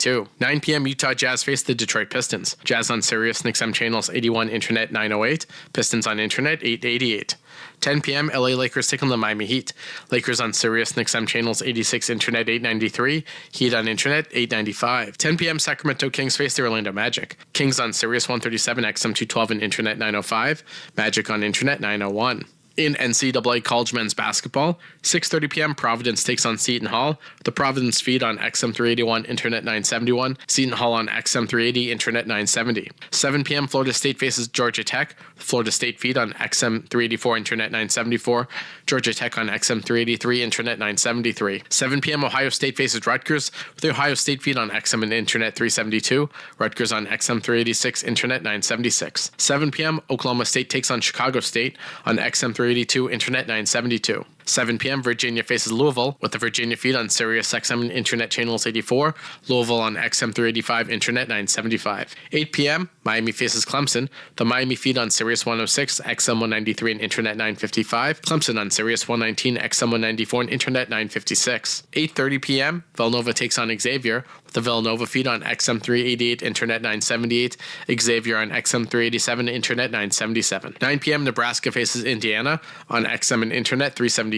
952. 9 p.m. Utah Jazz face the Detroit Pistons. Jazz on Sirius XM channels 81, Internet 908. Pistons on Internet 888. 10 p.m. LA Lakers take on the Miami Heat. Lakers on Sirius XM channels 86, Internet 893. Heat on Internet 895. 10 p.m. Sacramento Kings face the Orlando Magic. Kings on Sirius 137, XM 212 and Internet 905. Magic on Internet 901. In NCAA college men's basketball, 6:30 p.m. Providence takes on Seton Hall. The Providence feed on XM 381, Internet 971. Seton Hall on XM 380, Internet 970. 7 p.m. Florida State faces Georgia Tech. The Florida State feed on XM 384, Internet 974. Georgia Tech on XM 383, Internet 973. 7 p.m. Ohio State faces Rutgers. With the Ohio State feed on XM and Internet 372. Rutgers on XM 386, Internet 976. 7 p.m. Oklahoma State takes on Chicago State on XM 382, Internet 972. 7 p.m. Virginia faces Louisville with the Virginia feed on Sirius XM and Internet channels 84, Louisville on XM 385, Internet 975. 8 p.m. Miami faces Clemson, the Miami feed on Sirius 106, XM 193 and Internet 955, Clemson on Sirius 119, XM 194 and Internet 956. 8:30 p.m. Villanova takes on Xavier, with the Villanova feed on XM 388, Internet 978, Xavier on XM 387, Internet 977. 9 p.m. Nebraska faces Indiana on XM and Internet 372.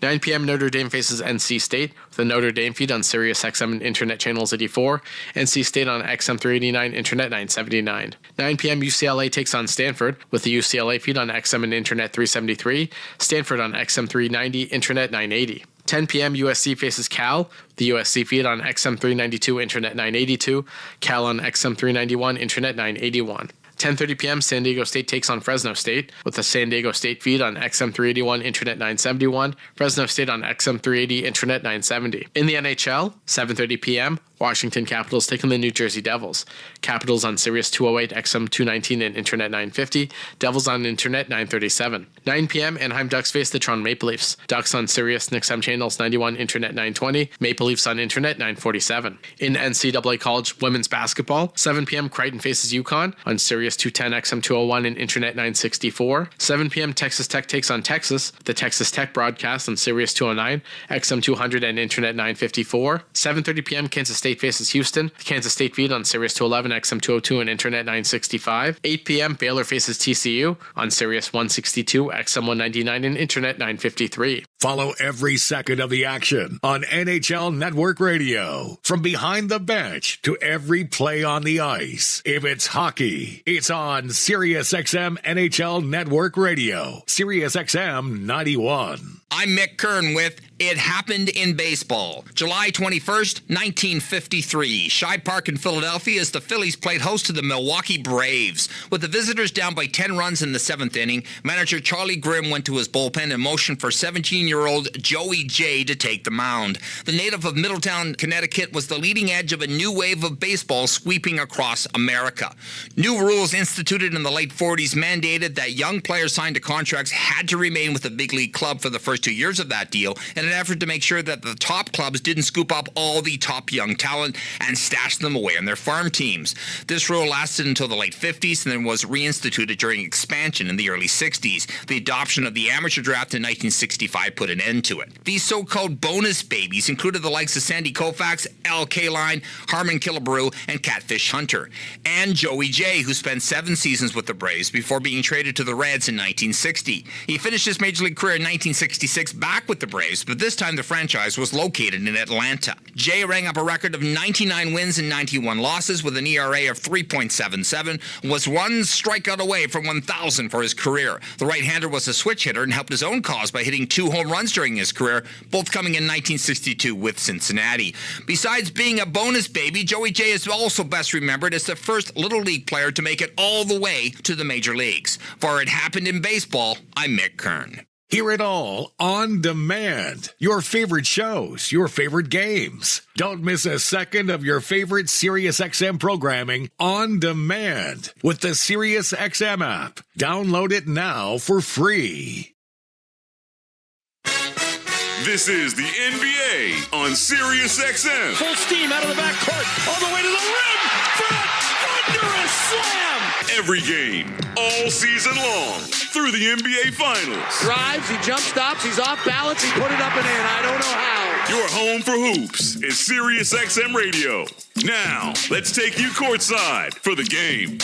9 p.m. Notre Dame faces NC State, with the Notre Dame feed on Sirius XM and Internet channels 84, NC State on XM 389, Internet 979. 9 p.m. UCLA takes on Stanford, with the UCLA feed on XM and Internet 373, Stanford on XM 390, Internet 980. 10 p.m. USC faces Cal, the USC feed on XM 392, Internet 982, Cal on XM 391, Internet 981. 10:30 p.m. San Diego State takes on Fresno State, with the San Diego State feed on XM 381, Internet 971, Fresno State on XM 380, Internet 970. In the NHL, 7:30 p.m., Washington Capitals taking the New Jersey Devils. Capitals on Sirius 208, XM 219 and Internet 950, Devils on Internet 937. 9 p.m. Anaheim Ducks face the Toronto Maple Leafs. Ducks on Sirius XM channels 91, Internet 920, Maple Leafs on Internet 947. In NCAA college women's basketball, 7 p.m. Creighton faces UConn on Sirius 210, XM 201 and Internet 964. 7 p.m. Texas Tech takes on Texas. The Texas Tech broadcast on Sirius 209, XM 200 and Internet 954. 7:30 p.m. Kansas State faces Houston. The Kansas State feed on Sirius 211, XM 202 and Internet 965. 8 p.m. Baylor faces TCU on Sirius 162, XM 199 and Internet 953. Follow every second of the action on NHL Network Radio. From behind the bench to every play on the ice. If it's hockey, it's on Sirius XM NHL Network Radio. Sirius XM 91. I'm Mick Kern with It Happened in Baseball. July 21st, 1953. Shibe Park in Philadelphia as the Phillies played host to the Milwaukee Braves. With the visitors down by 10 runs in the 7th inning, manager Charlie Grimm went to his bullpen and motioned for 17-year-old Joey J to take the mound. The native of Middletown, Connecticut, was the leading edge of a new wave of baseball sweeping across America. New rules instituted in the late 40s mandated that young players signed to contracts had to remain with the big league club for the first 2 years of that deal in an effort to make sure that the top clubs didn't scoop up all the top young talent and stash them away on their farm teams. This rule lasted until the late 50s and then was reinstituted during expansion in the early 60s. The adoption of the amateur draft in 1965 put an end to it. These so-called bonus babies included the likes of Sandy Koufax, Al Kaline, Harmon Killebrew, and Catfish Hunter, and Joey J, who spent 7 seasons with the Braves before being traded to the Reds in 1960. He finished his major league career in 1966 back with the Braves, but this time the franchise was located in Atlanta. Jay rang up a record of 99 wins and 91 losses with an ERA of 3.77, was one strikeout away from 1,000 for his career. The right-hander was a switch hitter and helped his own cause by hitting 2 home runs during his career, both coming in 1962 with Cincinnati. Besides being a bonus baby, Joey J is also best remembered as the first Little League player to make it all the way to the major leagues. For It Happened in Baseball, I'm Mick Kern. Hear it all on demand. Your favorite shows, your favorite games. Don't miss a second of your favorite SiriusXM programming on demand with the SiriusXM app. Download it now for free. This is the NBA on SiriusXM. Full steam out of the backcourt, all the way to the rim for a thunderous slam. Every game, all season long, through the NBA Finals. Drives, he jump stops, he's off balance, he put it up and in. I don't know how. Your home for hoops is Sirius XM Radio. Now, let's take you courtside for the game.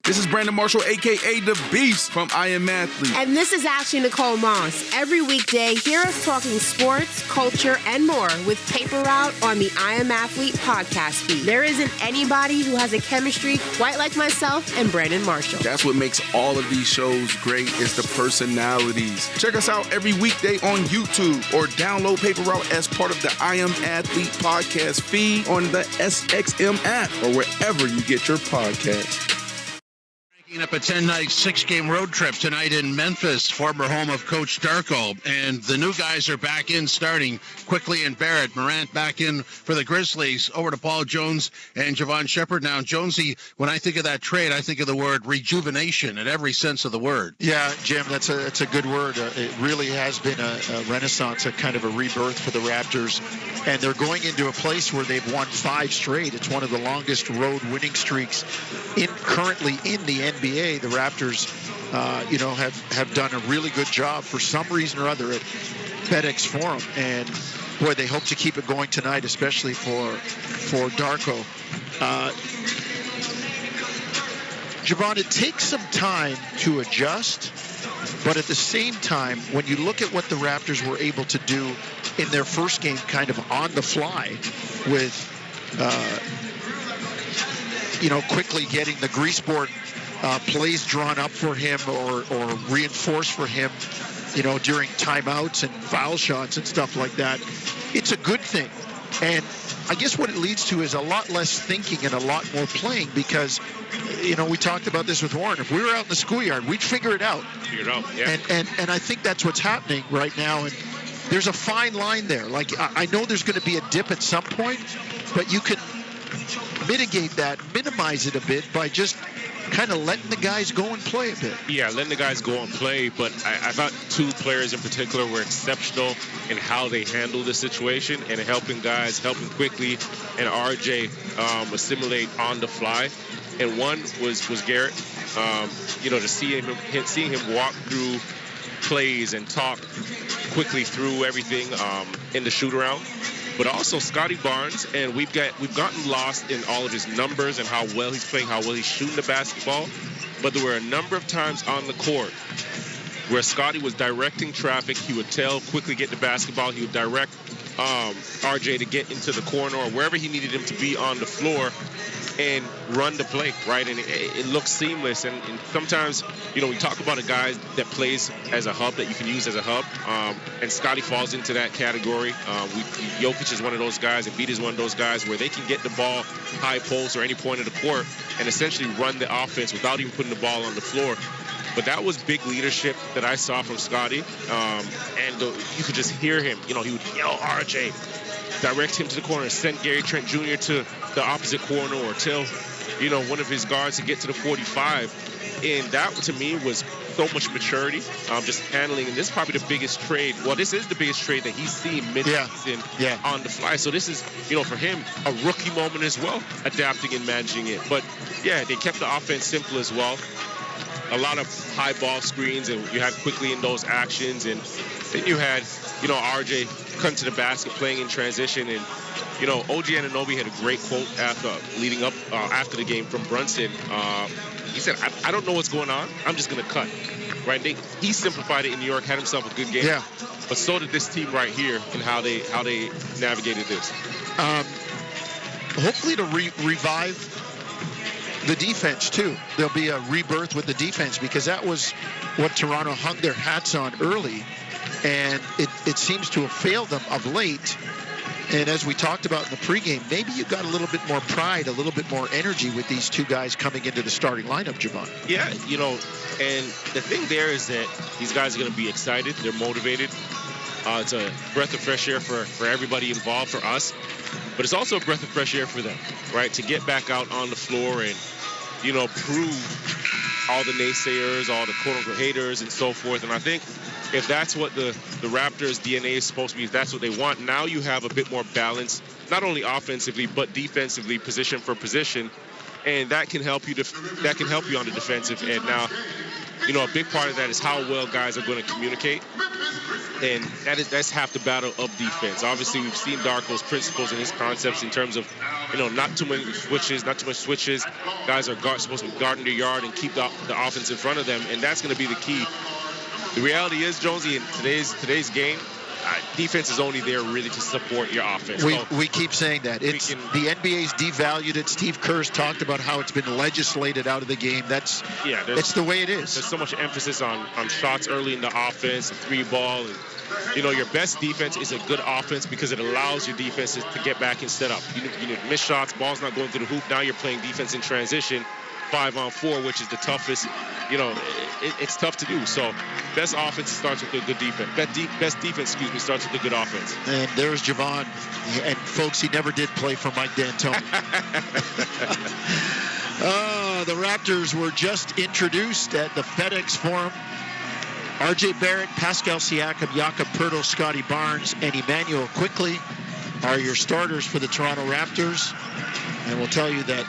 This is Brandon Marshall, a.k.a. The Beast from I Am Athlete. And this is Ashley Nicole Moss. Every weekday, hear us talking sports, culture, and more with Taper Route on the I Am Athlete podcast feed. There isn't anybody who has a chemistry quite like myself and Brandon Marshall. That's what makes all of these shows great is the personalities. Check us out every weekday on YouTube or download Paper Route as part of the I Am Athlete podcast feed on the SXM app or wherever you get your podcast. Up a 10-night, 6-game road trip tonight in Memphis, former home of Coach Darko. And the new guys are back in starting Quickly and Barrett. Morant back in for the Grizzlies. Over to Paul Jones and Javon Shepherd. Now, Jonesy, when I think of that trade, I think of the word rejuvenation in every sense of the word. Yeah, Jim, that's a good word. It really has been a renaissance, a kind of a rebirth for the Raptors. And they're going into a place where they've won 5 straight. It's one of the longest road winning streaks currently in the NBA. The Raptors, have done a really good job for some reason or other at FedEx Forum, and boy, they hope to keep it going tonight, especially for Darko. Javon, it takes some time to adjust, but at the same time, when you look at what the Raptors were able to do in their first game, kind of on the fly, with quickly getting the grease board plays drawn up for him or reinforced for him, during timeouts and foul shots and stuff like that. It's a good thing. And I guess what it leads to is a lot less thinking and a lot more playing because, we talked about this with Warren. If we were out in the schoolyard, we'd figure it out. Yeah. And I think that's what's happening right now. And there's a fine line there. Like, I know there's going to be a dip at some point, but you can mitigate that, minimize it a bit by just kind of letting the guys go and play a bit. Yeah, letting the guys go and play, but I thought 2 players in particular were exceptional in how they handled the situation and helping quickly and RJ assimilate on the fly. And one was Garrett, to seeing him walk through plays and talk quickly through everything in the shoot-around. But also Scotty Barnes, and we've gotten lost in all of his numbers and how well he's playing, how well he's shooting the basketball. But there were a number of times on the court where Scotty was directing traffic. He would quickly get the basketball. He would direct RJ to get into the corner or wherever he needed him to be on the floor and run the play, right? And it looks seamless. And sometimes, we talk about a guy that plays as a hub, that you can use as a hub. And Scotty falls into that category. Jokic is one of those guys, and Embiid is one of those guys where they can get the ball high post or any point of the court and essentially run the offense without even putting the ball on the floor. But that was big leadership that I saw from Scotty. And you could just hear him. He would yell, RJ, direct him to the corner, send Gary Trent Jr. to the opposite corner, or tell, one of his guards to get to the 45. And that, to me, was so much maturity, just handling. And this is probably the biggest trade. Well, this is the biggest trade that he's seen mid-season on the fly. So this is, for him, a rookie moment as well, adapting and managing it. But, yeah, they kept the offense simple as well. A lot of high ball screens, and you had quickly in those actions. And then you had, RJ come to the basket playing in transition. And, OG Anunoby had a great quote after the game from Brunson. He said, I don't know what's going on. I'm just going to cut. Right? He simplified it in New York, had himself a good game. Yeah. But so did this team right here and how they navigated this. Hopefully to revive the defense, too. There'll be a rebirth with the defense because that was what Toronto hung their hats on early. And it seems to have failed them of late. And as we talked about in the pregame, maybe you got a little bit more pride, a little bit more energy with these 2 guys coming into the starting lineup, Javon. Yeah, and the thing there is that these guys are going to be excited. They're motivated. It's a breath of fresh air for everybody involved, for us. But it's also a breath of fresh air for them, right? To get back out on the floor and, prove all the naysayers, all the quote-unquote haters and so forth. And I think if that's what the Raptors' DNA is supposed to be, if that's what they want, now you have a bit more balance, not only offensively, but defensively, position for position. and that can help you. That can help you on the defensive end. Now, a big part of that is how well guys are going to communicate, and that's half the battle of defense. Obviously, we've seen Darko's principles and his concepts in terms of, not too many switches, not too much switches. Guys are supposed to be guarding their yard and keep the offense in front of them, and that's going to be the key. The reality is, Jonesy, in today's game, defense is only there really to support your offense. We keep saying that. The NBA's devalued it. Steve Kerr's talked about how it's been legislated out of the game. It's the way it is. There's so much emphasis on shots early in the offense, the three ball. And, your best defense is a good offense because it allows your defenses to get back and set up. You need miss shots, ball's not going through the hoop. Now you're playing defense in transition, 5-on-4, which is the toughest. It's tough to do. So best offense starts with a good defense. Best defense, starts with a good offense. And there's Javon. And folks, he never did play for Mike D'Antoni. The Raptors were just introduced at the FedEx Forum. RJ Barrett, Pascal Siakam, Jakob Poeltl, Scotty Barnes, and Emmanuel Quickley are your starters for the Toronto Raptors. And we'll tell you that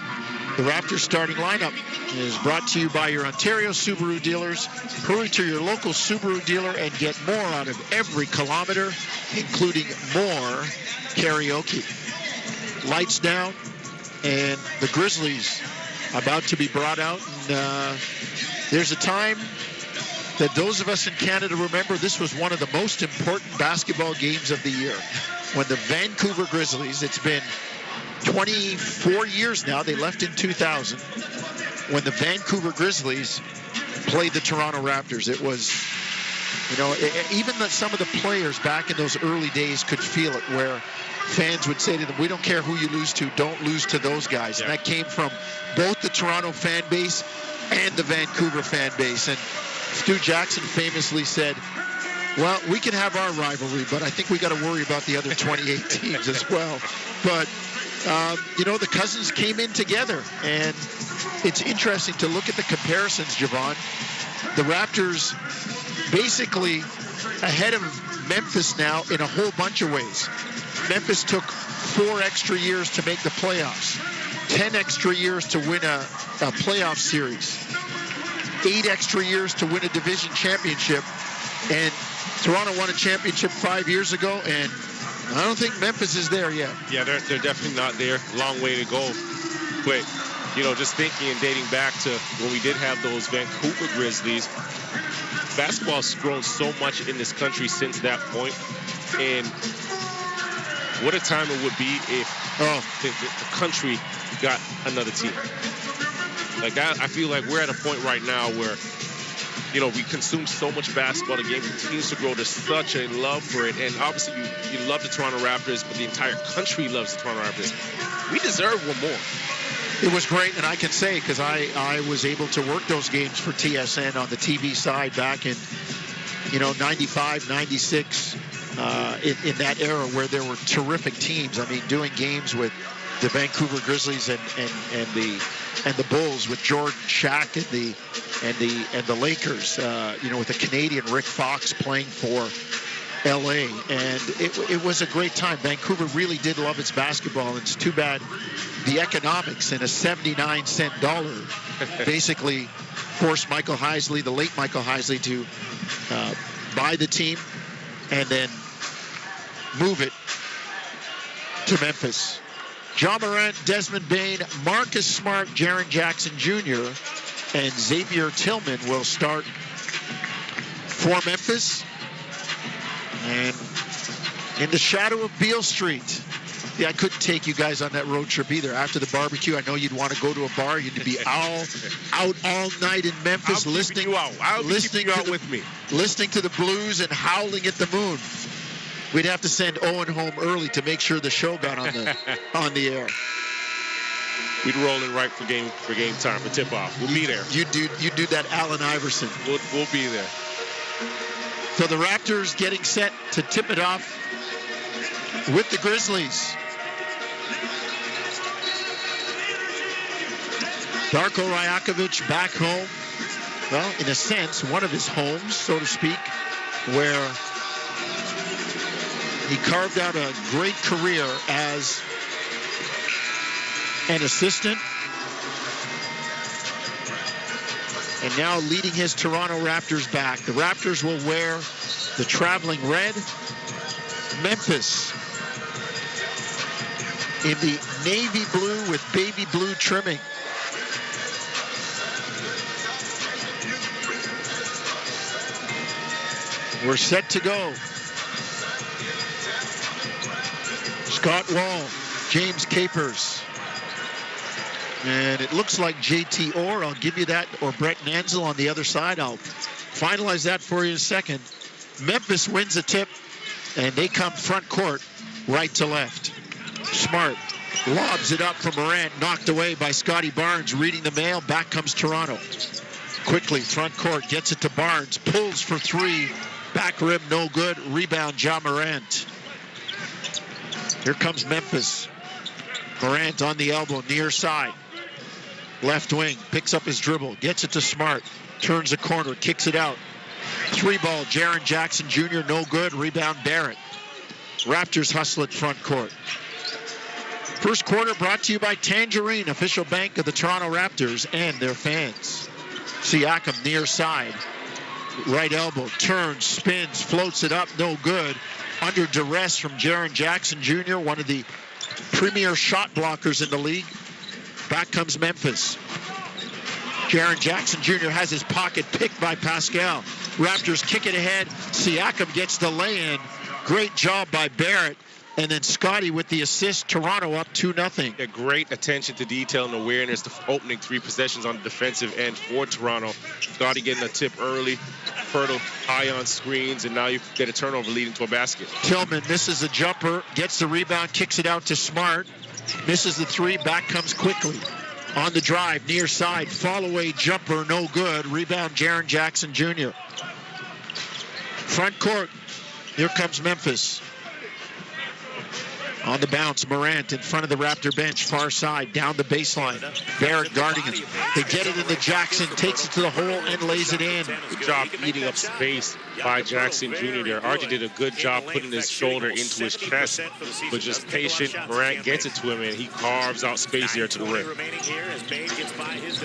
the Raptors starting lineup is brought to you by your Ontario Subaru dealers. Hurry to your local Subaru dealer and get more out of every kilometer, including more karaoke. Lights down, and the Grizzlies about to be brought out. And there's a time that those of us in Canada remember this was one of the most important basketball games of the year. When the Vancouver Grizzlies, it's been 24 years now, they left in 2000, when the Vancouver Grizzlies played the Toronto Raptors. It was, even some of the players back in those early days could feel it, where fans would say to them, we don't care who you lose to, don't lose to those guys. Yeah. And that came from both the Toronto fan base and the Vancouver fan base. And Stu Jackson famously said, well, we can have our rivalry, but I think we got to worry about the other 28 teams as well. But the Cousins came in together, and it's interesting to look at the comparisons, Javon. The Raptors basically ahead of Memphis now in a whole bunch of ways. Memphis took 4 extra years to make the playoffs, 10 extra years to win a playoff series, 8 extra years to win a division championship, and Toronto won a championship 5 years ago, and I don't think Memphis is there yet. Yeah, they're definitely not there. Long way to go. But, just thinking and dating back to when we did have those Vancouver Grizzlies, basketball's grown so much in this country since that point. And what a time it would be if the country got another team. I feel like we're at a point right now where, we consume so much basketball. The game continues to grow. There's such a love for it. And obviously, you love the Toronto Raptors, but the entire country loves the Toronto Raptors. We deserve one more. It was great, and I can say, because I was able to work those games for TSN on the TV side back in, 95, 96, in that era where there were terrific teams. I mean, doing games with the Vancouver Grizzlies and the Bulls with Jordan, Shaq, and the Lakers, with the Canadian Rick Fox playing for LA, and it was a great time. Vancouver really did love its basketball, and it's too bad the economics in a 79-cent dollar basically forced Michael Heisley, the late Michael Heisley, to buy the team and then move it to Memphis. John Morant, Desmond Bane, Marcus Smart, Jaren Jackson Jr., and Xavier Tillman will start for Memphis. And in the shadow of Beale Street. Yeah, I couldn't take you guys on that road trip either. After the barbecue, I know you'd want to go to a bar. You'd be out all night in Memphis, listening with me, listening to the blues and howling at the moon. We'd have to send Owen home early to make sure the show got on the air. We'd roll in right for game time for tip off. We'll be there. You do that, Allen Iverson. We'll be there. So the Raptors getting set to tip it off with the Grizzlies. Darko Rajakovic back home. Well, in a sense, one of his homes, so to speak, where he carved out a great career as an assistant and now leading his Toronto Raptors back. The Raptors will wear the traveling red. Memphis in the navy blue with baby blue trimming. We're set to go. Scott Wall, James Capers. And it looks like JT Orr, I'll give you that, or Brett Nanzel on the other side. I'll finalize that for you in a second. Memphis wins the tip, and they come front court, right to left. Smart lobs it up from Morant, knocked away by Scotty Barnes, reading the mail. Back comes Toronto. Quickly, front court, gets it to Barnes, pulls for three. Back rim, no good. Rebound, Ja Morant. Here comes Memphis. Morant on the elbow, near side. Left wing, picks up his dribble, gets it to Smart. Turns the corner, kicks it out. Three ball, Jaren Jackson Jr., no good. Rebound, Barrett. Raptors hustle at front court. First quarter brought to you by Tangerine, official bank of the Toronto Raptors and their fans. Siakam near side. Right elbow, turns, spins, floats it up, no good. Under duress from Jaren Jackson Jr., one of the premier shot blockers in the league. Back comes Memphis. Jaren Jackson Jr. has his pocket picked by Pascal. Raptors kick it ahead. Siakam gets the lay-in. Great job by Barrett. And then Scotty with the assist. Toronto up 2-0. A great attention to detail and awareness. The opening three possessions on the defensive end for Toronto. Scotty getting a tip early. Fertile high on screens, and now you get a turnover leading to a basket. Tillman misses the jumper, gets the rebound, kicks it out to Smart. Misses the three, back comes quickly. On the drive, near side, fall away jumper, no good. Rebound, Jaren Jackson Jr. Front court, here comes Memphis. On the bounce, Morant in front of the Raptor bench, far side, down the baseline. Barrett guarding him. They get it into Jackson, takes it to the hole and lays it in. Good job eating up space by Jackson Jr. there. RJ did a good job putting his shoulder into his chest, but just patient. Morant gets it to him, and he carves out space there to the rim.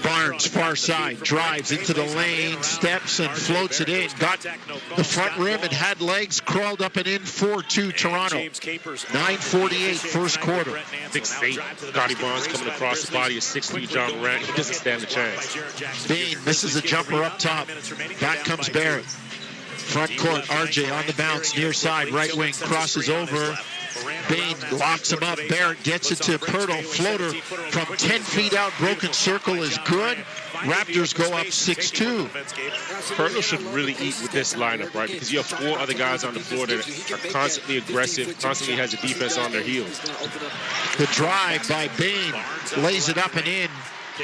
Barnes, far side, drives into the lane, steps and floats it in. Got the front rim and had legs, crawled up and in 4-2 Toronto. 9:48 first quarter. 6'8", Scotty Barnes coming across the body of 6'3" John Morant. He doesn't stand a chance. Bain misses a jumper up top. Back comes Barrett. Front court, RJ on the bounce, near side, right wing, crosses over. Bain locks him up. Barrett gets it to Pirtle. Floater from 10 feet out. Broken circle is good. Raptors go up 6-2. Pirtle should really eat with this lineup, right? Because you have four other guys on the floor that are constantly aggressive, constantly has the defense on their heels. The drive by Bain lays it up and in.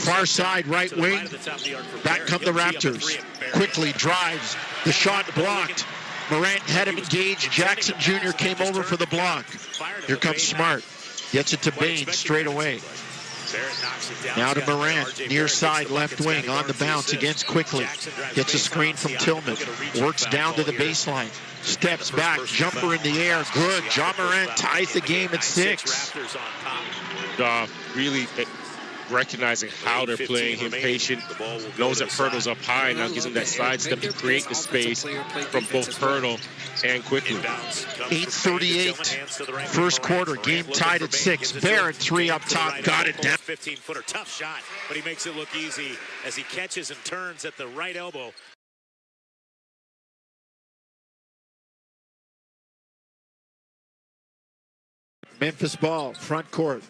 Far side, right wing. Back come the Raptors. Quickly drives. The shot blocked. Morant had him engaged. Jackson Jr. came over for the block. Here comes Smart. Gets it to Bain straight away. Now to Morant, near side, left wing, on the bounce against Quickly. Gets a screen from Tillman. Works down to the baseline. Steps back, jumper in the air, good. Ja Morant ties the game at 6. Really recognizing how they're playing him patient, knows that Pirtle's up high, now gives him that sidestep to create the space from both Pirtle and Quickly. 8:38 first quarter, game tied at 6. Barrett, 3 up top, got it down. 15-footer, tough shot, but he makes it look easy as he catches and turns at the right elbow. Memphis ball, front court.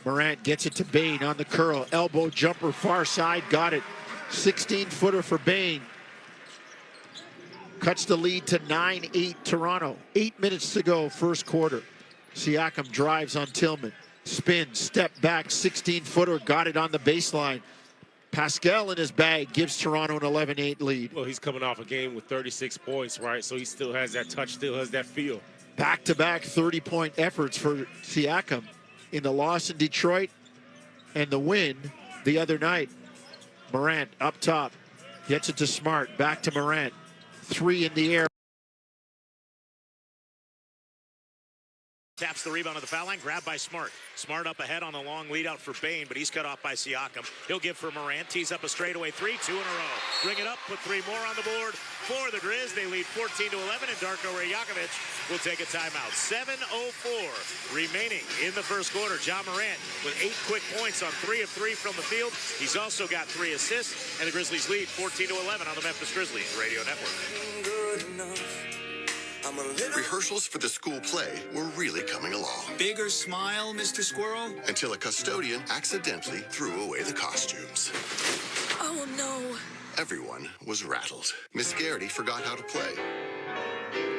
Morant gets it to Bain on the curl. Elbow jumper, far side, got it. 16-footer for Bain. Cuts the lead to 9-8 Toronto. 8 minutes to go, first quarter. Siakam drives on Tillman. Spin, step back, 16-footer, got it on the baseline. Pascal in his bag gives Toronto an 11-8 lead. Well, he's coming off a game with 36 points, right? So he still has that touch, still has that feel. Back-to-back 30-point efforts for Siakam in the loss in Detroit and the win the other night. Morant up top, gets it to Smart, back to Morant. 3 in the air. Taps the rebound on the foul line, grabbed by Smart. Smart up ahead on a long lead out for Bain, but he's cut off by Siakam. He'll give for Morant, tees up a straightaway three, 2 in a row. Bring it up, put 3 more on the board for the Grizz. They lead 14-11, and Darko Rajakovic will take a timeout. 7:04 remaining in the first quarter. Ja Morant with 8 quick points on 3 of 3 from the field. He's also got 3 assists, and the Grizzlies lead 14-11 on the Memphis Grizzlies radio network. Rehearsals for the school play were really coming along. Bigger smile, Mr. Squirrel? Until a custodian accidentally threw away the costumes. Oh, no. Everyone was rattled. Miss Garrity forgot how to play.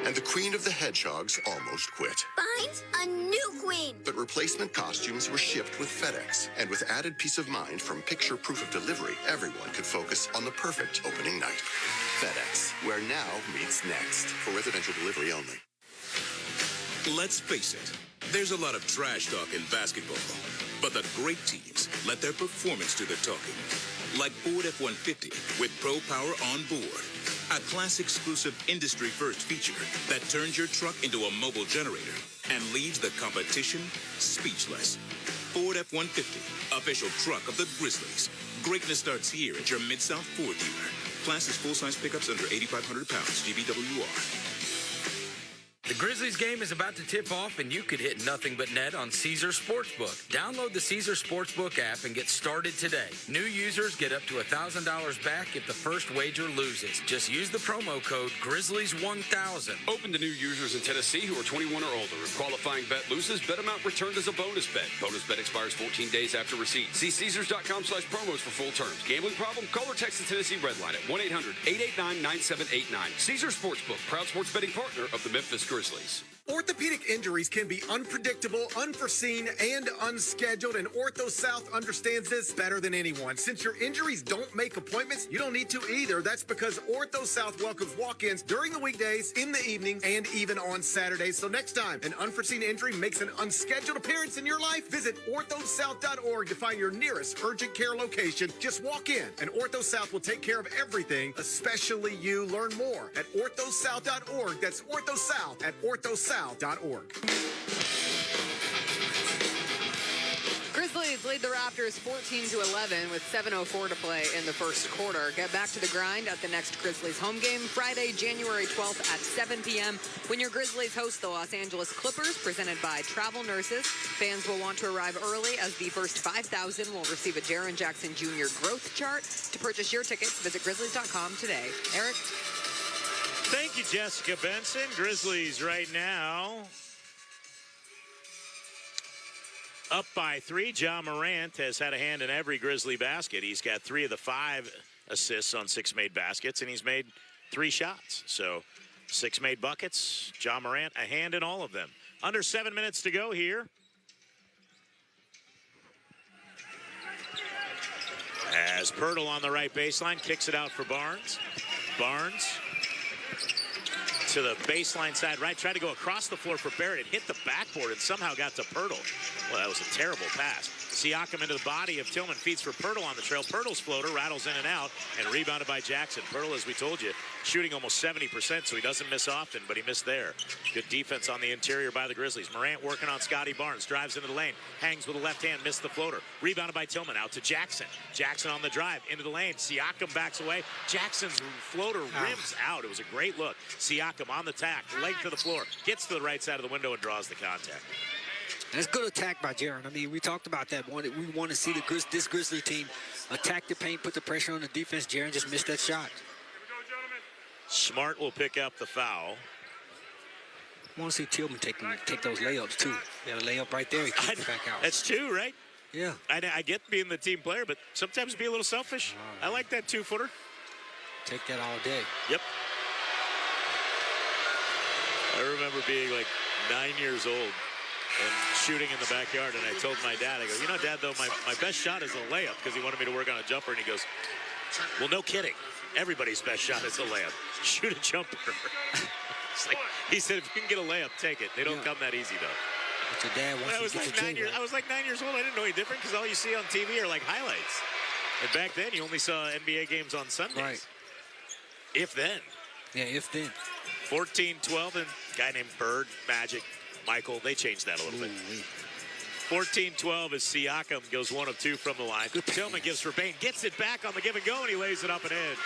And the Queen of the Hedgehogs almost quit. Find a new queen. But replacement costumes were shipped with FedEx. And with added peace of mind from picture proof of delivery, everyone could focus on the perfect opening night. FedEx, where now meets next. For residential delivery only. Let's face it, there's a lot of trash talk in basketball. But the great teams let their performance do the talking. Like Ford F-150 with Pro Power on board. A class-exclusive industry-first feature that turns your truck into a mobile generator and leaves the competition speechless. Ford F-150, official truck of the Grizzlies. Greatness starts here at your Mid-South Ford dealer. Class is full-size pickups under 8,500 pounds, GVWR. The Grizzlies game is about to tip off, and you could hit nothing but net on Caesar Sportsbook. Download the Caesar Sportsbook app and get started today. New users get up to $1,000 back if the first wager loses. Just use the promo code Grizzlies1000. Open to new users in Tennessee who are 21 or older. If qualifying bet loses, bet amount returned as a bonus bet. Bonus bet expires 14 days after receipt. See Caesars.com/promos for full terms. Gambling problem? Call or text the Tennessee Red Line at 1-800-889-9789. Caesar Sportsbook, proud sports betting partner of the Memphis Grizzlies. Orthopedic injuries can be unpredictable, unforeseen, and unscheduled, and Ortho South understands this better than anyone. Since your injuries don't make appointments, you don't need to either. That's because Ortho South welcomes walk-ins during the weekdays, in the evenings, and even on Saturdays. So next time an unforeseen injury makes an unscheduled appearance in your life, visit orthosouth.org to find your nearest urgent care location. Just walk in, and Ortho South will take care of everything, especially you. Learn more at orthosouth.org. That's Ortho South at orthosouth.org. Grizzlies lead the Raptors 14-11 with 7:04 to play in the first quarter. Get back to the grind at the next Grizzlies home game Friday, January 12th at 7 p.m. when your Grizzlies host the Los Angeles Clippers, presented by Travel Nurses. Fans will want to arrive early, as the first 5,000 will receive a Jaren Jackson Jr. growth chart. To purchase your tickets, visit Grizzlies.com today. Eric? Thank you, Jessica Benson. Grizzlies right now up by 3. Ja Morant has had a hand in every Grizzly basket. He's got 3 of the 5 assists on 6 made baskets, and he's made 3 shots. So 6 made buckets. Ja Morant, a hand in all of them. Under 7 minutes to go here. As Pirtle on the right baseline kicks it out for Barnes. Barnes to the baseline side right, tried to go across the floor for Barrett. It hit the backboard and somehow got to Pirtle. Well, that was a terrible pass. Siakam into the body of Tillman, feeds for Pirtle on the trail. Pirtle's floater rattles in and out and rebounded by Jackson. Pirtle, as we told you, shooting almost 70%, so he doesn't miss often, but he missed there. Good defense on the interior by the Grizzlies. Morant working on Scotty Barnes, drives into the lane, hangs with the left hand, missed the floater. Rebounded by Tillman, out to Jackson. Jackson on the drive, into the lane. Siakam backs away. Jackson's floater rims out. It was a great look. Siakam on the tack, length of the floor, gets to the right side of the window and draws the contact. And it's good attack by Jaren. I mean, we talked about that. We want to see this Grizzly team attack the paint, put the pressure on the defense. Jaren just missed that shot. Smart will pick up the foul. I want to see Tillman take those layups, too. He had a layup right there. He kicked it back out. That's 2, right? Yeah. I get being the team player, but sometimes be a little selfish. I like that 2-footer. Take that all day. Yep. I remember being like 9 years old and shooting in the backyard, and I told my dad, I go, you know, Dad, though, my best shot is a layup, because he wanted me to work on a jumper, and he goes, well, no kidding. Everybody's best shot is a layup. Shoot a jumper. It's like, he said, if you can get a layup, take it. They don't come that easy, though. But your dad wants I was like 9 years. I was like 9 years old. I didn't know any different, because all you see on TV are like highlights. And back then, you only saw NBA games on Sundays. Right. If then. Yeah, if then. 14-12, and a guy named Bird, Magic, Michael, they changed that a little bit. 14-12 as Siakam goes 1 of 2 from the line. Tillman gives for Bane, gets it back on the give and go, and he lays it up and in.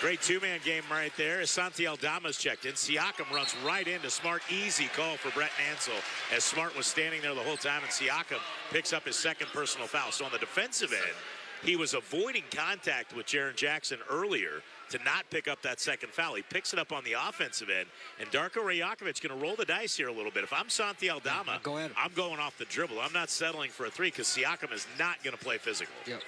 Great two-man game right there as Santi Aldama's checked in. Siakam runs right into Smart. Easy call for Brett Ansel as Smart was standing there the whole time, and Siakam picks up his second personal foul. So on the defensive end, he was avoiding contact with Jaren Jackson earlier to not pick up that second foul. He picks it up on the offensive end, and Darko Rajakovic going to roll the dice here a little bit. If I'm Santi Aldama, I'm going off the dribble. I'm not settling for a three because Siakam is not going to play physical. Yep.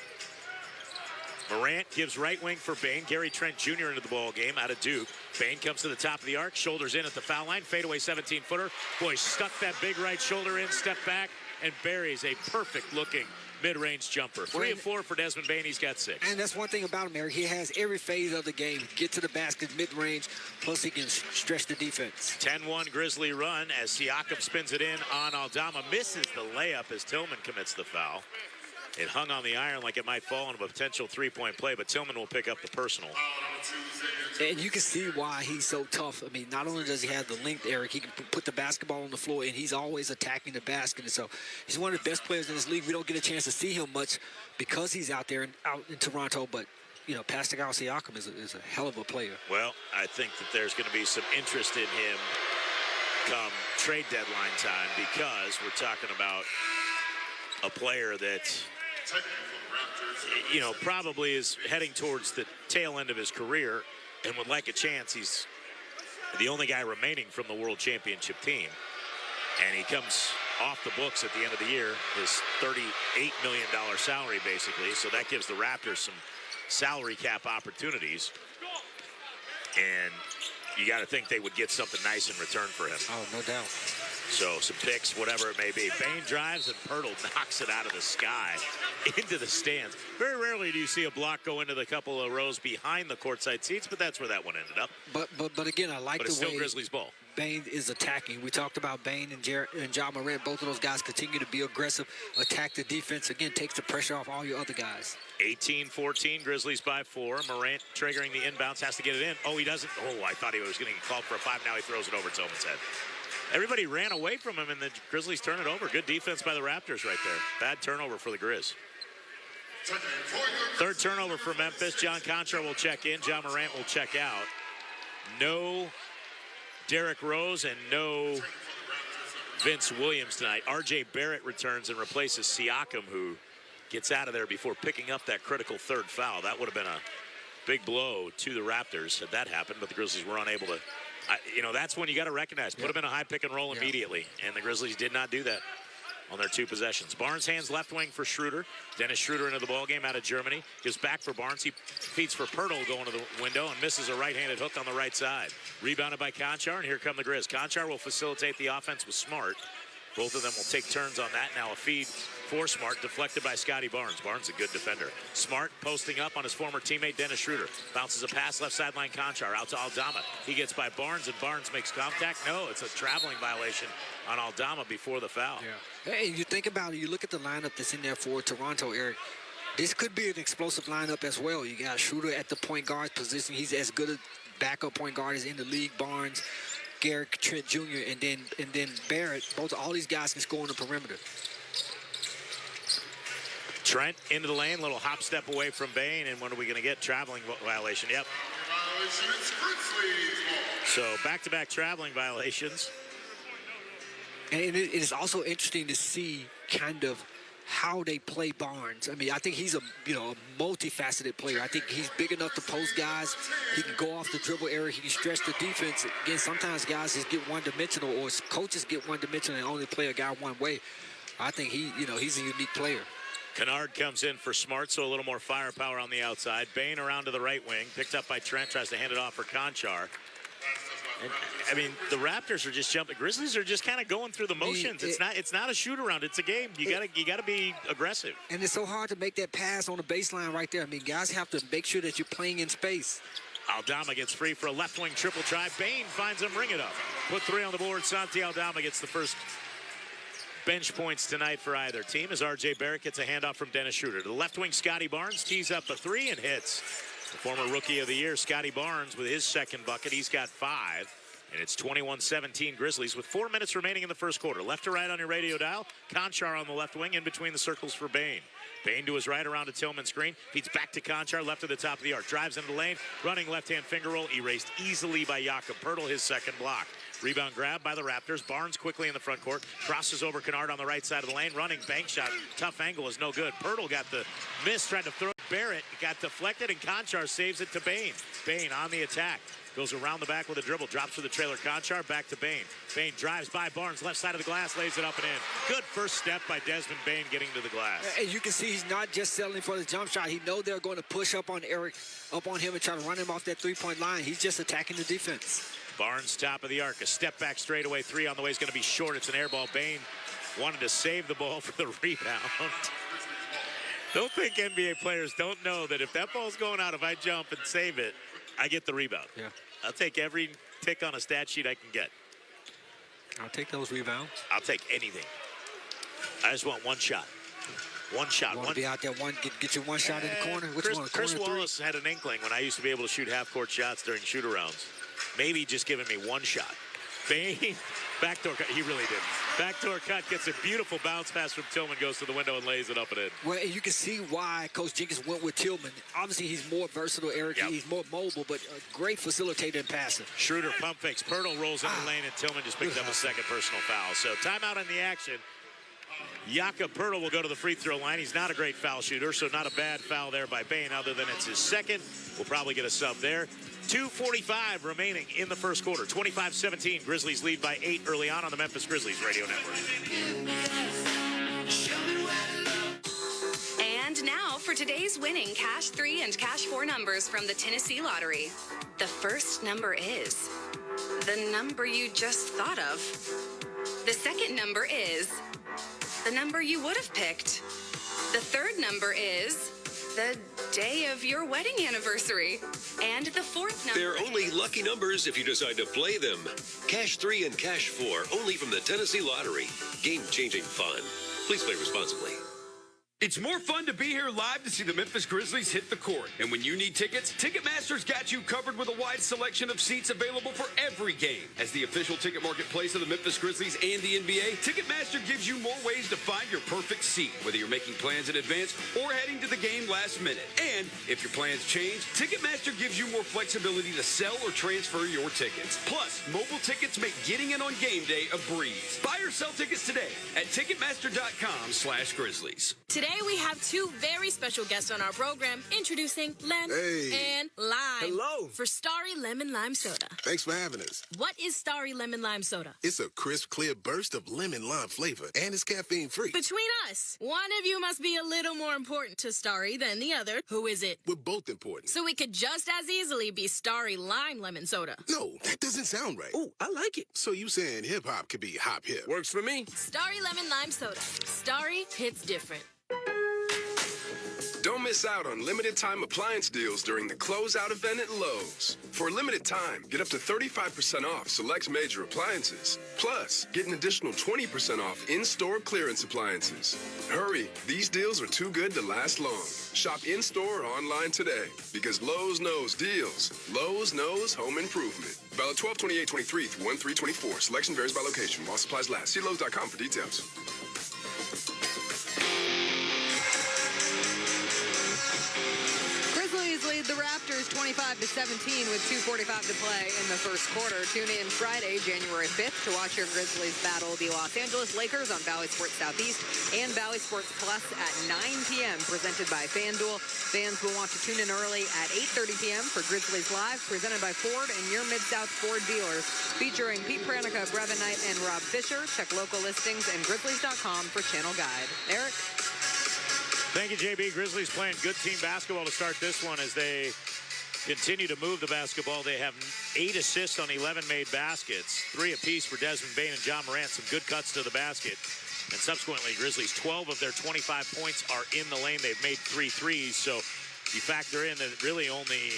Morant gives right wing for Bane. Gary Trent Jr. into the ball game out of Duke. Bane comes to the top of the arc, shoulders in at the foul line, fadeaway 17-footer. Boy, stuck that big right shoulder in, step back, and buries a perfect-looking mid-range jumper. 3 of 4 for Desmond Bane. He's got 6. And that's one thing about him, Eric. He has every phase of the game. Get to the basket, mid-range, plus he can stretch the defense. 10-1 Grizzly run as Siakam spins it in on Aldama. Misses the layup as Tillman commits the foul. It hung on the iron like it might fall into a potential three-point play, but Tillman will pick up the personal. And you can see why he's so tough. I mean, not only does he have the length, Eric, he can put the basketball on the floor, and he's always attacking the basket. And so he's one of the best players in this league. We don't get a chance to see him much because he's out there out in Toronto. But, you know, Pascal Siakam is a hell of a player. Well, I think that there's going to be some interest in him come trade deadline time because we're talking about a player that, you know, probably is heading towards the tail end of his career and would like a chance. He's the only guy remaining from the World Championship team. And he comes off the books at the end of the year, his $38 million salary, basically. So that gives the Raptors some salary cap opportunities. And you got to think they would get something nice in return for him. Oh, no doubt. So some picks, whatever it may be. Bane drives and Pirtle knocks it out of the sky into the stands. Very rarely do you see a block go into the couple of rows behind the courtside seats, but that's where that one ended up. But again, I like but the it's way still Grizzlies ball. Bane is attacking. We talked about Bane and Ja Morant. Both of those guys continue to be aggressive, attack the defense. Again, takes the pressure off all your other guys. 18-14, Grizzlies by 4. Morant triggering the inbounds, has to get it in. Oh, he doesn't. Oh, I thought he was going to get called for a 5. Now he throws it over Tillman's head. Everybody ran away from him, and the Grizzlies turn it over. Good defense by the Raptors right there. Bad turnover for the Grizz. Third turnover for Memphis. John Contra will check in. John Morant will check out. No Derrick Rose and no Vince Williams tonight. R.J. Barrett returns and replaces Siakam, who gets out of there before picking up that critical third foul. That would have been a big blow to the Raptors had that happened, but the Grizzlies were unable to. You know, that's when you got to recognize. Put them in a high pick and roll immediately, and the Grizzlies did not do that on their 2 possessions. Barnes hands left wing for Schroeder. Dennis Schroeder into the ballgame out of Germany. Gives back for Barnes. He feeds for Pirtle going to the window and misses a right-handed hook on the right side. Rebounded by Conchar, and here come the Grizz. Conchar will facilitate the offense with Smart. Both of them will take turns on that. Now a feed for Smart, deflected by Scotty Barnes. Barnes a good defender. Smart posting up on his former teammate Dennis Schroeder. Bounces a pass left sideline Conchar out to Aldama. He gets by Barnes, and Barnes makes contact. No, it's a traveling violation on Aldama before the foul. Yeah. Hey, you think about it, you look at the lineup that's in there for Toronto, Eric. This could be an explosive lineup as well. You got Schroeder at the point guard position. He's as good a backup point guard as in the league. Barnes, Garrett Trent Jr., and then Barrett. All these guys can score on the perimeter. Trent into the lane, little hop step away from Bane, and when are we going to get? Traveling violation. Yep. So back-to-back traveling violations. And it is also interesting to see kind of how they play Barnes. I mean, I think he's a multifaceted player. I think he's big enough to post guys. He can go off the dribble area. He can stretch the defense. Again, sometimes guys just get one-dimensional, or coaches get one-dimensional and only play a guy one way. I think he's a unique player. Kennard comes in for Smart, so a little more firepower on the outside. Bane around to the right wing, picked up by Trent, tries to hand it off for Conchar. And, I mean, the Raptors are just jumping. Grizzlies are just kind of going through the motions. It's not a shoot around. It's a game. You gotta be aggressive. And it's so hard to make that pass on the baseline right there. I mean, guys have to make sure that you're playing in space. Aldama gets free for a left wing triple try. Bane finds him, ring it up. Put 3 on the board. Santi Aldama gets the first bench points tonight for either team as R.J. Barrett gets a handoff from Dennis Schroeder. To the left wing, Scotty Barnes tees up a 3 and hits. The former Rookie of the Year, Scotty Barnes, with his second bucket. He's got 5. And it's 21-17 Grizzlies with 4 minutes remaining in the first quarter. Left to right on your radio dial. Conchar on the left wing, in between the circles for Bain. Bain to his right around a Tillman screen. Feeds back to Conchar, left to the top of the arc. Drives into the lane, running left-hand finger roll. Erased easily by Jakob Poeltl, his second block. Rebound grab by the Raptors. Barnes quickly in the front court. Crosses over Kennard on the right side of the lane. Running bank shot. Tough angle is no good. Poeltl got the miss, tried to throw. Barrett got deflected, and Conchar saves it to Bain. Bain on the attack. Goes around the back with a dribble. Drops to the trailer. Conchar back to Bain. Bain drives by Barnes. Left side of the glass. Lays it up and in. Good first step by Desmond Bain getting to the glass. And you can see he's not just settling for the jump shot. He knows they're going to push up on him and try to run him off that three-point line. He's just attacking the defense. Barnes top of the arc. A step back straightaway three on the way is going to be short. It's an air ball. Bain wanted to save the ball for the rebound. Don't think NBA players don't know that if that ball's going out, if I jump and save it, I get the rebound. Yeah. I'll take every tick on a stat sheet I can get. I'll take those rebounds. I'll take anything. I just want one shot. One shot. You want to be out there, get you one shot in the corner? Which one? Chris Wallace had an inkling when I used to be able to shoot half-court shots during shoot-arounds. Maybe just giving me one shot. Bain, backdoor cut. He really didn't. Backdoor cut, gets a beautiful bounce pass from Tillman, goes to the window and lays it up and in. Well, and you can see why Coach Jenkins went with Tillman. Obviously, he's more versatile, Eric. Yep. He's more mobile, but a great facilitator and passer. Schroeder pump fakes. Poeltl rolls in the lane, and Tillman just picked up a second personal foul. So timeout on the action. Jakob Poeltl will go to the free throw line. He's not a great foul shooter, so not a bad foul there by Bain, other than it's his second. We'll probably get a sub there. 2:45 remaining in the first quarter. 25-17. Grizzlies lead by 8 early on the Memphis Grizzlies radio network. And now for today's winning Cash 3 and Cash 4 numbers from the Tennessee Lottery. The first number is the number you just thought of. The second number is the number you would have picked. The third number is the day of your wedding anniversary. And the fourth number... They're only lucky numbers if you decide to play them. Cash 3 and Cash 4, only from the Tennessee Lottery. Game-changing fun. Please play responsibly. It's more fun to be here live to see the Memphis Grizzlies hit the court. And when you need tickets, Ticketmaster's got you covered with a wide selection of seats available for every game. As the official ticket marketplace of the Memphis Grizzlies and the NBA, Ticketmaster gives you more ways to find your perfect seat, whether you're making plans in advance or heading to the game last minute. And if your plans change, Ticketmaster gives you more flexibility to sell or transfer your tickets. Plus, mobile tickets make getting in on game day a breeze. Buy or sell tickets today at Ticketmaster.com/Grizzlies. Today we have two very special guests on our program, introducing Len and Lime. Hello. For Starry Lemon Lime Soda. Thanks for having us. What is Starry Lemon Lime Soda? It's a crisp, clear burst of lemon lime flavor, and it's caffeine-free. Between us, one of you must be a little more important to Starry than the other. Who is it? We're both important. So it could just as easily be Starry Lime Lemon Soda. No, that doesn't sound right. Oh, I like it. So you saying hip-hop could be hop-hip. Works for me. Starry Lemon Lime Soda. Starry hits different. Don't miss out on limited time appliance deals during the closeout event at Lowe's. For a limited time, get up to 35% off select major appliances. Plus, get an additional 20% off in-store clearance appliances. Hurry, these deals are too good to last long. Shop in-store or online today because Lowe's knows deals. Lowe's knows home improvement. Valid 12/28/23 through 1/3/24. Selection varies by location while supplies last. See Lowe's.com for details. Lead the Raptors 25-17 with 2:45 to play in the first quarter. Tune in Friday, January 5th to watch your Grizzlies battle the Los Angeles Lakers on Valley Sports Southeast and Valley Sports Plus at 9 p.m. presented by FanDuel. Fans will want to tune in early at 8:30 p.m. for Grizzlies Live presented by Ford and your Mid-South Ford dealers featuring Pete Pranica, Brevin Knight, and Rob Fisher. Check local listings and Grizzlies.com for channel guide. Eric? Thank you, JB. Grizzlies playing good team basketball to start this one as they continue to move the basketball. They have 8 assists on 11 made baskets, 3 apiece for Desmond Bain and John Morant. Some good cuts to the basket. And subsequently, Grizzlies, 12 of their 25 points are in the lane. They've made 3 threes. So you factor in that really only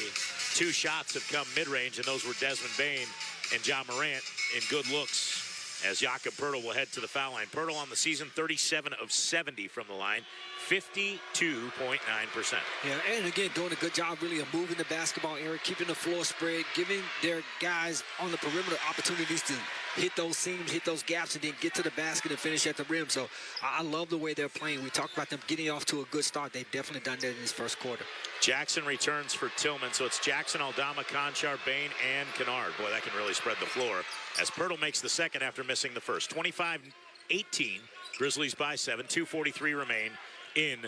2 shots have come mid-range, and those were Desmond Bain and John Morant in good looks as Jakob Poeltl will head to the foul line. Poeltl on the season, 37 of 70 from the line, 52.9%. Yeah, and again, doing a good job really of moving the basketball, Eric, keeping the floor spread, giving their guys on the perimeter opportunities to hit those seams, hit those gaps, and then get to the basket and finish at the rim. So I love the way they're playing. We talked about them getting off to a good start. They've definitely done that in this first quarter. Jackson returns for Tillman, so it's Jackson, Aldama, Conchar, Bain, and Kennard. Boy, that can really spread the floor as Pirtle makes the second after missing the first. 25-18, Grizzlies by 7, 2:43 remain in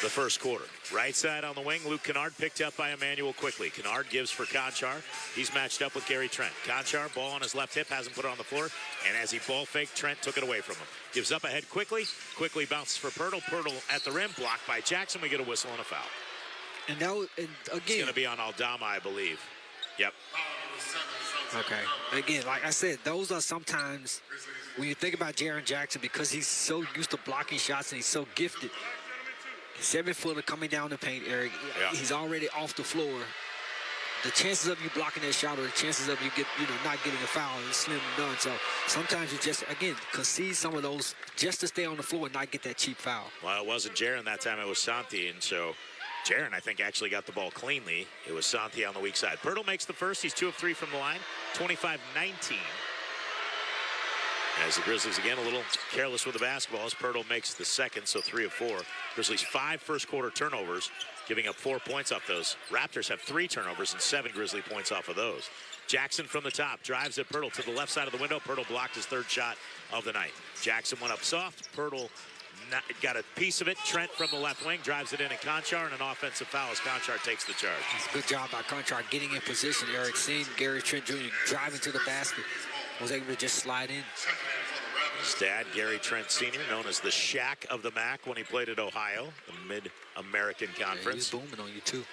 the first quarter. Right side on the wing, Luke Kennard picked up by Emmanuel quickly. Kennard gives for Conchar. He's matched up with Gary Trent. Conchar, ball on his left hip, hasn't put it on the floor. And as he ball faked, Trent took it away from him. Gives up ahead quickly. Quickly bounces for Pirtle. Pirtle at the rim, blocked by Jackson. We get a whistle and a foul. And now, again, it's going to be on Aldama, I believe. Yep. Okay. Again, like I said, those are sometimes, when you think about Jaren Jackson, because he's so used to blocking shots and he's so gifted, 7-footer coming down the paint, Eric. Yeah. He's already off the floor. The chances of you blocking that shot or the chances of you not getting a foul is slim to none. So sometimes you just, again, concede some of those just to stay on the floor and not get that cheap foul. Well, it wasn't Jaren that time. It was Santi. And so Jaren, I think, actually got the ball cleanly. It was Santi on the weak side. Pirtle makes the first. He's 2 of 3 from the line. 25-19. As the Grizzlies, again, a little careless with the basketball as Pirtle makes the second, so 3 of 4. Grizzlies 5 first-quarter turnovers, giving up 4 points off those. Raptors have 3 turnovers and 7 Grizzly points off of those. Jackson from the top drives at Pirtle to the left side of the window. Pirtle blocked his third shot of the night. Jackson went up soft. Pirtle got a piece of it. Trent from the left wing drives it in at Conchar, and an offensive foul as Conchar takes the charge. It's a good job by Conchar getting in position, Eric. Seeing Gary Trent Jr. driving to the basket. Was able to just slide in. His dad, Gary Trent Sr., known as the Shaq of the MAC when he played at Ohio, the Mid-American Conference. Yeah, he was booming on you, too.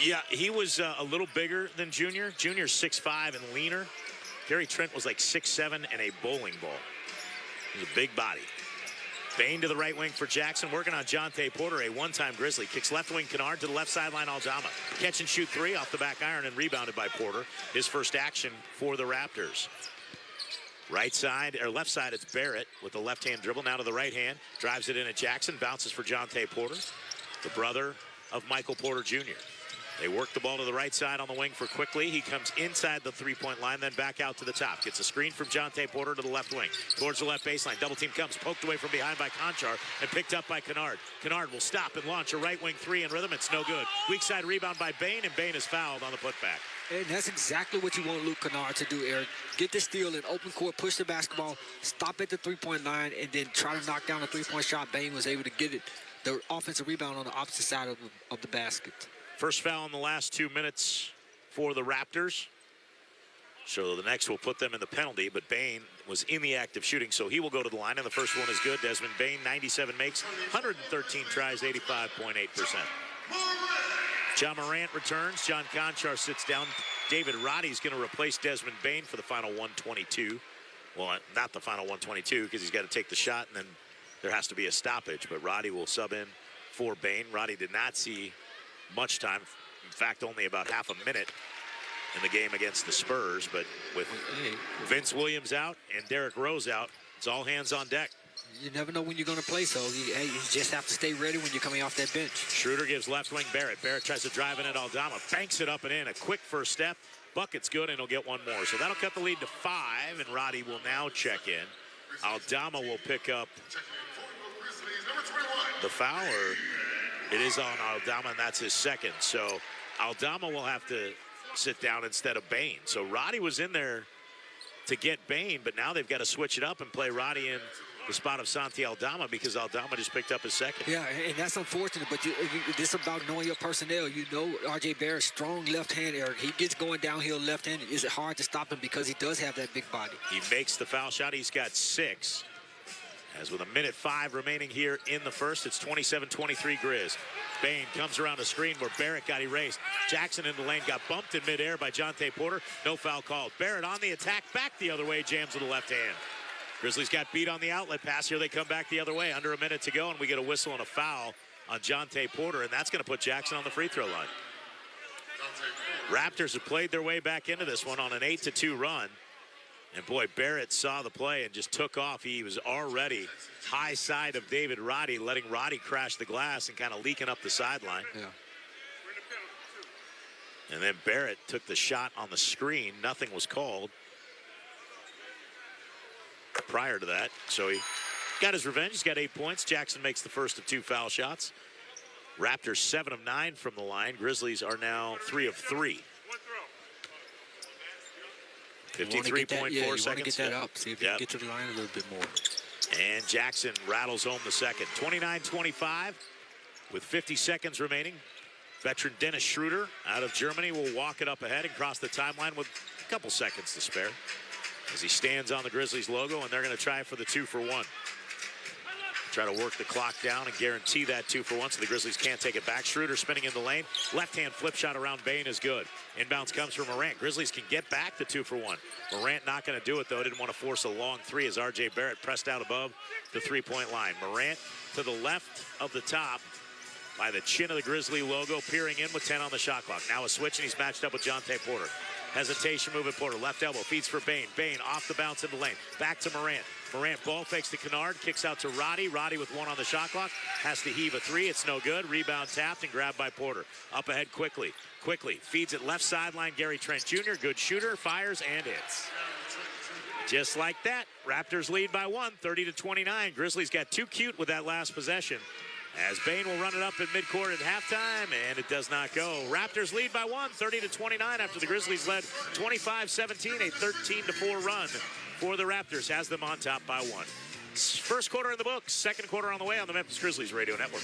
Yeah, he was a little bigger than Junior. Junior's 6'5" and leaner. Gary Trent was like 6'7" and a bowling ball. He's a big body. Bain to the right wing for Jackson, working on Jonte Porter, a one-time Grizzly. Kicks left wing Kennard to the left sideline Aldama. Catch and shoot 3 off the back iron and rebounded by Porter. His first action for the Raptors. Right side, or left side, it's Barrett with the left-hand dribble. Now to the right hand, drives it in at Jackson, bounces for Jonte Porter, the brother of Michael Porter Jr. They work the ball to the right side on the wing for Quickly. He comes inside the three-point line, then back out to the top. Gets a screen from Jonte Porter to the left wing. Towards the left baseline. Double team comes, poked away from behind by Conchar and picked up by Kennard. Kennard will stop and launch a right wing 3 in rhythm. It's no good. Weak side rebound by Bain, and Bain is fouled on the putback. And that's exactly what you want Luke Kennard to do, Eric. Get the steal in open court, push the basketball, stop at the three-point line, and then try to knock down a three-point shot. Bain was able to get it, the offensive rebound on the opposite side of the basket. First foul in the last 2 minutes for the Raptors. So the next will put them in the penalty, but Bain was in the act of shooting, so he will go to the line, and the first one is good. Desmond Bain, 97 makes, 113 tries, 85.8%. John Morant returns. John Conchar sits down. David Roddy's going to replace Desmond Bain for the final 122. Well, not the final 122 because he's got to take the shot, and then there has to be a stoppage, but Roddy will sub in for Bain. Roddy did not see much time. In fact, only about half a minute in the game against the Spurs, but with Vince Williams out and Derrick Rose out, it's all hands on deck. You never know when you're going to play, so you just have to stay ready when you're coming off that bench. Schroeder gives left wing Barrett. Barrett tries to drive in at Aldama, banks it up and in. A quick first step. Bucket's good, and he'll get one more. So that'll cut the lead to 5, and Roddy will now check in. Aldama will pick up the foul, or it is on Aldama, and that's his second. So Aldama will have to sit down instead of Bain. So Roddy was in there to get Bain, but now they've got to switch it up and play Roddy in the spot of Santi Aldama because Aldama just picked up his second. Yeah, and that's unfortunate, but this is about knowing your personnel. You know R.J. Barrett, strong left hand, Eric. He gets going downhill left-handed. Is it hard to stop him because he does have that big body? He makes the foul shot. He's got 6. As with 1:05 remaining here in the first, it's 27-23 Grizz. Bain comes around a screen where Barrett got erased. Jackson in the lane got bumped in midair by Jonte Porter. No foul called. Barrett on the attack, back the other way, jams with the left hand. Grizzlies got beat on the outlet pass. Here they come back the other way. Under a minute to go, and we get a whistle and a foul on Jonte Porter, and that's going to put Jackson on the free throw line. Raptors have played their way back into this one on an 8-2 run. And boy, Barrett saw the play and just took off. He was already high side of David Roddy, letting Roddy crash the glass and kind of leaking up the sideline. Yeah. And then Barrett took the shot on the screen. Nothing was called prior to that. So he got his revenge. He's got 8 points. Jackson makes the first of 2 foul shots. Raptors 7 of 9 from the line. Grizzlies are now 3 of 3. 53.4 seconds. Get that up. See if you can get to the line a little bit more. And Jackson rattles home the second. 29-25 with 50 seconds remaining. Veteran Dennis Schroeder out of Germany will walk it up ahead and cross the timeline with a couple seconds to spare as he stands on the Grizzlies logo, and they're going to try for the 2-for-1. Try to work the clock down and guarantee that 2-for-1 so the Grizzlies can't take it back. Schroeder spinning in the lane. Left-hand flip shot around Bane is good. Inbounds comes from Morant. Grizzlies can get back the 2-for-1. Morant not going to do it, though. Didn't want to force a long three as R.J. Barrett pressed out above the three-point line. Morant to the left of the top by the chin of the Grizzly logo, peering in with 10 on the shot clock. Now a switch, and he's matched up with Jonte Porter. Hesitation move at Porter. Left elbow, feeds for Bane. Bane off the bounce in the lane. Back to Morant. Morant ball fakes to Kennard, kicks out to Roddy. Roddy with 1 on the shot clock. Has to heave a 3. It's no good. Rebound tapped and grabbed by Porter. Up ahead quickly. Feeds it left sideline. Gary Trent Jr., good shooter, fires and hits. Just like that, Raptors lead by 1, 30-29. Grizzlies got too cute with that last possession, as Bane will run it up in midcourt at halftime, and it does not go. Raptors lead by 1, 30-29 after the Grizzlies led 25-17, a 13-4 run for the Raptors, has them on top by 1. First quarter in the books, second quarter on the way on the Memphis Grizzlies Radio Network.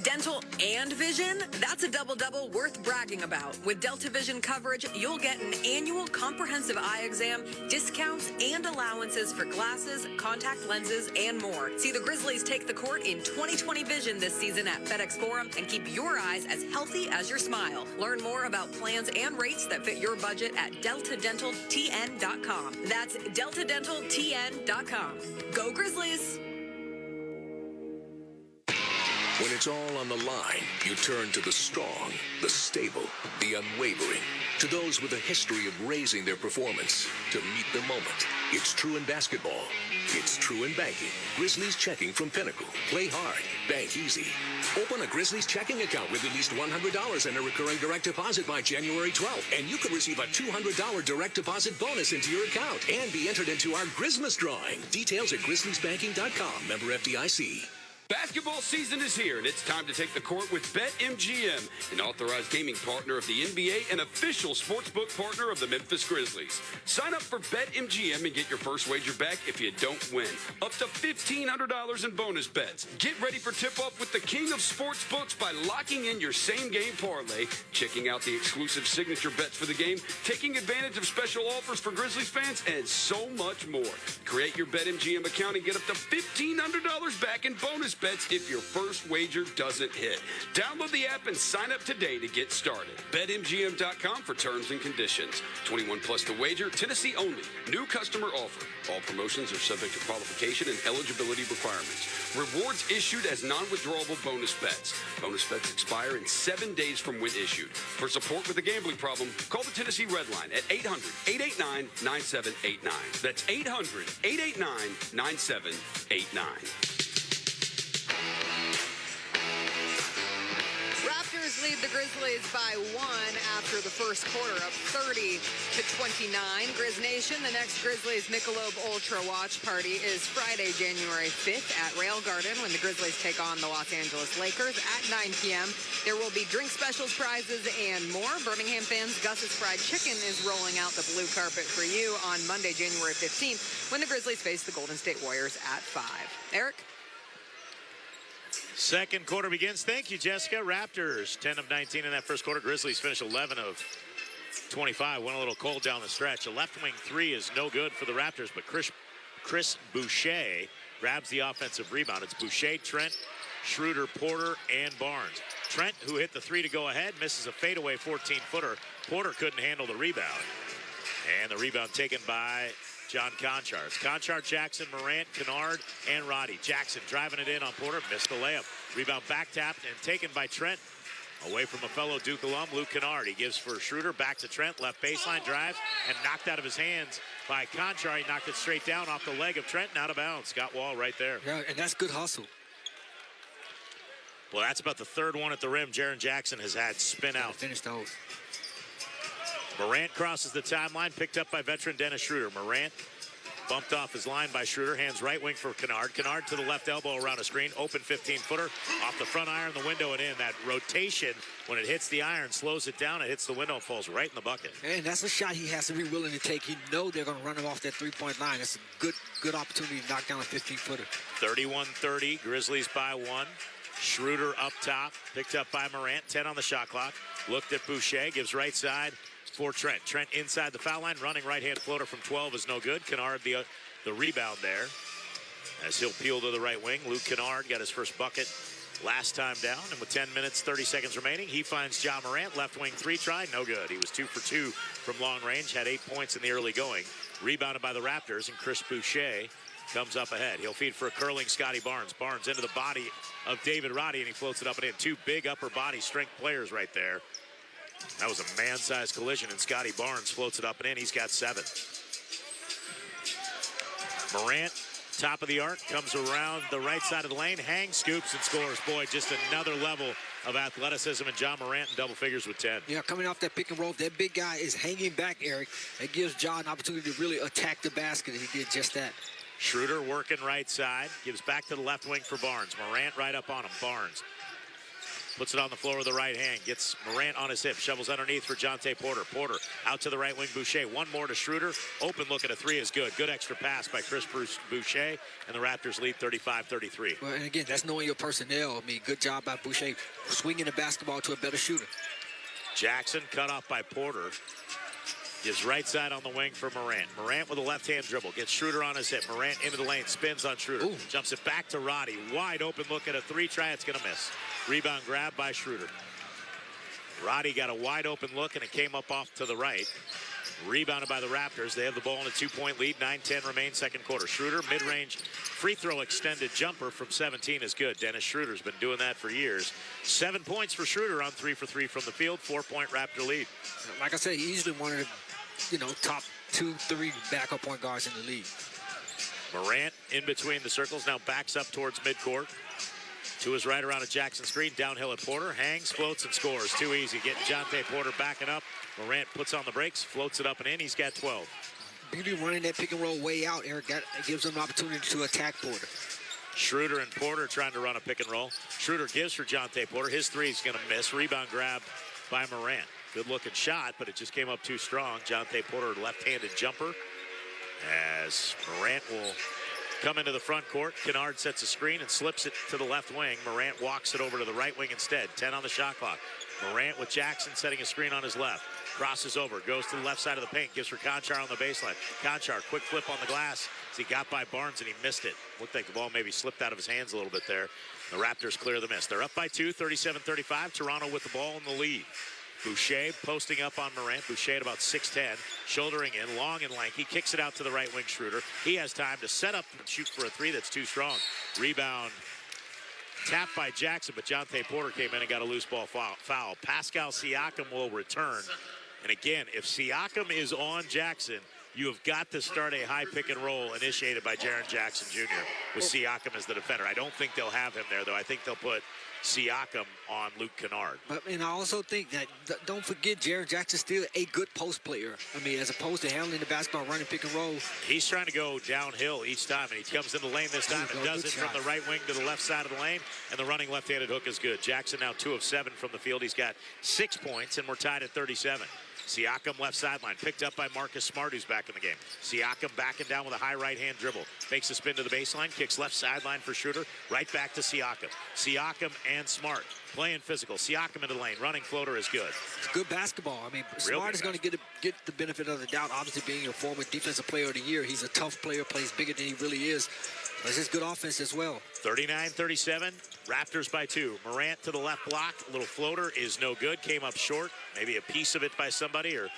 Dental and vision, that's a double-double worth bragging about. With Delta Vision coverage, you'll get an annual comprehensive eye exam, discounts, and allowances for glasses, contact lenses, and more. See the Grizzlies take the court in 2020 vision this season at FedEx Forum and keep your eyes as healthy as your smile. Learn more about plans and rates that fit your budget at deltadentaltn.com. That's deltadentaltn.com. Go Grizzlies! When it's all on the line, you turn to the strong, the stable, the unwavering. To those with a history of raising their performance to meet the moment. It's true in basketball. It's true in banking. Grizzlies checking from Pinnacle. Play hard. Bank easy. Open a Grizzlies checking account with at least $100 and a recurring direct deposit by January 12th. And you could receive a $200 direct deposit bonus into your account and be entered into our Grizzmas drawing. Details at grizzliesbanking.com. Member FDIC. Basketball season is here, and it's time to take the court with BetMGM, an authorized gaming partner of the NBA and official sportsbook partner of the Memphis Grizzlies. Sign up for BetMGM and get your first wager back if you don't win. Up to $1,500 in bonus bets. Get ready for tip-off with the king of sportsbooks by locking in your same-game parlay, checking out the exclusive signature bets for the game, taking advantage of special offers for Grizzlies fans, and so much more. Create your BetMGM account and get up to $1,500 back in bonus bets if your first wager doesn't hit. Download the app and sign up today to get started. BetMGM.com for terms and conditions. 21 plus to wager, Tennessee only. New customer offer. All promotions are subject to qualification and eligibility requirements. Rewards issued as non-withdrawable bonus bets. Bonus bets expire in 7 days from when issued. For support with a gambling problem, call the Tennessee Red Line at 800-889-9789. That's 800-889-9789. Raptors lead the Grizzlies by 1 after the first quarter, up 30-29. Grizz Nation, the next Grizzlies Michelob Ultra watch party is Friday, January 5th at Rail Garden when the Grizzlies take on the Los Angeles Lakers at 9 p.m. There will be drink specials, prizes, and more. Birmingham fans, Gus's Fried Chicken is rolling out the blue carpet for you on Monday, January 15th when the Grizzlies face the Golden State Warriors at 5. Eric? Second quarter begins. Thank you, Jessica. Raptors 10 of 19 in that first quarter. Grizzlies finish 11 of 25. Went a little cold down the stretch. A left wing three is no good for the Raptors, but Chris Boucher grabs the offensive rebound. It's Boucher, Trent, Schroeder, Porter, and Barnes. Trent, who hit the three to go ahead, misses a fadeaway 14-footer. Porter couldn't handle the rebound. And the rebound taken by John Conchar. It's Conchar, Jackson, Morant, Kennard, and Roddy. Jackson driving it in on Porter, missed the layup. Rebound back tapped and taken by Trent Away from a fellow Duke alum, Luke Kennard. He gives for Schroeder, back to Trent, left baseline, drives, and knocked out of his hands by Conchar. He knocked it straight down off the leg of Trent and out of bounds. Scott Wall right there. Yeah, and that's good hustle. Well, that's about the third one at the rim Jaren Jackson has had spin out. Finish those. Morant crosses the timeline, picked up by veteran Dennis Schroeder. Morant bumped off his line by Schroeder, hands right wing for Kennard. Kennard to the left elbow around a screen, open 15-footer, off the front iron, the window and in. That rotation, when it hits the iron, slows it down, it hits the window and falls right in the bucket. And that's a shot he has to be willing to take. He know they're going to run him off that three-point line. That's a good opportunity to knock down a 15-footer. 31-30, Grizzlies by 1. Schroeder up top, picked up by Morant, 10 on the shot clock. Looked at Boucher, gives right side for Trent. Trent inside the foul line, running right-hand floater from 12 is no good. Kennard the rebound there as he'll peel to the right wing. Luke Kennard got his first bucket last time down, and with 10 minutes, 30 seconds remaining, he finds Ja Morant, left wing three try, no good. He was 2 for 2 from long range, had 8 points in the early going. Rebounded by the Raptors, and Chris Boucher comes up ahead. He'll feed for a curling Scotty Barnes. Barnes into the body of David Roddy, and he floats it up and in. 2 big upper body strength players right there. That was a man-sized collision, and Scotty Barnes floats it up and in. He's got 7. Morant, top of the arc, comes around the right side of the lane, hangs, scoops, and scores. Boy, just another level of athleticism, and Ja Morant in double figures with 10. Yeah, coming off that pick and roll, that big guy is hanging back, Eric. It gives Ja an opportunity to really attack the basket, and he did just that. Schroeder working right side, gives back to the left wing for Barnes. Morant right up on him. Barnes puts it on the floor with the right hand, gets Morant on his hip, shovels underneath for Jonte Porter. Porter out to the right wing, Boucher. One more to Schroeder. Open look at a 3 is good. Good extra pass by Chris Boucher, and the Raptors lead 35-33. Well, and again, that's knowing your personnel. I mean, good job by Boucher swinging the basketball to a better shooter. Jackson cut off by Porter. Gives right side on the wing for Morant. Morant with a left-hand dribble. Gets Schroeder on his hip. Morant into the lane. Spins on Schroeder. Ooh. Jumps it back to Roddy. Wide open look at a 3 try. It's going to miss. Rebound grab by Schroeder. Roddy got a wide open look, and it came up off to the right. Rebounded by the Raptors. They have the ball in a 2-point lead. 9-10 remain second quarter. Schroeder, mid-range free throw extended jumper from 17 is good. Dennis Schroeder's been doing that for years. 7 points for Schroeder on 3 for 3 from the field. 4-point Raptor lead. Like I said, he's easily one of the top 2-3 backup point guards in the league. Morant in between the circles, now backs up towards midcourt. To his right around a Jackson screen, downhill at Porter, hangs, floats, and scores. Too easy, getting Jonte Porter backing up. Morant puts on the brakes, floats it up and in. He's got 12. Beauty running that pick and roll way out, Eric. That gives him an opportunity to attack Porter. Schroeder and Porter trying to run a pick and roll. Schroeder gives for Jonte Porter. His 3 is going to miss. Rebound grab by Morant. Good looking shot, but it just came up too strong. Jonte Porter, left-handed jumper. As Morant will come into the front court. Kennard sets a screen and slips it to the left wing. Morant walks it over to the right wing instead. 10 on the shot clock. Morant with Jackson setting a screen on his left. Crosses over, goes to the left side of the paint, gives for Conchar on the baseline. Conchar, quick flip on the glass as he got by Barnes and he missed it. Looked like the ball maybe slipped out of his hands a little bit there. The Raptors clear the miss. They're up by 2, 37-35. Toronto with the ball in the lead. Boucher posting up on Morant. Boucher at about 6'10", shouldering in, long and lanky. Kicks it out to the right wing Schroeder. He has time to set up and shoot for a 3 that's too strong. Rebound tapped by Jackson, but Jonte Porter came in and got a loose ball foul. Pascal Siakam will return. And again, if Siakam is on Jackson, you have got to start a high pick and roll initiated by Jaren Jackson Jr. with Siakam as the defender. I don't think they'll have him there, though. I think they'll put Siakam on Luke Kennard. And I also think that, don't forget, Jaren Jackson's still a good post player. I mean, as opposed to handling the basketball, running pick and roll. He's trying to go downhill each time, and he comes in the lane this time and does it from the right wing to the left side of the lane, and the running left-handed hook is good. Jackson now 2 of 7 from the field. He's got 6 points, and we're tied at 37. Siakam left sideline, picked up by Marcus Smart, who's back in the game. Siakam backing down with a high right-hand dribble. Fakes a spin to the baseline, kicks left sideline for Schroeder, right back to Siakam. Siakam and Smart playing physical. Siakam into the lane, running floater is good. It's good basketball. I mean, Smart is going to get the benefit of the doubt, obviously being your former defensive player of the year. He's a tough player, plays bigger than he really is. But it's just good offense as well. 39-37, Raptors by 2. Morant to the left block, a little floater is no good, came up short. Maybe a piece of it by somebody or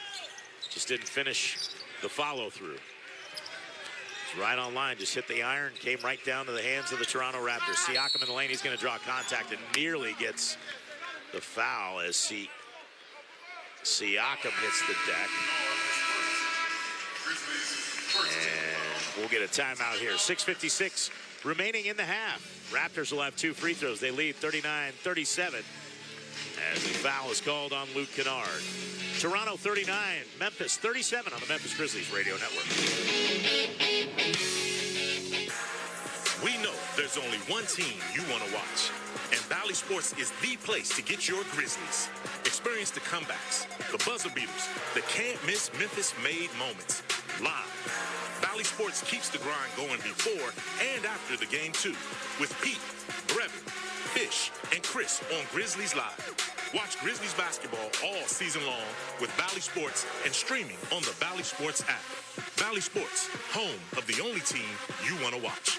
just didn't finish the follow through. It's right on line, just hit the iron, came right down to the hands of the Toronto Raptors. Siakam in the lane, he's going to draw contact and nearly gets the foul as Siakam hits the deck. And we'll get a timeout here. 6:56 remaining in the half. Raptors will have 2 free throws. They lead 39-37 as the foul is called on Luke Kennard. Toronto 39, Memphis 37 on the Memphis Grizzlies radio network. We know there's only one team you want to watch, and Bally Sports is the place to get your Grizzlies. Experience the comebacks, the buzzer beaters, the can't-miss Memphis-made moments. Live. Bally Sports keeps the grind going before and after the game, too, with Pete, Brevin, Fish, and Chris on Grizzlies Live. Watch Grizzlies basketball all season long with Bally Sports and streaming on the Bally Sports app. Bally Sports, home of the only team you want to watch.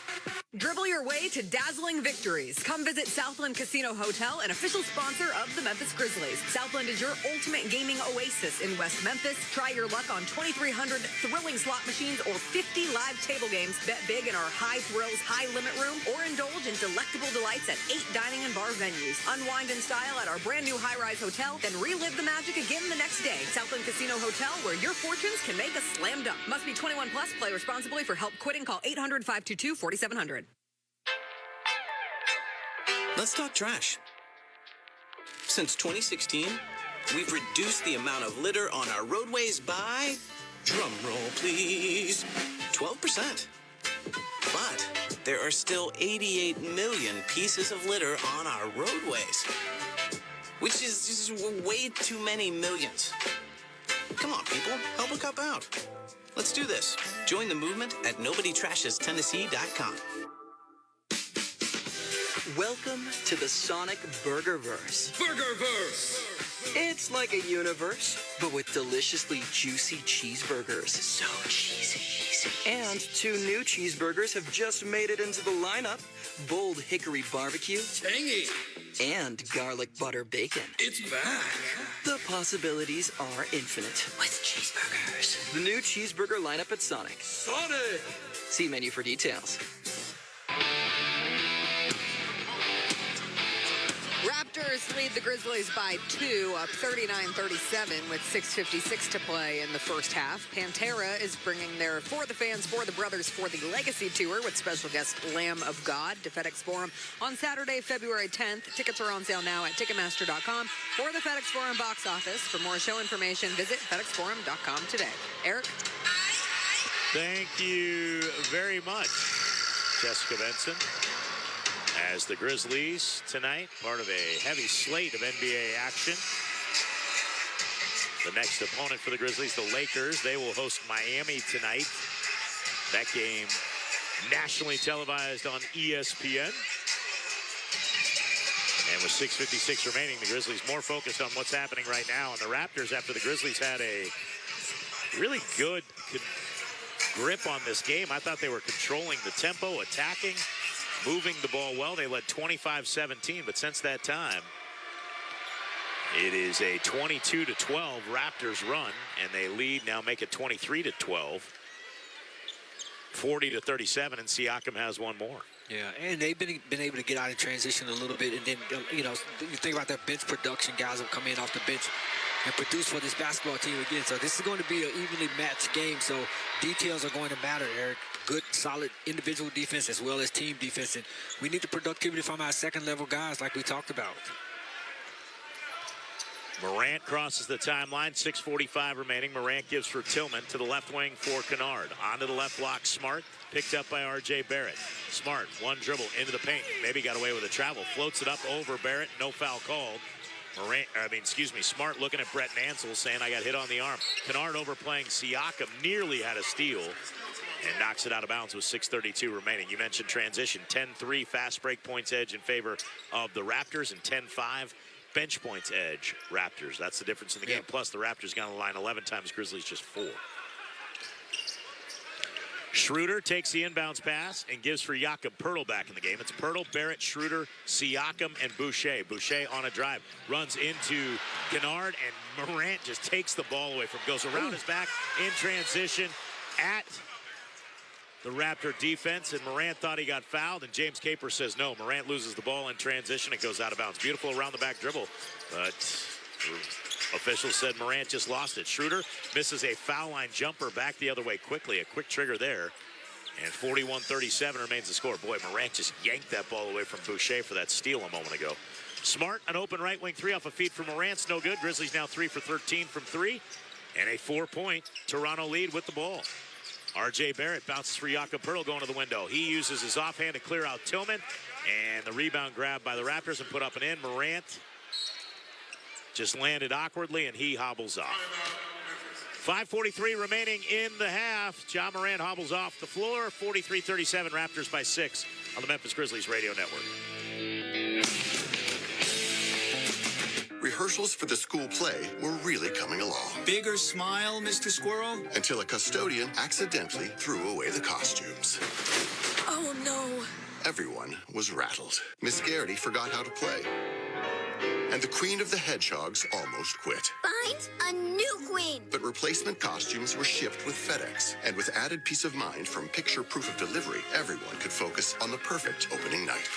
Dribble your way to dazzling victories. Come visit Southland Casino Hotel, an official sponsor of the Memphis Grizzlies. Southland is your ultimate gaming oasis in West Memphis. Try your luck on 2,300 thrilling slot machines or 50 live table games. Bet big in our high thrills, high limit room, or indulge in delectable delights at 8 dining and bar venues. Unwind in style at our brand new high-rise hotel, then relive the magic again the next day. Southland Casino Hotel, where your fortunes can make a slam dunk. Must be 21 plus. Play responsibly. For help quitting, call 800-522-4700. Let's talk trash. Since 2016, we've reduced the amount of litter on our roadways by, drum roll please, 12%. But there are still 88 million pieces of litter on our roadways, which is just way too many millions. Come on, people, help a cup out. Let's do this. Join the movement at NobodyTrashesTennessee.com. Welcome to the Sonic Burgerverse. Burgerverse! It's like a universe, but with deliciously juicy cheeseburgers. So cheesy. And 2 new cheeseburgers have just made it into the lineup. Bold Hickory Barbecue. Tangy. And Garlic Butter Bacon. It's back. The possibilities are infinite. With cheeseburgers. The new cheeseburger lineup at Sonic. Sonic! See menu for details. Raptors lead the Grizzlies by 2, up 39-37 with 6:56 to play in the first half. Pantera is bringing their For the Fans, For the Brothers, For the Legacy tour with special guest Lamb of God to FedEx Forum on Saturday, February 10th. Tickets are on sale now at Ticketmaster.com or the FedEx Forum box office. For more show information, visit FedExForum.com today. Eric? Thank you very much, Jessica Benson. As the Grizzlies tonight, part of a heavy slate of NBA action. The next opponent for the Grizzlies, the Lakers, they will host Miami tonight. That game nationally televised on ESPN. And with 6:56 remaining, the Grizzlies more focused on what's happening right now. And the Raptors, after the Grizzlies had a really good grip on this game, I thought they were controlling the tempo, attacking, moving the ball well. They led 25-17, but since that time, it is a 22-12 Raptors run, and they lead now, make it 23-12, 40-37, and Siakam has one more. Yeah, and they've been able to get out of transition a little bit, and then, you know, you think about their bench production, guys will come in off the bench and produce for this basketball team again. So this is going to be an evenly matched game, so details are going to matter, Eric. Good, solid individual defense as well as team defense, and we need the productivity from our second-level guys like we talked about. Morant crosses the timeline, 6:45 remaining. Morant gives for Tillman to the left wing for Kennard. Onto the left block, Smart, picked up by R.J. Barrett. Smart, one dribble into the paint. Maybe got away with a travel. Floats it up over Barrett, no foul called. Smart looking at Brett Nansel saying, I got hit on the arm. Kennard overplaying Siakam, nearly had a steal and knocks it out of bounds with 6:32 remaining. You mentioned transition, 10-3 fast break points edge in favor of the Raptors and 10-5 bench points edge Raptors. That's the difference in the game. Plus the Raptors got on the line 11 times, Grizzlies just 4. Schroeder takes the inbounds pass and gives for Jakob Poeltl back in the game. It's Poeltl, Barrett, Schroeder, Siakam, and Boucher. Boucher on a drive, runs into Kennard, and Morant just takes the ball away from him. Goes around his back in transition at the Raptor defense, and Morant thought he got fouled, and James Caper says no. Morant loses the ball in transition. It goes out of bounds. Beautiful around-the-back dribble, but officials said Morant just lost it. Schroeder misses a foul line jumper back the other way quickly. A quick trigger there. And 41-37 remains the score. Boy, Morant just yanked that ball away from Boucher for that steal a moment ago. Smart, an open right wing three off a feed from Morant's no good. Grizzlies now 3 for 13 from three. And a 4-point Toronto lead with the ball. R.J. Barrett bounces for Jakob Poeltl going to the window. He uses his offhand to clear out Tillman. And the rebound grab by the Raptors and put up and in. Morant just landed awkwardly, and he hobbles off. 5:43 remaining in the half. Ja Morant hobbles off the floor. 43-37, Raptors by 6 on the Memphis Grizzlies radio network. Rehearsals for the school play were really coming along. Bigger smile, Mr. Squirrel? Until a custodian accidentally threw away the costumes. Oh, no. Everyone was rattled. Miss Garrity forgot how to play. And the Queen of the Hedgehogs almost quit. Find a new queen. But replacement costumes were shipped with FedEx. And with added peace of mind from picture proof of delivery, everyone could focus on the perfect opening night.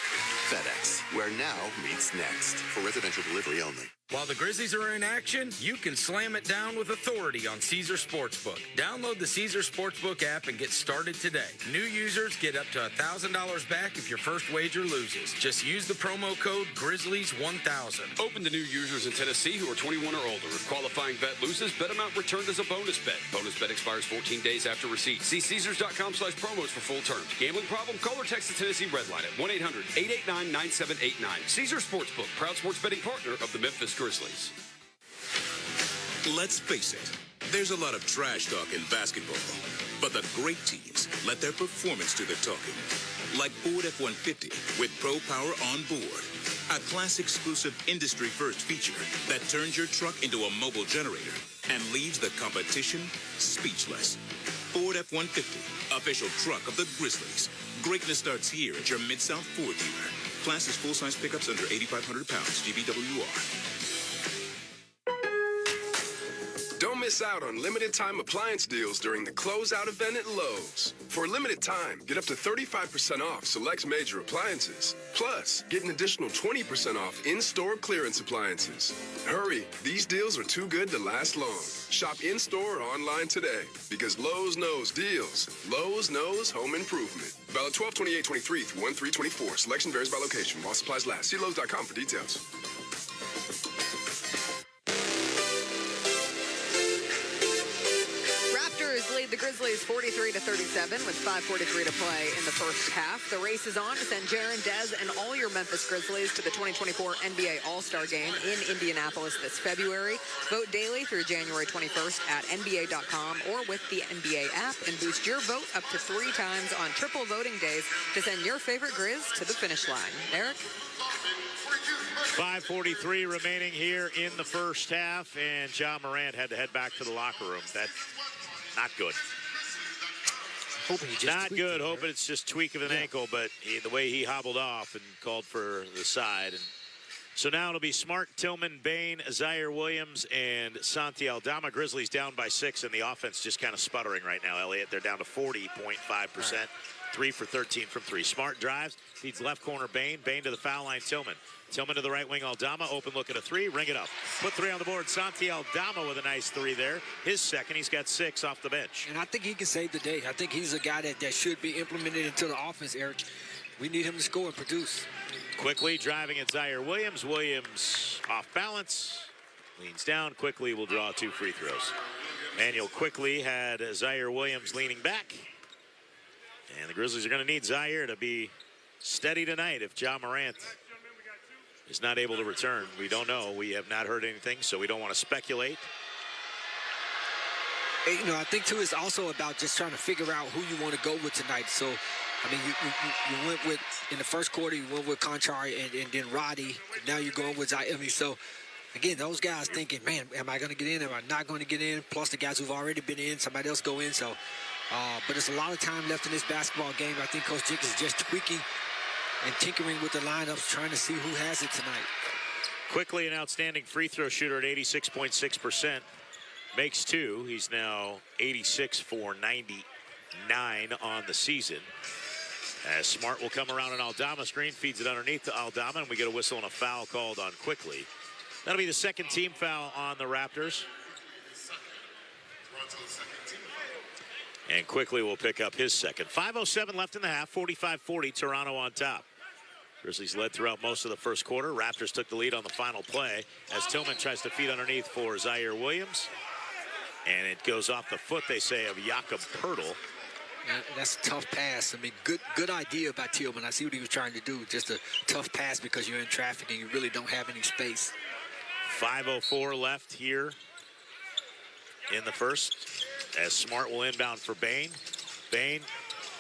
FedEx, where now meets next. For residential delivery only. While the Grizzlies are in action, you can slam it down with authority on Caesar Sportsbook. Download the Caesar Sportsbook app and get started today. New users get up to $1,000 back if your first wager loses. Just use the promo code Grizzlies1000. Open to new users in Tennessee who are 21 or older. If qualifying bet loses, bet amount returned as a bonus bet. Bonus bet expires 14 days after receipt. See Caesars.com/promos for full terms. Gambling problem? Call or text the Tennessee Red Line at 1-800-889-9789. Caesar Sportsbook, proud sports betting partner of the Memphis Grizzlies. Let's face it, there's a lot of trash talk in basketball, but the great teams let their performance do the talking. Like Ford F-150 with Pro Power on board, a class-exclusive industry-first feature that turns your truck into a mobile generator and leaves the competition speechless. Ford F-150, official truck of the Grizzlies. Greatness starts here at your Mid-South Ford dealer. Class is full-size pickups under 8,500 pounds, GVWR. Don't miss out on limited time appliance deals during the closeout event at Lowe's. For a limited time, get up to 35% off select major appliances. Plus, get an additional 20% off in-store clearance appliances. Hurry, these deals are too good to last long. Shop in-store or online today because Lowe's knows deals. Lowe's knows home improvement. Valid 12/28/23 through 1/3/24. Selection varies by location. While supplies last. See Lowe's.com for details. Lead the Grizzlies 43-37 with 5:43 to play in the first half. The race is on to send Jaren, Dez, and all your Memphis Grizzlies to the 2024 NBA All-Star Game in Indianapolis this February. Vote daily through January 21st at NBA.com or with the NBA app and boost your vote up to 3 times on triple voting days to send your favorite Grizz to the finish line. Eric? 5:43 remaining here in the first half, and Ja Morant had to head back to the locker room. That's not good. Not good. Hoping it's just tweak of an ankle, but the way he hobbled off and called for the side. And so now it'll be Smart, Tillman, Bain, Zaire Williams, and Santi Aldama. Grizzlies down by 6, and the offense just kind of sputtering right now, Elliott. They're down to 40.5%. 3 for 13 from 3. Smart drives, feeds left corner Bain. Bain to the foul line, Tillman. Tillman to the right wing, Aldama. Open look at a 3. Ring it up. Put 3 on the board. Santi Aldama with a nice 3 there. His second. He's got 6 off the bench. And I think he can save the day. I think he's a guy that should be implemented into the offense, Eric. We need him to score and produce. Quickly driving at Zaire Williams. Williams off balance. Leans down. Quickly will draw 2 free throws. Manuel Quickly had Zaire Williams leaning back. And the Grizzlies are going to need Zaire to be steady tonight if Ja Morant is not able to return. We don't know. We have not heard anything, so we don't want to speculate. You know, I think, too, it's also about just trying to figure out who you want to go with tonight. So, I mean, you went with, in the first quarter, you went with Conchari and then Roddy. Now you're going with Zaire. I mean, so, again, those guys thinking, man, am I going to get in? Am I not going to get in? Plus the guys who've already been in, somebody else go in. So, but there's a lot of time left in this basketball game. I think Coach Jenkins is just tweaking and tinkering with the lineups, trying to see who has it tonight. Quickly, an outstanding free throw shooter at 86.6%. Makes 2. He's now 86 for 90 9 on the season. As Smart will come around an Aldama screen, feeds it underneath to Aldama, and we get a whistle and a foul called on Quickly. That'll be the second team foul on the Raptors. And Quickly will pick up his second. 5:07 left in the half, 45-40, Toronto on top. Grizzlies led throughout most of the first quarter. Raptors took the lead on the final play as Tillman tries to feed underneath for Zaire Williams. And it goes off the foot, they say, of Jakob Poeltl. That's a tough pass. I mean, good idea by Tillman. I see what he was trying to do. Just a tough pass because you're in traffic and you really don't have any space. 5:04 left here in the first as Smart will inbound for Bane. Bane,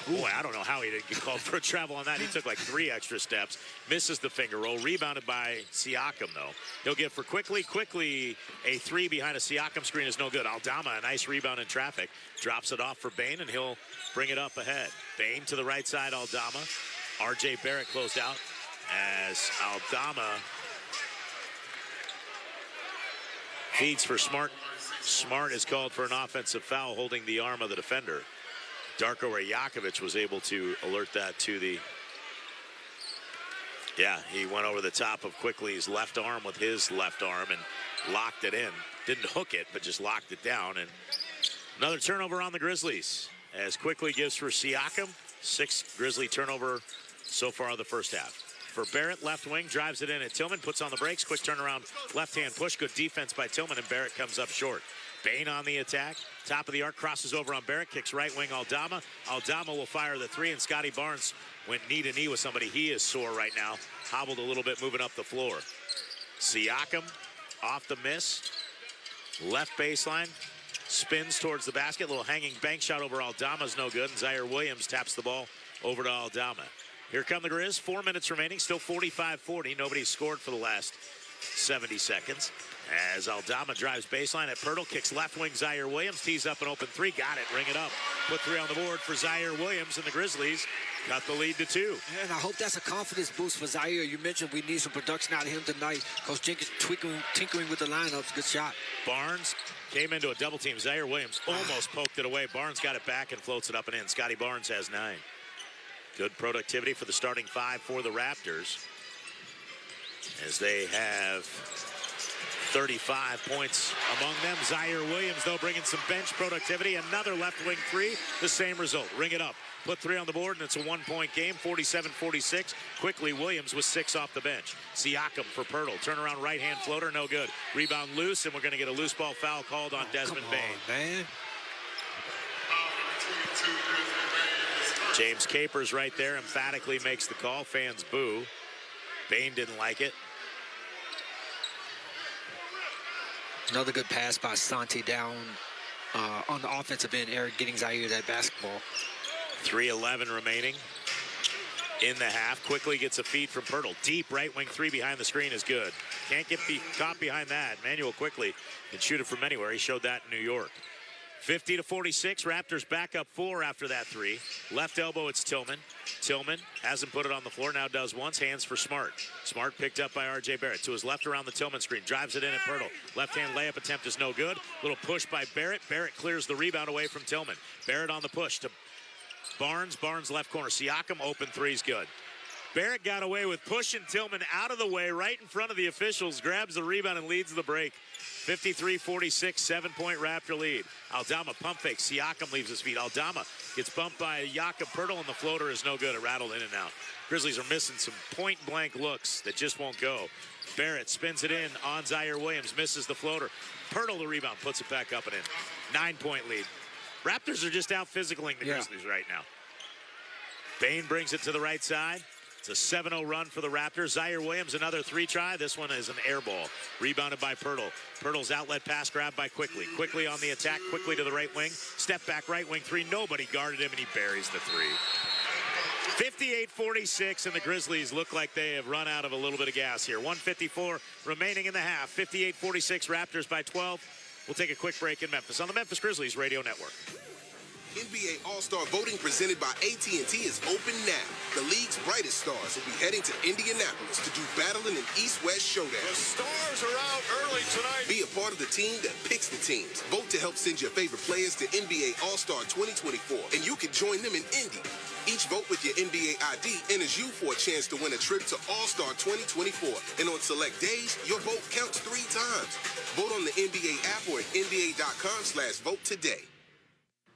boy, I don't know how he didn't get called for a travel on that. He took like 3 extra steps. Misses the finger roll. Rebounded by Siakam, though. He'll get for Quickly. Quickly, a 3 behind a Siakam screen is no good. Aldama, a nice rebound in traffic. Drops it off for Bane, and he'll bring it up ahead. Bane to the right side, Aldama. R.J. Barrett closed out as Aldama feeds for Smart. Smart is called for an offensive foul holding the arm of the defender. Darko Rajakovic was able to alert that to the... Yeah, he went over the top of Quickly's left arm with his left arm and locked it in. Didn't hook it, but just locked it down. And another turnover on the Grizzlies as Quickly gives for Siakam. 6th Grizzly turnover so far of the first half. For Barrett, left wing, drives it in at Tillman, puts on the brakes, quick turnaround, left-hand push, good defense by Tillman, and Barrett comes up short. Bane on the attack, top of the arc, crosses over on Barrett, kicks right wing Aldama. Aldama will fire the 3, and Scotty Barnes went knee to knee with somebody. He is sore right now, hobbled a little bit moving up the floor. Siakam off the miss, left baseline, spins towards the basket, little hanging bank shot over Aldama's no good, and Zaire Williams taps the ball over to Aldama. Here come the Grizz, 4 minutes remaining, still 45-40. Nobody's scored for the last 70 seconds. As Aldama drives baseline at Poeltl, kicks left wing Zaire Williams, tees up an open 3, got it, ring it up. Put 3 on the board for Zaire Williams, and the Grizzlies got the lead to 2. And I hope that's a confidence boost for Zaire. You mentioned we need some production out of him tonight. Coach Jenkins tinkering with the lineups, good shot. Barnes came into a double team. Zaire Williams almost poked it away. Barnes got it back and floats it up and in. Scotty Barnes has 9. Good productivity for the starting 5 for the Raptors as they have 35 points among them. Zaire Williams, though, bringing some bench productivity. Another left wing 3, the same result. Ring it up. Put 3 on the board, and it's a 1-point game, 47-46. Quickly, Williams with 6 off the bench. Siakam for Poeltl. Turnaround right-hand floater, no good. Rebound loose, and we're going to get a loose ball foul called on Desmond Bane. Man. James Capers right there emphatically makes the call. Fans boo. Bane didn't like it. Another good pass by Santi down on the offensive end. Eric getting Zaire that basketball. 3:11 remaining in the half. Quickly gets a feed from Poeltl. Deep right wing 3 behind the screen is good. Can't get caught behind that. Manuel Quickly can shoot it from anywhere. He showed that in New York. 50-46. Raptors back up 4 after that 3. Left elbow, it's Tillman. Tillman hasn't put it on the floor, now does once. Hands for Smart. Smart picked up by R.J. Barrett. To his left around the Tillman screen. Drives it in at Poeltl. Left-hand layup attempt is no good. Little push by Barrett. Barrett clears the rebound away from Tillman. Barrett on the push to Barnes. Barnes left corner. Siakam open 3's good. Barrett got away with pushing Tillman out of the way right in front of the officials. Grabs the rebound and leads the break. 53-46, 7-point Raptor lead. Aldama pump fake. Siakam leaves his feet. Aldama gets bumped by Jakob Poeltl, and the floater is no good. It rattled in and out. Grizzlies are missing some point-blank looks that just won't go. Barrett spins it in on Zaire Williams. Misses the floater. Poeltl the rebound. Puts it back up and in. 9-point lead. Raptors are just out physicaling the Grizzlies right now. Bane brings it to the right side. It's a 7-0 run for the Raptors. Zaire Williams, another 3 try. This one is an air ball. Rebounded by Poeltl. Poeltl's outlet pass grabbed by Quickly. Quickly on the attack. Quickly to the right wing. Step back right wing 3. Nobody guarded him, and he buries the 3. 58-46, and the Grizzlies look like they have run out of a little bit of gas here. 1:54 remaining in the half. 58-46, Raptors by 12. We'll take a quick break in Memphis on the Memphis Grizzlies Radio Network. NBA All-Star voting presented by AT&T is open now. The league's brightest stars will be heading to Indianapolis to do battling in East-West Showdown. The stars are out early tonight. Be a part of the team that picks the teams. Vote to help send your favorite players to NBA All-Star 2024, and you can join them in Indy. Each vote with your NBA ID enters you for a chance to win a trip to All-Star 2024. And on select days, your vote counts 3 times. Vote on the NBA app or at NBA.com/vote today.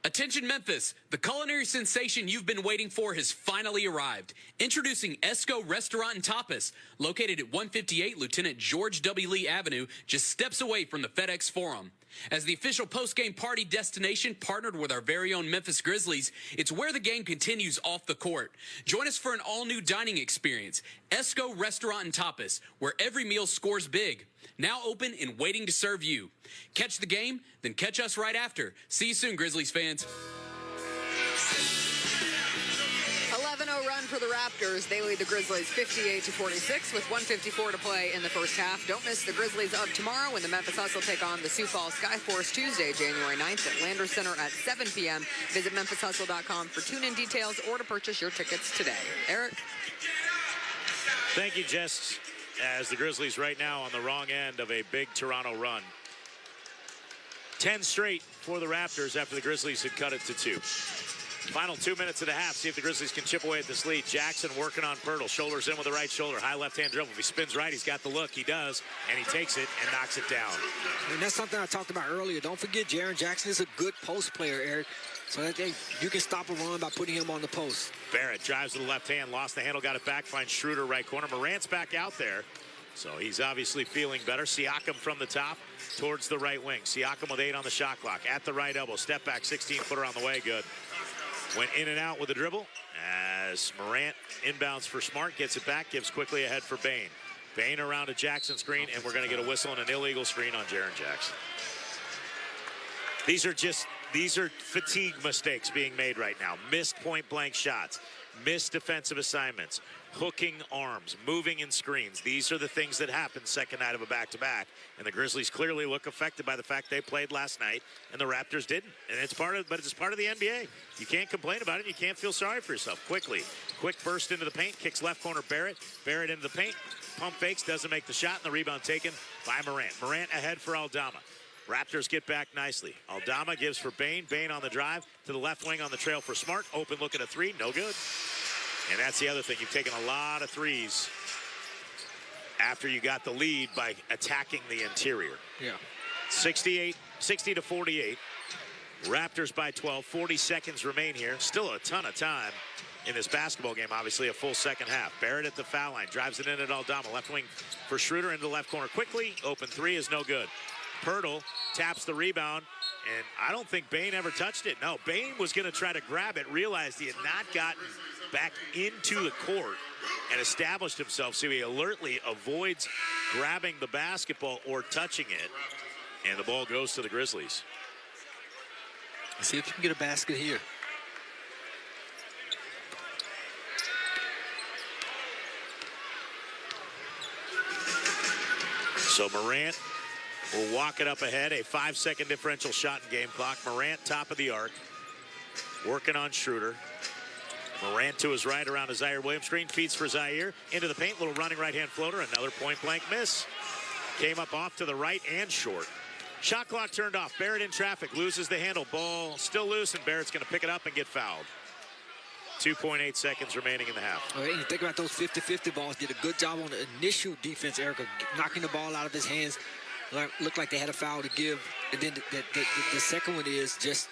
Attention Memphis, the culinary sensation you've been waiting for has finally arrived. Introducing Esco Restaurant and Tapas, located at 158 Lieutenant George W. Lee Avenue, just steps away from the FedEx Forum. As the official postgame party destination partnered with our very own Memphis Grizzlies, it's where the game continues off the court. Join us for an all-new dining experience, Esco Restaurant and Tapas, where every meal scores big. Now open and waiting to serve you. Catch the game, then catch us right after. See you soon, Grizzlies fans. 11-0 run for the Raptors. They lead the Grizzlies 58-46 with 1:54 to play in the first half. Don't miss the Grizzlies of tomorrow when the Memphis Hustle take on the Sioux Falls Skyforce Tuesday, January 9th at Landers Center at 7 p.m. Visit memphishustle.com for tune-in details or to purchase your tickets today. Eric? Thank you, Jess. As the Grizzlies right now on the wrong end of a big Toronto run. 10 straight for the Raptors after the Grizzlies had cut it to 2. Final 2 minutes of the half. See if the Grizzlies can chip away at this lead. Jackson working on Pirtle. Shoulders in with the right shoulder. High left-hand dribble. If he spins right, he's got the look. He does. And he takes it and knocks it down. And that's something I talked about earlier. Don't forget, Jaren Jackson is a good post player, Eric. So that you can stop a run by putting him on the post. Barrett drives to the left hand. Lost the handle. Got it back. Finds Schroeder right corner. Morant's back out there. So he's obviously feeling better. Siakam from the top towards the right wing. Siakam with 8 on the shot clock. At the right elbow. Step back. 16-footer on the way. Good. Went in and out with the dribble as Morant inbounds for Smart. Gets it back. Gives quickly ahead for Bane. Bane around a Jackson screen. And we're going to get a whistle and an illegal screen on Jaren Jackson. These are fatigue mistakes being made right now. Missed point-blank shots. Missed defensive assignments. Hooking arms, moving in screens. These are the things that happen second night of a back-to-back. And the Grizzlies clearly look affected by the fact they played last night and the Raptors didn't. And it's part of the NBA. You can't complain about it. You can't feel sorry for yourself. Quick burst into the paint, kicks left corner Barrett. Barrett into the paint, pump fakes, doesn't make the shot, and the rebound taken by Morant. Morant ahead for Aldama. Raptors get back nicely. Aldama gives for Bane. Bane on the drive to the left wing on the trail for Smart. Open look at a 3, no good. And that's the other thing. You've taken a lot of threes after you got the lead by attacking the interior. Yeah. 60-48. Raptors by 12. 40 seconds remain here. Still a ton of time in this basketball game. Obviously a full second half. Barrett at the foul line. Drives it in at Aldama. Left wing for Schroeder into the left corner quickly. Open 3 is no good. Pirtle taps the rebound. And I don't think Bane ever touched it. No, Bane was going to try to grab it. Realized he had not gotten back into the court and established himself, so he alertly avoids grabbing the basketball or touching it, and the ball goes to the Grizzlies. Let's see if you can get a basket here. So Morant will walk it up ahead, a 5-second differential shot in game clock. Morant top of the arc, working on Schroeder. Morant to his right around a Zaire Williams screen. Feeds for Zaire. Into the paint. Little running right-hand floater. Another point-blank miss. Came up off to the right and short. Shot clock turned off. Barrett in traffic. Loses the handle. Ball still loose, and Barrett's going to pick it up and get fouled. 2.8 seconds remaining in the half. All right, and you think about those 50-50 balls. Did a good job on the initial defense, Erica, knocking the ball out of his hands. Looked like they had a foul to give. And then the second one is just...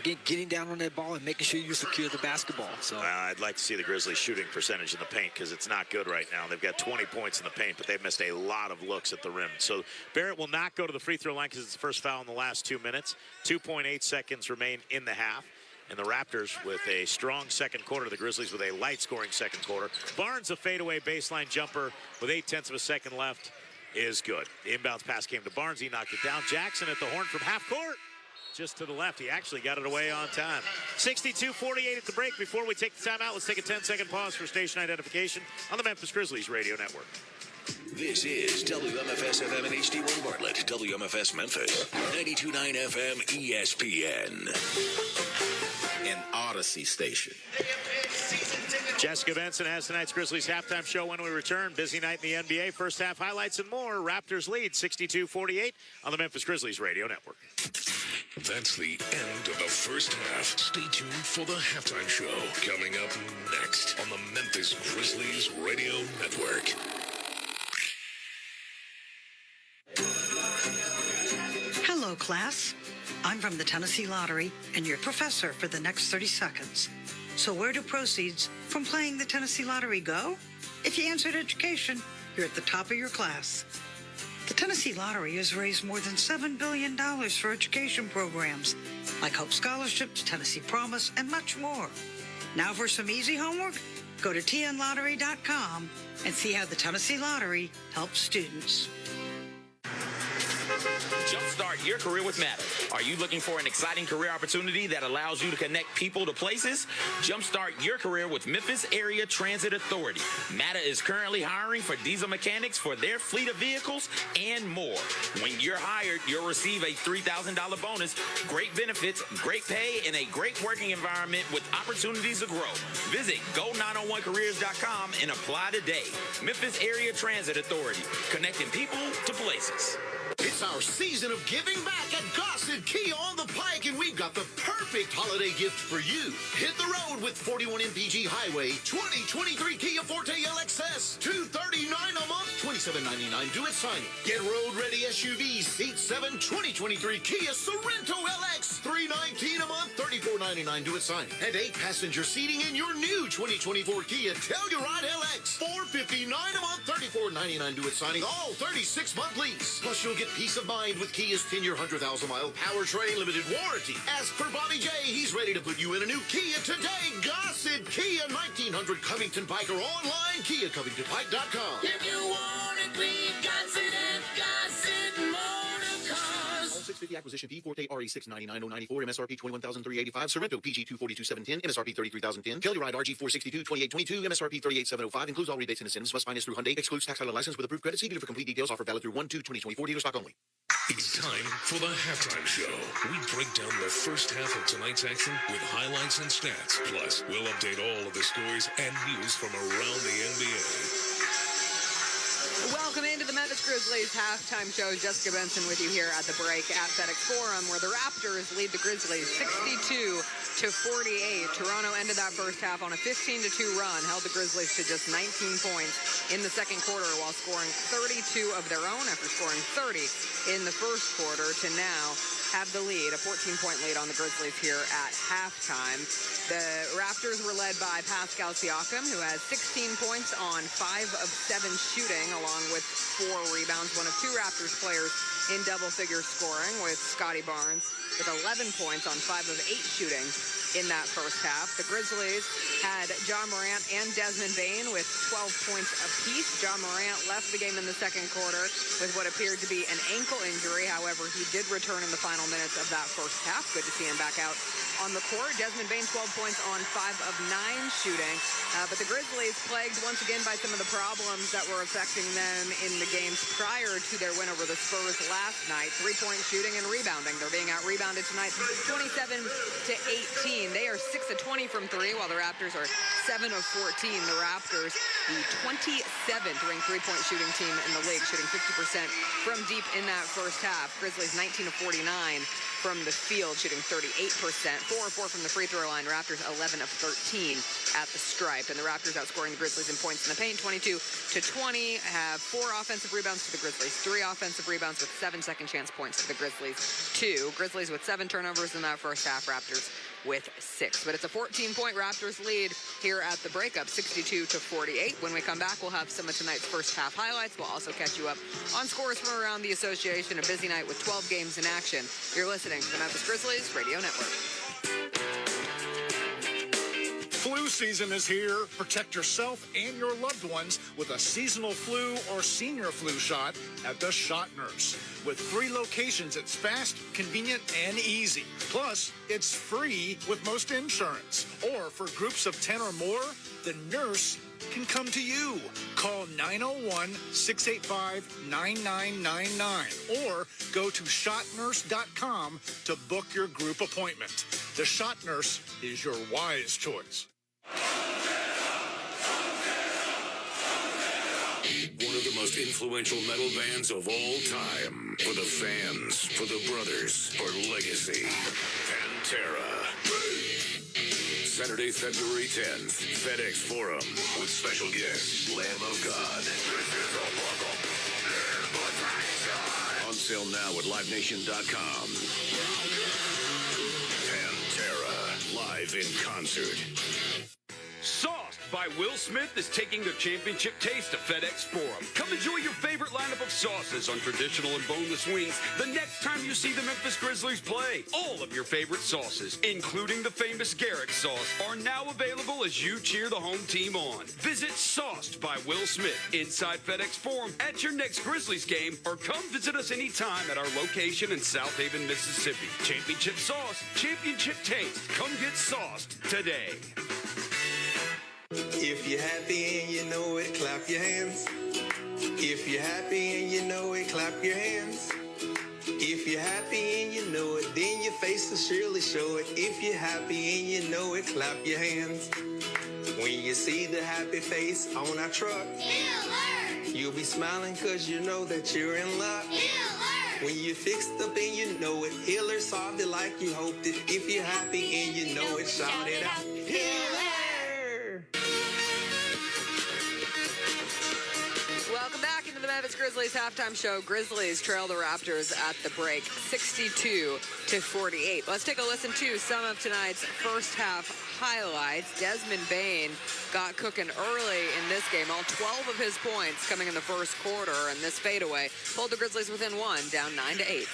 Again, getting down on that ball and making sure you secure the basketball. So I'd like to see the Grizzlies shooting percentage in the paint because it's not good right now. They've got 20 points in the paint, but they've missed a lot of looks at the rim. So Barrett will not go to the free throw line because it's the first foul in the last 2 minutes. 2.8 seconds remain in the half. And the Raptors with a strong second quarter. The Grizzlies with a light scoring second quarter. Barnes, a fadeaway baseline jumper with 0.8 of a second left is good. The inbounds pass came to Barnes. He knocked it down. Jackson at the horn from half court. Just to the left. He actually got it away on time. 62-48 at the break. Before we take the timeout, let's take a 10-second pause for station identification on the Memphis Grizzlies radio network. This is WMFS FM and HD1 Bartlett, WMFS Memphis, 92.9 FM ESPN. an Odyssey station. Jessica Benson has tonight's Grizzlies halftime show when we return. Busy night in the NBA. First half highlights and more. Raptors lead 62-48 on the Memphis Grizzlies Radio Network. That's the end of the first half. Stay tuned for the halftime show coming up next on the Memphis Grizzlies Radio Network. Hello, class. I'm from the Tennessee Lottery and your professor for the next 30 seconds. So where do proceeds from playing the Tennessee Lottery go? If you answered education, you're at the top of your class. The Tennessee Lottery has raised more than $7 billion for education programs like Hope Scholarships, Tennessee Promise, and much more. Now for some easy homework, go to tnlottery.com and see how the Tennessee Lottery helps students. Jumpstart your career with Matter. Are you looking for an exciting career opportunity that allows you to connect people to places? Jumpstart your career with Memphis Area Transit Authority. Matter is currently hiring for diesel mechanics for their fleet of vehicles and more. When you're hired, you'll receive a $3,000 bonus, great benefits, great pay, and a great working environment with opportunities to grow. Visit go901careers.com and apply today. Memphis Area Transit Authority, connecting people to places. It's our season of giving back at Gossett Kia on the Pike, and we've got the perfect holiday gift for you. Hit the road with 41 MPG Highway 2023 Kia Forte LXS, $239 a month, $27.99 due at signing. Get road-ready SUVs, Seat 7 2023 Kia Sorento LX, $319 a month, $34.99 due at signing. And 8-passenger seating in your new 2024 Kia Telluride LX, $459 a month, $34.99 due at signing, all 36-month lease. Plus, you'll get peace of mind with Kia's 10-year, 100,000-mile powertrain limited warranty. Ask for Bobby J. He's ready to put you in a new Kia today. Gossett Kia, 1900 Covington Pike, or online, KiaCovingtonPike.com. If you want it, we've got it at Gossett Motor Cars. 650 acquisition fee, Forte RE 699,094, MSRP 21,385, Sorrento PG 242,710, MSRP 33,010, Telluride RG 462, 2822, MSRP 38,705, includes all rebates and incentives, must finance through Hyundai, excludes tax title license with approved credit. See dealer for complete details. Offer valid through 1/2/2024, dealer stock only. It's time for the halftime show. We break down the first half of tonight's action with highlights and stats. Plus, we'll update all of the scores and news from around the NBA. Welcome into the Memphis Grizzlies halftime show. Jessica Benson with you here at the break at FedEx Forum, where the Raptors lead the Grizzlies 62-48. Toronto ended that first half on a 15-2 run, held the Grizzlies to just 19 points in the second quarter while scoring 32 of their own after scoring 30 in the first quarter to now have the lead, a 14-point lead on the Grizzlies here at halftime. The Raptors were led by Pascal Siakam, who has 16 points on 5 of 7 shooting, along with 4 rebounds. One of 2 Raptors players in double-figure scoring, with Scotty Barnes with 11 points on 5 of 8 shooting in that first half. The Grizzlies had John Morant and Desmond Bane with 12 points apiece. John Morant left the game in the second quarter with what appeared to be an ankle injury. However, he did return in the final minutes of that first half. Good to see him back out on the court. Desmond Bane, 12 points on 5 of 9 shooting. But the Grizzlies plagued once again by some of the problems that were affecting them in the games prior to their win over the Spurs last night. 3-point shooting and rebounding. They're being out-rebounded tonight 27-18. They are 6 of 20 from 3, while the Raptors are 7 of 14. The Raptors, the 27th ranked 3-point shooting team in the league, shooting 50% from deep in that first half. Grizzlies 19 of 49 from the field, shooting 38%. 4 of 4 from the free throw line. Raptors 11 of 13 at the stripe. And the Raptors outscoring the Grizzlies in points in the paint, 22-20. Have 4 offensive rebounds to the Grizzlies, 3 offensive rebounds with 7 second chance points to the Grizzlies, 2. Grizzlies with 7 turnovers in that first half. Raptors with 6. But it's a 14-point Raptors lead here at the breakup, 62-48. When we come back, we'll have some of tonight's first half highlights. We'll also catch you up on scores from around the association. A busy night with 12 games in action. You're listening to the Memphis Grizzlies Radio Network. Flu season is here. Protect yourself and your loved ones with a seasonal flu or senior flu shot at the Shot Nurse. With 3 locations, it's fast, convenient, and easy. Plus, it's free with most insurance. Or for groups of 10 or more, the nurse can come to you. Call 901-685-9999 or go to shotnurse.com to book your group appointment. The Shot Nurse is your wise choice. One of the most influential metal bands of all time. For the fans, for the brothers, for legacy. Pantera. Saturday, February 10th, FedEx Forum. With special guest, Lamb of God. On sale now at LiveNation.com. Pantera, live in concert. Sauced by Will Smith is taking the championship taste to FedEx Forum. Come enjoy your favorite lineup of sauces on traditional and boneless wings the next time you see the Memphis Grizzlies play. All of your favorite sauces, including the famous Garrick sauce, are now available as you cheer the home team on. Visit Sauced by Will Smith inside FedEx Forum at your next Grizzlies game, or come visit us anytime at our location in South Haven, Mississippi. Championship sauce, championship taste. Come get sauced today. If you're happy and you know it, clap your hands. If you're happy and you know it, clap your hands. If you're happy and you know it, then your face will surely show it. If you're happy and you know it, clap your hands. When you see the happy face on our truck, you'll be smiling cause you know that you're in luck. When you fixed up and you know it, Healer solved it like you hoped it. If you're happy and you know it, shout it out. Healer! Welcome back into the Memphis Grizzlies halftime show. Grizzlies trail the Raptors at the break 62-48. Let's take a listen to some of tonight's first half highlights. Desmond Bane got cooking early in this game. All 12 of his points coming in the first quarter, and this fadeaway pulled the Grizzlies within one, down 9-8.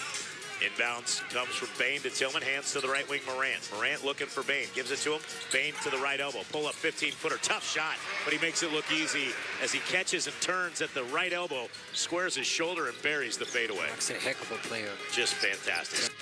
Inbounds comes from Bane to Tillman, hands to the right wing Morant. Morant looking for Bane, gives it to him. Bane to the right elbow, pull up 15-footer, tough shot, but he makes it look easy as he catches and turns at the right elbow, squares his shoulder and buries the fadeaway. That's a heck of a player. Just fantastic.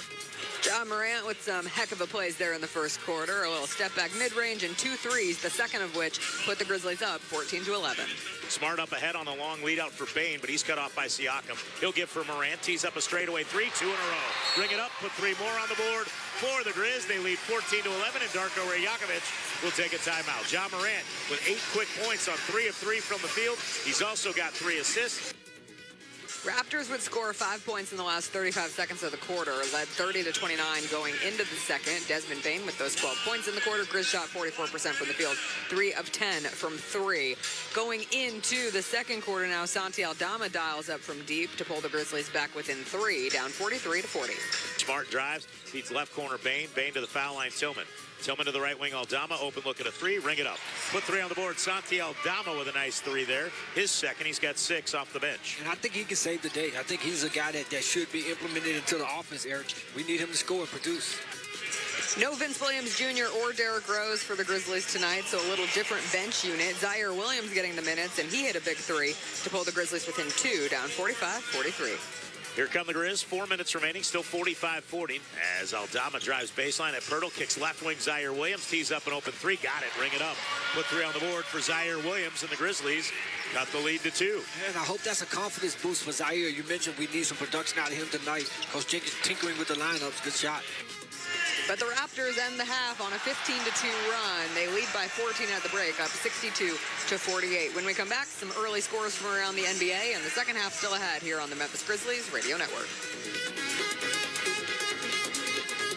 John Morant with some heck of a plays there in the first quarter. A little step back mid-range and 2 threes, the second of which put the Grizzlies up 14-11. Smart up ahead on the long lead out for Bane, but he's cut off by Siakam. He'll give for Morant, tees up a straightaway 3, 2 in a row. Bring it up, put 3 more on the board for the Grizz. They lead 14-11, and Darko Rajakovic will take a timeout. John Morant with 8 quick points on 3 of 3 from the field. He's also got 3 assists. Raptors would score 5 points in the last 35 seconds of the quarter, led 30-29 going into the second. Desmond Bane with those 12 points in the quarter. Grizz shot 44% from the field, 3 of 10 from 3. Going into the second quarter now, Santi Aldama dials up from deep to pull the Grizzlies back within 3, down 43-40. Smart drives, feeds left corner Bane. Bane to the foul line, Tillman. Tillman to the right wing, Aldama, open look at a 3, ring it up. Put 3 on the board, Santi Aldama with a nice 3 there. His second, he's got 6 off the bench. And I think he can save the day. I think he's a guy that should be implemented into the offense, Eric. We need him to score and produce. No Vince Williams Jr. or Derrick Rose for the Grizzlies tonight, so a little different bench unit. Zaire Williams getting the minutes, and he hit a big 3 to pull the Grizzlies within 2, down 45-43. Here come the Grizz, 4 minutes remaining, still 45-40. As Aldama drives baseline at Pirtle, kicks left wing Zaire Williams, tees up an open 3, got it, ring it up. Put 3 on the board for Zaire Williams, and the Grizzlies got the lead to 2. And I hope that's a confidence boost for Zaire. You mentioned we need some production out of him tonight. Coach Jenkins tinkering with the lineups, good shot. But the Raptors end the half on a 15-2 run. They lead by 14 at the break, up 62-48. When we come back, some early scores from around the NBA, and the second half still ahead here on the Memphis Grizzlies Radio Network.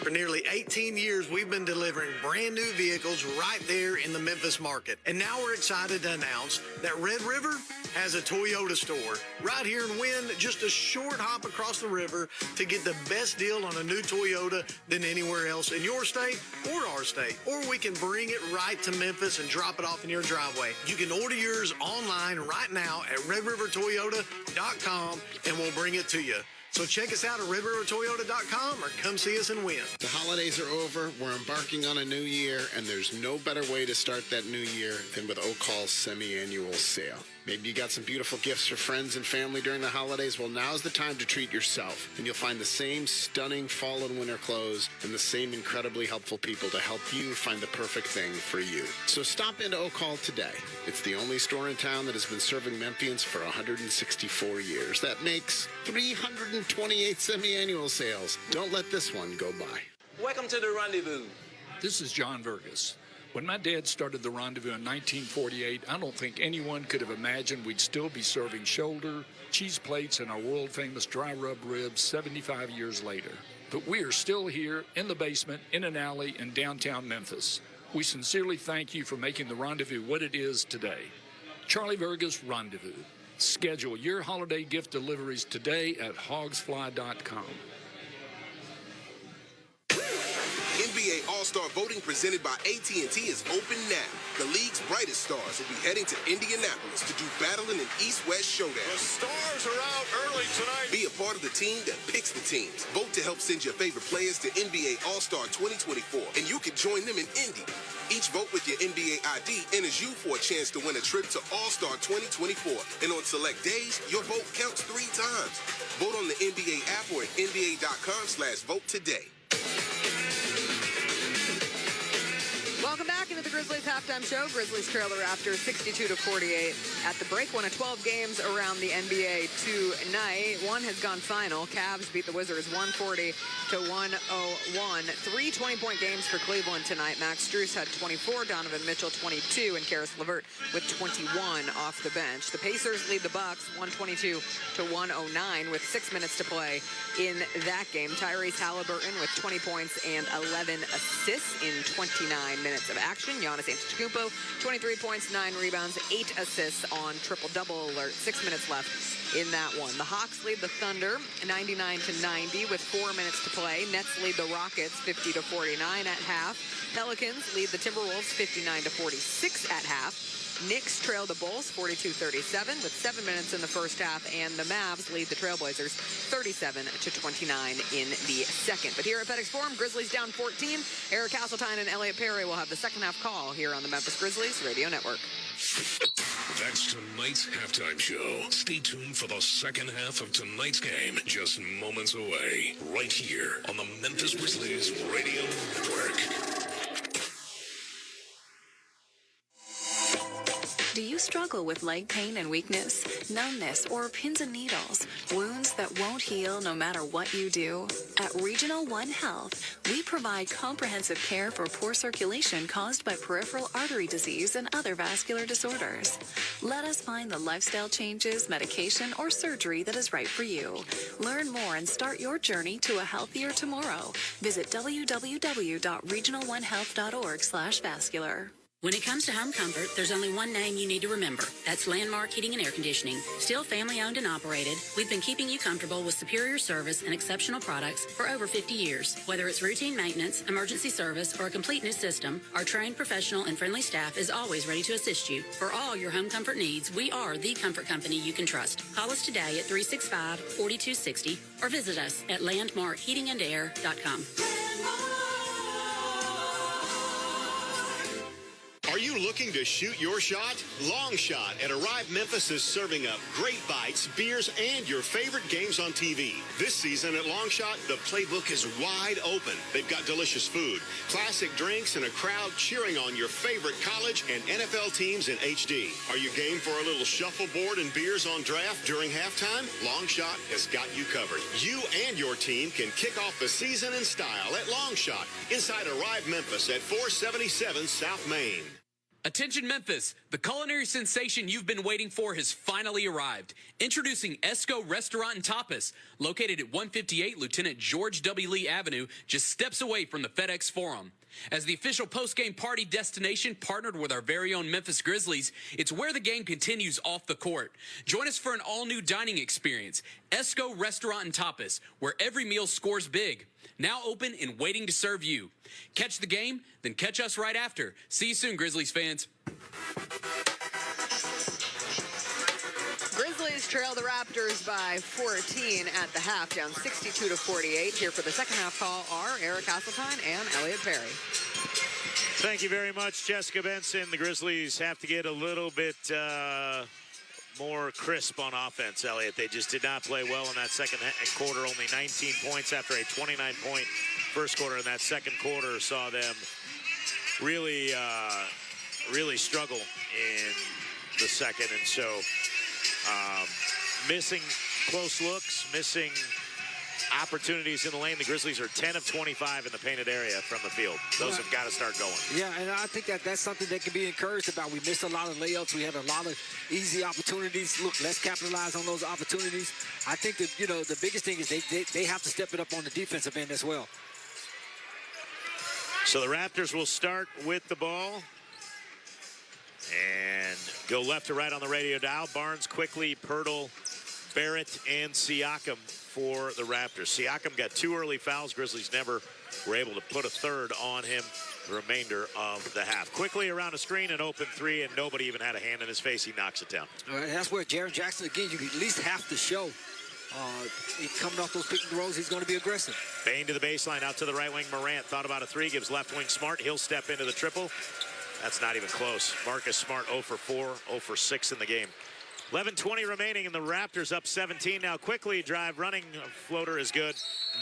For nearly 18 years, we've been delivering brand new vehicles right there in the Memphis market. And now we're excited to announce that Red River has a Toyota store right here in Wynn, just a short hop across the river to get the best deal on a new Toyota than anywhere else in your state or our state. Or we can bring it right to Memphis and drop it off in your driveway. You can order yours online right now at redrivertoyota.com and we'll bring it to you. So check us out at redrivertoyota.com or come see us in Wynn. The holidays are over. We're embarking on a new year, and there's no better way to start that new year than with O'Call's semi-annual sale. Maybe you got some beautiful gifts for friends and family during the holidays. Well, now's the time to treat yourself. And you'll find the same stunning fall and winter clothes and the same incredibly helpful people to help you find the perfect thing for you. So stop into Oak Hall today. It's the only store in town that has been serving Memphians for 164 years. That makes 328 semi-annual sales. Don't let this one go by. Welcome to the Rendezvous. This is John Vergas. When my dad started the Rendezvous in 1948, I don't think anyone could have imagined we'd still be serving shoulder, cheese plates, and our world-famous dry rub ribs 75 years later. But we are still here in the basement, in an alley in downtown Memphis. We sincerely thank you for making the Rendezvous what it is today. Charlie Vergas Rendezvous. Schedule your holiday gift deliveries today at hogsfly.com. NBA All-Star Voting presented by AT&T is open now. The league's brightest stars will be heading to Indianapolis to do battling in East-West Showdown. The stars are out early tonight. Be a part of the team that picks the teams. Vote to help send your favorite players to NBA All-Star 2024, and you can join them in Indy. Each vote with your NBA ID enters you for a chance to win a trip to All-Star 2024. And on select days, your vote counts 3 times. Vote on the NBA app or at nba.com/vote today. Welcome back into the Grizzlies halftime show. Grizzlies trail the Raptors 62-48 at the break. One of 12 games around the NBA tonight. One has gone final. Cavs beat the Wizards 140-101. 3 20-point games for Cleveland tonight. Max Strus had 24, Donovan Mitchell 22, and Karis LeVert with 21 off the bench. The Pacers lead the Bucks 122-109 with 6 minutes to play in that game. Tyrese Halliburton with 20 points and 11 assists in 29 minutes of action. Giannis Antetokounmpo, 23 points, 9 rebounds, 8 assists on triple-double alert. 6 minutes left in that one. The Hawks lead the Thunder 99-90 with 4 minutes to play. Nets lead the Rockets 50-49 at half. Pelicans lead the Timberwolves 59-46 at half. Knicks trail the Bulls 42-37 with 7 minutes in the first half, and the Mavs lead the Trailblazers 37-29 in the second. But here at FedEx Forum, Grizzlies down 14. Eric Hasseltine and Elliot Perry will have the second half call here on the Memphis Grizzlies Radio Network. That's tonight's halftime show. Stay tuned for the second half of tonight's game, just moments away, right here on the Memphis Grizzlies Radio Network. Do you struggle with leg pain and weakness, numbness, or pins and needles, wounds that won't heal no matter what you do? At Regional One Health, we provide comprehensive care for poor circulation caused by peripheral artery disease and other vascular disorders. Let us find the lifestyle changes, medication, or surgery that is right for you. Learn more and start your journey to a healthier tomorrow. Visit www.regional1health.org/vascular. When it comes to home comfort, there's only one name you need to remember. That's Landmark Heating and Air Conditioning. Still family-owned and operated, we've been keeping you comfortable with superior service and exceptional products for over 50 years. Whether it's routine maintenance, emergency service, or a complete new system, our trained, professional, and friendly staff is always ready to assist you. For all your home comfort needs, we are the comfort company you can trust. Call us today at 365-4260 or visit us at landmarkheatingandair.com. Are you looking to shoot your shot? Long Shot at Arrive Memphis is serving up great bites, beers, and your favorite games on TV. This season at Long Shot, the playbook is wide open. They've got delicious food, classic drinks, and a crowd cheering on your favorite college and NFL teams in HD. Are you game for a little shuffleboard and beers on draft during halftime? Long Shot has got you covered. You and your team can kick off the season in style at Long Shot inside Arrive Memphis at 477 South Main. Attention Memphis, the culinary sensation you've been waiting for has finally arrived. Introducing Esco Restaurant and Tapas, located at 158 Lieutenant George W. Lee Avenue, just steps away from the FedEx Forum. As the official post-game party destination partnered with our very own Memphis Grizzlies, it's where the game continues off the court. Join us for an all-new dining experience, Esco Restaurant and Tapas, where every meal scores big. Now open and waiting to serve you. Catch the game, then catch us right after. See you soon, Grizzlies fans. Grizzlies trail the Raptors by 14 at the half, down 62-48. Here for the second half call are Eric Hasseltine and Elliot Perry. Thank you very much, Jessica Benson. The Grizzlies have to get a little bit more crisp on offense, Elliott. They just did not play well in that second quarter. Only 19 points after a 29-point first quarter. In that second quarter saw them really struggle in the second. And so missing close looks, missing opportunities in the lane. The Grizzlies are 10 of 25 in the painted area from the field. Those have got to start going. Yeah, and I think that's something that can be encouraged about. We missed a lot of layups. We had a lot of easy opportunities. Look, let's capitalize on those opportunities. I think that, the biggest thing is they have to step it up on the defensive end as well. So the Raptors will start with the ball and go left to right on the radio dial. Barnes, quickly, Pirtle, Barrett, and Siakam for the Raptors. Siakam got 2 early fouls. Grizzlies never were able to put a third on him the remainder of the half. Quickly around a screen, an open 3, and nobody even had a hand in his face. He knocks it down. That's where Jaren Jackson, again, you at least have to show. Coming off those pick and rolls, he's going to be aggressive. Bain to the baseline, out to the right wing. Morant thought about a 3, gives left wing Smart. He'll step into the triple. That's not even close. Marcus Smart 0 for 4, 0 for 6 in the game. 11:20 remaining, and the Raptors up 17. Now quickly drive, running floater is good.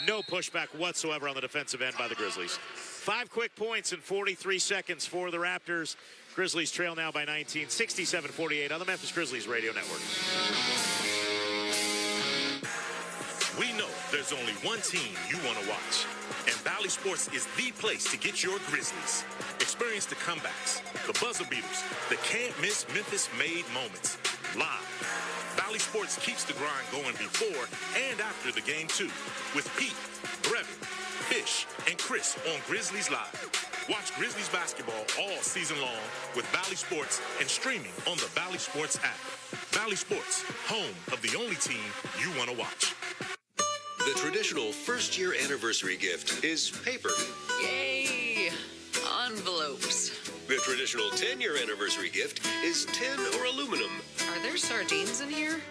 No pushback whatsoever on the defensive end by the Grizzlies. 5 quick points in 43 seconds for the Raptors. Grizzlies trail now by 19, 67-48 on the Memphis Grizzlies Radio Network. We know there's only one team you want to watch, and Bally Sports is the place to get your Grizzlies. Experience the comebacks, the buzzer beaters, the can't-miss Memphis-made moments. Live. Bally Sports keeps the grind going before and after the game, too, with Pete, Brevin, Fish, and Chris on Grizzlies Live. Watch Grizzlies basketball all season long with Bally Sports and streaming on the Bally Sports app. Bally Sports, home of the only team you want to watch. The traditional first-year anniversary gift is paper. Yay! Envelopes. The traditional 10-year anniversary gift is tin or aluminum. Are there sardines in here?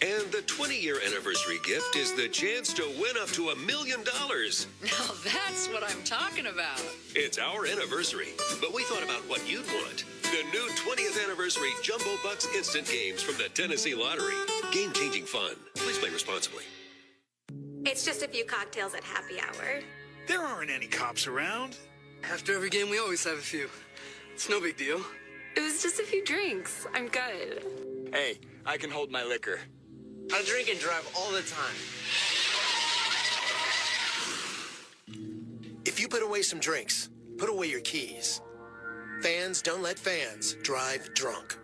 And the 20-year anniversary gift is the chance to win up to $1 million. Now that's what I'm talking about. It's our anniversary, but we thought about what you'd want. The new 20th anniversary Jumbo Bucks instant games from the Tennessee Lottery. Game-changing fun. Please play responsibly. It's just a few cocktails at happy hour. There aren't any cops around. After every game, we always have a few. It's no big deal. It was just a few drinks. I'm good. Hey, I can hold my liquor. I drink and drive all the time. If you put away some drinks, put away your keys. Fans don't let fans drive drunk.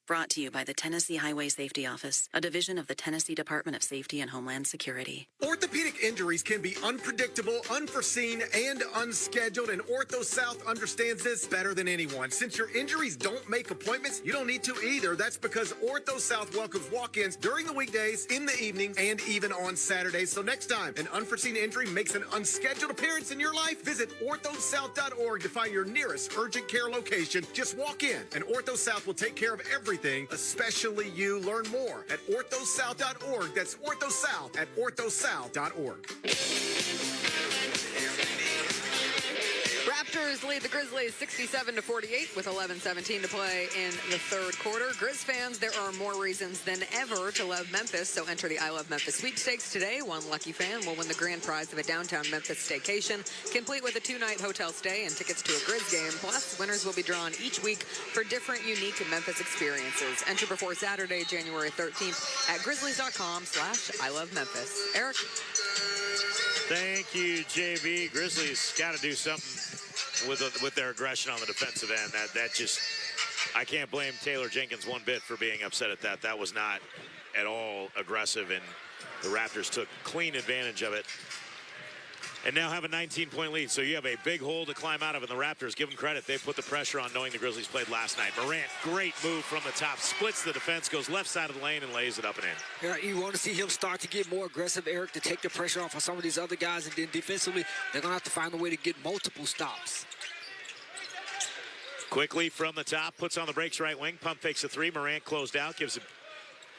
Brought to you by the Tennessee Highway Safety Office, a division of the Tennessee Department of Safety and Homeland Security. Orthopedic injuries can be unpredictable, unforeseen, and unscheduled, and Ortho South understands this better than anyone. Since your injuries don't make appointments, you don't need to either. That's because Ortho South welcomes walk-ins during the weekdays, in the evenings, and even on Saturdays. So next time an unforeseen injury makes an unscheduled appearance in your life, visit orthosouth.org to find your nearest urgent care location. Just walk in, and Ortho South will take care of everything, especially you. Learn more at orthosouth.org. That's orthosouth at orthosouth.org. Raptors lead the Grizzlies 67-48 with 11:17 to play in the third quarter. Grizz fans, there are more reasons than ever to love Memphis, so enter the I Love Memphis sweepstakes today. One lucky fan will win the grand prize of a downtown Memphis staycation, complete with a 2-night hotel stay and tickets to a Grizz game. Plus, winners will be drawn each week for different unique Memphis experiences. Enter before Saturday, January 13th at grizzlies.com/ILoveMemphis. Eric? Thank you, JB. Grizzlies got to do something with their aggression on the defensive end. That just, I can't blame Taylor Jenkins one bit for being upset at that. That was not at all aggressive, and the Raptors took clean advantage of it and now have a 19-point lead. So you have a big hole to climb out of, and the Raptors, give them credit, they put the pressure on knowing the Grizzlies played last night. Morant, great move from the top, splits the defense, goes left side of the lane and lays it up and in. Yeah, you want to see him start to get more aggressive, Eric, to take the pressure off of some of these other guys, and then defensively, they're going to have to find a way to get multiple stops. Quickly from the top, puts on the brakes right wing, pump fakes a 3, Morant closed out, gives it,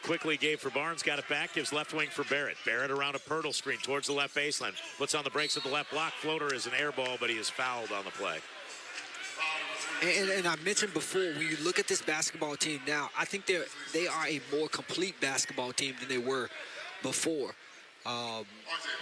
quickly gave for Barnes, got it back, gives left wing for Barrett. Barrett around a Pirtle screen towards the left baseline, puts on the brakes at the left block, floater is an air ball, but he is fouled on the play. And I mentioned before, when you look at this basketball team now, I think they are a more complete basketball team than they were before.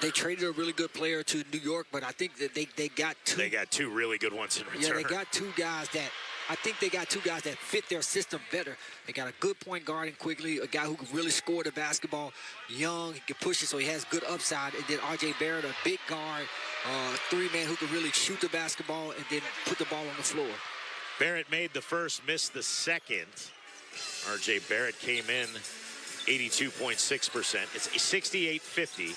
They traded a really good player to New York, but I think that they got two. They got two really good ones in return. Yeah, they got two guys that fit their system better. They got a good point guard in Quigley, a guy who can really score the basketball, young, he can push it, so he has good upside. And then R.J. Barrett, a big guard, three-man who can really shoot the basketball and then put the ball on the floor. Barrett made the first, missed the second. R.J. Barrett came in 82.6%. It's a 68-50,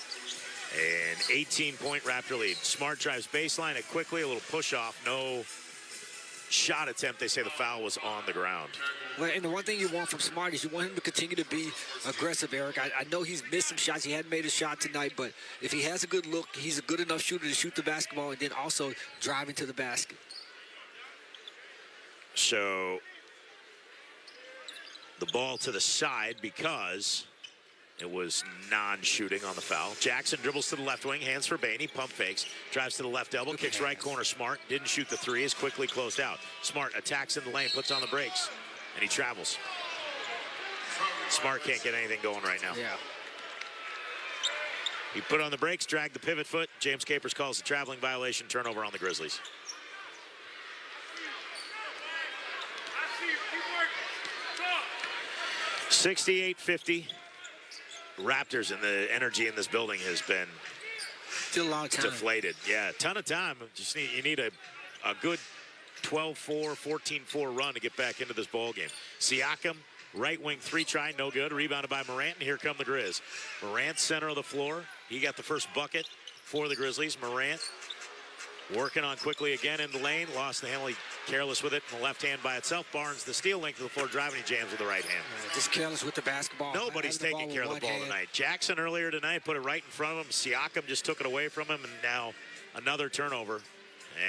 an 18-point Raptor lead. Smart drives baseline it quickly, a little push-off, no shot attempt. They say the foul was on the ground. Well, and the one thing you want from Smart is you want him to continue to be aggressive, Eric. I know he's missed some shots. He hadn't made a shot tonight, but if he has a good look, he's a good enough shooter to shoot the basketball and then also drive into the basket. So the ball to the side because it was non-shooting on the foul. Jackson dribbles to the left wing, hands for Bain. He pump fakes, drives to the left elbow, kicks right corner. Smart didn't shoot the three, is quickly closed out. Smart attacks in the lane, puts on the brakes, and he travels. Smart can't get anything going right now. Yeah. He put on the brakes, dragged the pivot foot. James Capers calls a traveling violation, turnover on the Grizzlies. 68-50. Raptors, and the energy in this building has been still a lot of time. Deflated. Yeah, a ton of time. You need a good 12-4, 14-4 run to get back into this ball game. Siakam, right wing three try, no good. Rebounded by Morant, and here come the Grizz. Morant, center of the floor. He got the first bucket for the Grizzlies. Morant working on quickly again in the lane. Lost the handle. He careless with it in the left hand by itself. Barnes, the steal length of the floor, driving. He jams with the right hand. Just careless with the basketball. Nobody's taking care of the ball tonight. Jackson earlier tonight put it right in front of him. Siakam just took it away from him, and now another turnover.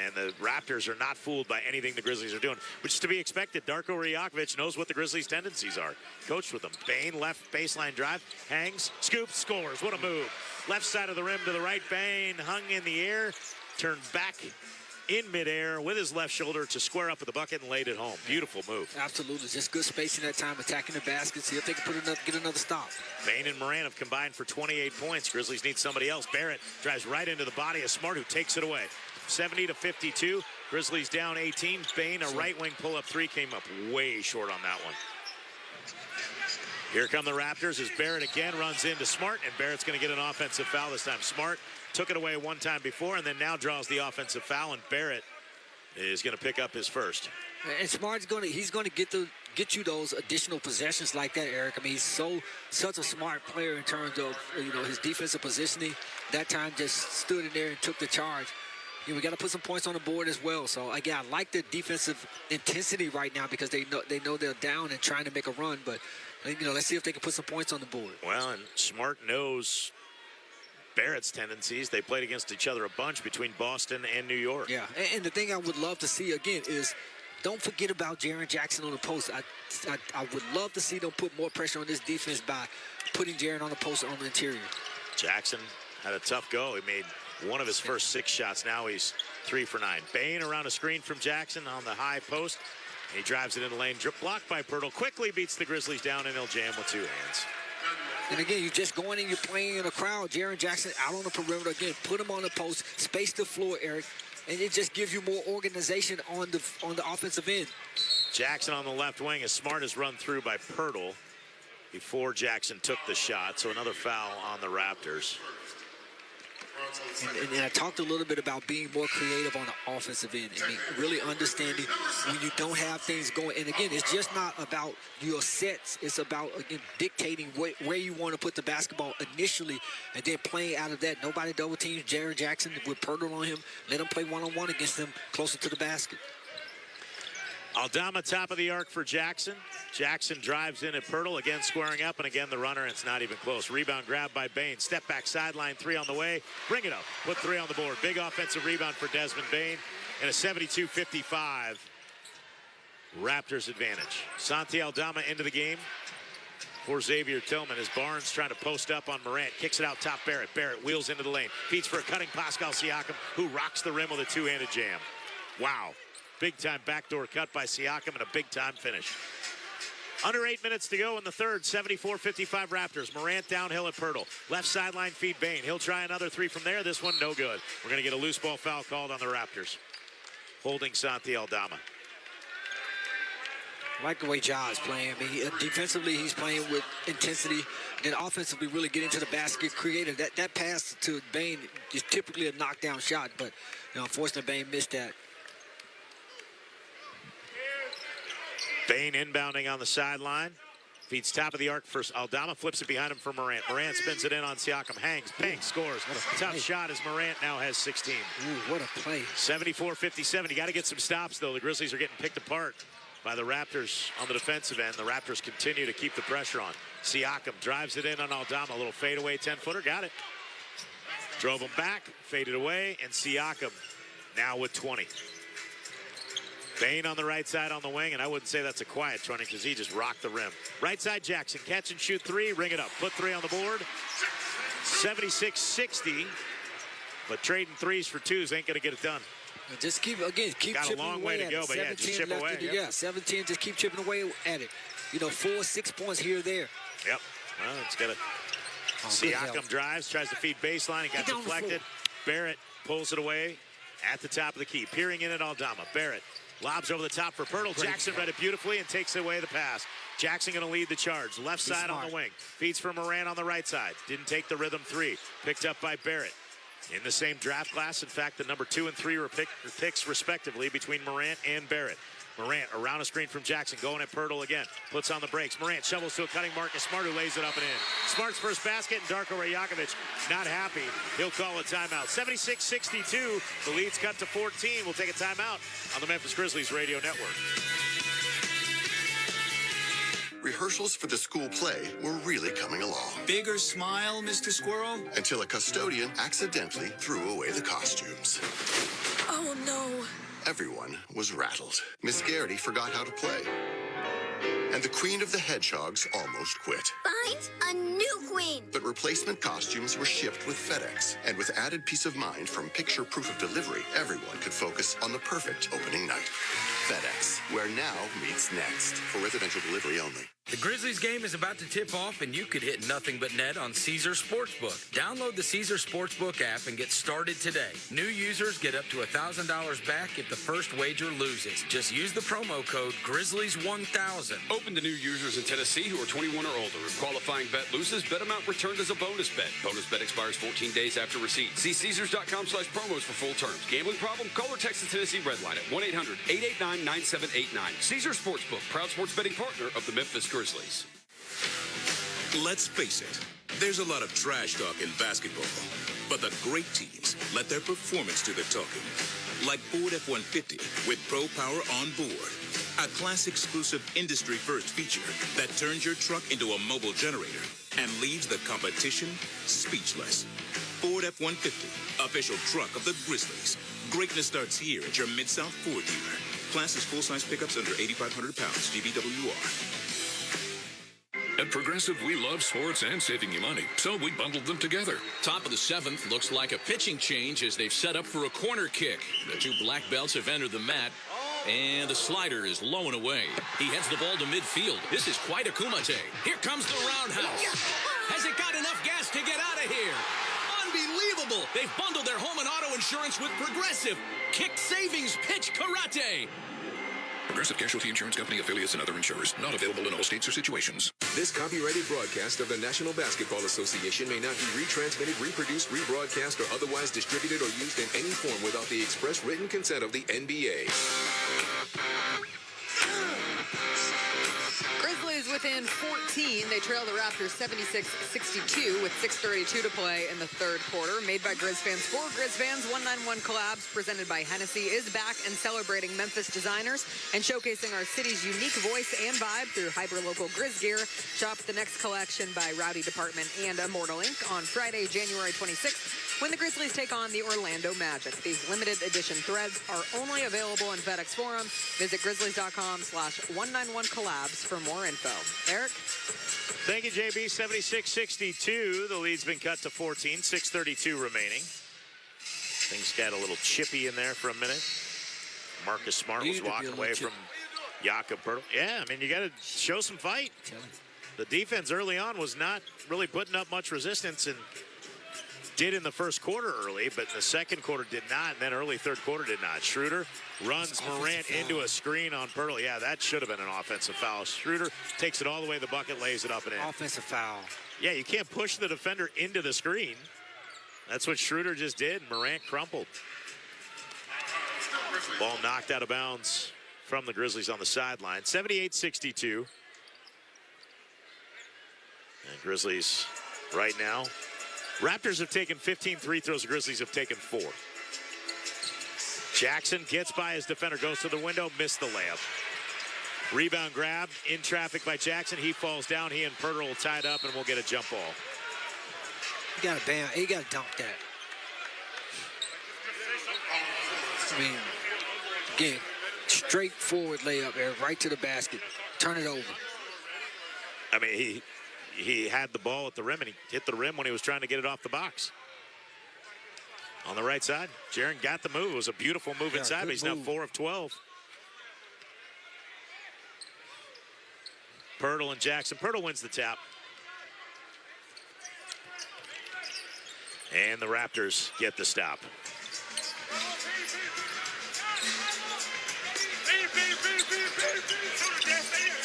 And the Raptors are not fooled by anything the Grizzlies are doing, which is to be expected. Darko Rajakovic knows what the Grizzlies' tendencies are. Coached with them. Bain, left baseline drive, hangs, scoops, scores. What a move. Left side of the rim to the right. Bain hung in the air, turned back in midair with his left shoulder to square up at the bucket and laid it home. Beautiful move. Absolutely. Just good spacing that time, attacking the basket. See if they can get another stop. Bain and Morant have combined for 28 points. Grizzlies need somebody else. Barrett drives right into the body of Smart, who takes it away. 70-52. Grizzlies down 18. Bain, a right wing pull-up three, came up way short on that one. Here come the Raptors as Barrett again runs into Smart, and Barrett's going to get an offensive foul this time. Smart took it away one time before and then now draws the offensive foul, and Barrett is going to pick up his first. And Smart's going to get you those additional possessions like that, Eric. I mean, he's such a smart player in terms of his defensive positioning. That time just stood in there and took the charge. We got to put some points on the board as well. So again, I like the defensive intensity right now because they know they're down and trying to make a run. But let's see if they can put some points on the board. Well, and Smart knows Barrett's tendencies. They played against each other a bunch between Boston and New York. Yeah, and the thing I would love to see again is don't forget about Jaren Jackson on the post. I would love to see them put more pressure on this defense by putting Jaren on the post on the interior. Jackson had a tough go. He made one of his first 6 shots. Now he's 3 for 9. Bain around a screen from Jackson on the high post. He drives it in the lane. Blocked by Pirtle. Quickly beats the Grizzlies down, and he'll jam with 2 hands. And again, you're just going and you're playing in a crowd. Jaren Jackson out on the perimeter again. Put him on the post. Space the floor, Eric. And it just gives you more organization on the offensive end. Jackson on the left wing. As Smart is run through by Pirtle before Jackson took the shot. So another foul on the Raptors. And I talked a little bit about being more creative on the offensive end. I mean, really understanding when you don't have things going. And again, it's just not about your sets. It's about, again, dictating where you want to put the basketball initially and then playing out of that. Nobody double teams Jaren Jackson with Pirtle on him. Let him play one-on-one against them closer to the basket. Aldama top of the arc for Jackson. Jackson drives in at Pirtle, again squaring up, and again the runner, and it's not even close. Rebound grab by Bain. Step back sideline 3 on the way. Bring it up. Put 3 on the board. Big offensive rebound for Desmond Bain, and a 72-55 Raptors advantage. Santi Aldama into the game for Xavier Tillman as Barnes trying to post up on Morant. Kicks it out top Barrett. Barrett wheels into the lane. Feeds for a cutting Pascal Siakam, who rocks the rim with a 2-handed jam. Wow. big-time backdoor cut by Siakam and a big-time finish. Under 8 minutes to go in the third, 74-55 Raptors. Morant downhill at Pirtle. Left sideline feed Bane. He'll try another three from there. This one no good. We're going to get a loose ball foul called on the Raptors. Holding Santi Aldama. I like the way Ja is playing. I mean, defensively, he's playing with intensity. Then offensively, really get into the basket, creative. That pass to Bane is typically a knockdown shot, but unfortunately, Bane missed that. Bane inbounding on the sideline. Feeds top of the arc first. Aldama flips it behind him for Morant. Morant spins it in on Siakam. Hangs. Bang. Scores. Tough shot as Morant now has 16. Ooh, what a play. 74-57. You got to get some stops, though. The Grizzlies are getting picked apart by the Raptors on the defensive end. The Raptors continue to keep the pressure on. Siakam drives it in on Aldama. A little fadeaway 10-footer. Got it. Drove him back. Faded away. And Siakam now with 20. Bane on the right side on the wing, and I wouldn't say that's a quiet 20 because he just rocked the rim. Right side Jackson, catch and shoot three, ring it up. Put three on the board. 76-60, but trading threes for twos ain't going to get it done. Just keep chipping Got a long way to go, but yeah, just chip away. Yeah, 17, just keep chipping away at it. 4 or 6 points here or there. Yep. Well, it's got to. Siakam drives, tries to feed baseline. He got deflected. Barrett pulls it away at the top of the key. Peering in at Aldama. Barrett lobs over the top for Pirtle. Jackson read it beautifully and takes away the pass. Jackson going to lead the charge. Left side on the wing. Feeds for Morant on the right side. Didn't take the rhythm three. Picked up by Barrett. In the same draft class, in fact, the number 2 and 3 were picks respectively between Morant and Barrett. Morant around a screen from Jackson, going at Pirtle again. Puts on the brakes. Morant shovels to a cutting Marcus Smart, who lays it up and in. Smart's first basket, and Darko Rajakovic not happy. He'll call a timeout. 76-62. The lead's cut to 14. We'll take a timeout on the Memphis Grizzlies radio network. Rehearsals for the school play were really coming along. Bigger smile, Mr. Squirrel? Until a custodian accidentally threw away the costumes. Oh, no. Everyone was rattled. Miss Garrity forgot how to play. And the Queen of the Hedgehogs almost quit. Find a new queen. But replacement costumes were shipped with FedEx. And with added peace of mind from picture proof of delivery, everyone could focus on the perfect opening night. FedEx, where now meets next. For residential delivery only. The Grizzlies game is about to tip off, and you could hit nothing but net on Caesar Sportsbook. Download the Caesar Sportsbook app and get started today. New users get up to $1,000 back if the first wager loses. Just use the promo code Grizzlies1000. Open to new users in Tennessee who are 21 or older. If qualifying bet loses, bet amount returned as a bonus bet. Bonus bet expires 14 days after receipt. See Caesars.com/promos for full terms. Gambling problem? Call or text the Tennessee Red Line at 1-800-889-9789. Caesar Sportsbook, proud sports betting partner of the Memphis Grizzlies. Let's face it, there's a lot of trash talk in basketball, but the great teams let their performance do the talking. Like Ford F-150 with Pro Power on board, a class-exclusive industry-first feature that turns your truck into a mobile generator and leaves the competition speechless. Ford F-150, official truck of the Grizzlies. Greatness starts here at your Mid-South Ford dealer. Class is full-size pickups under 8,500 pounds, GVWR. At Progressive, we love sports and saving you money, so we bundled them together. Top of the 7th looks like a pitching change as they've set up for a corner kick. The two black belts have entered the mat, and the slider is low and away. He heads the ball to midfield. This is quite a kumite. Here comes the roundhouse. Has it got enough gas to get out of here? Unbelievable! They've bundled their home and auto insurance with Progressive. Kick savings pitch karate. Progressive Casualty Insurance Company, affiliates, and other insurers. Not available in all states or situations. This copyrighted broadcast of the National Basketball Association may not be retransmitted, reproduced, rebroadcast, or otherwise distributed or used in any form without the express written consent of the NBA. Grizzlies within 14. They trail the Raptors 76-62 with 6:32 to play in the third quarter. Made by Grizz fans for Grizz fans, 191 collabs presented by Hennessy is back and celebrating Memphis designers and showcasing our city's unique voice and vibe through hyper-local Grizz gear. Shop the next collection by Rowdy Department and Immortal Inc. on Friday, January 26th, when the Grizzlies take on the Orlando Magic. These limited edition threads are only available in FedEx Forum. Visit grizzlies.com/191collabs for more info. Eric? Thank you, JB. 76-62. The lead's been cut to 14. 6:32 remaining. Things got a little chippy in there for a minute. Marcus Smart was Needed to be walking a away little from Jakob Pertl. Yeah, I mean, you got to show some fight. The defense early on was not really putting up much resistance, and did in the first quarter early, but in the second quarter did not, and then early third quarter did not. Schroeder runs Morant into a screen on Pertl. Yeah, that should have been an offensive foul. Schroeder takes it all the way to the bucket, lays it up and in. Offensive foul. Yeah, you can't push the defender into the screen. That's what Schroeder just did. Morant crumpled. Ball knocked out of bounds from the Grizzlies on the sideline. 78-62. And Grizzlies right now. Raptors have taken 15 free throws. The Grizzlies have taken 4. Jackson gets by his defender, goes to the window, missed the layup. Rebound grab in traffic by Jackson. He falls down. He and Pertl will tie it up, and we'll get a jump ball. You got to dunk that. I mean, again, straightforward layup there, right to the basket. Turn it over. I mean, he had the ball at the rim, and he hit the rim when he was trying to get it off the box. On the right side, Jaren got the move. It was a beautiful move inside, but he's now 4 of 12. Pertl and Jackson. Pertl wins the tap. And the Raptors get the stop.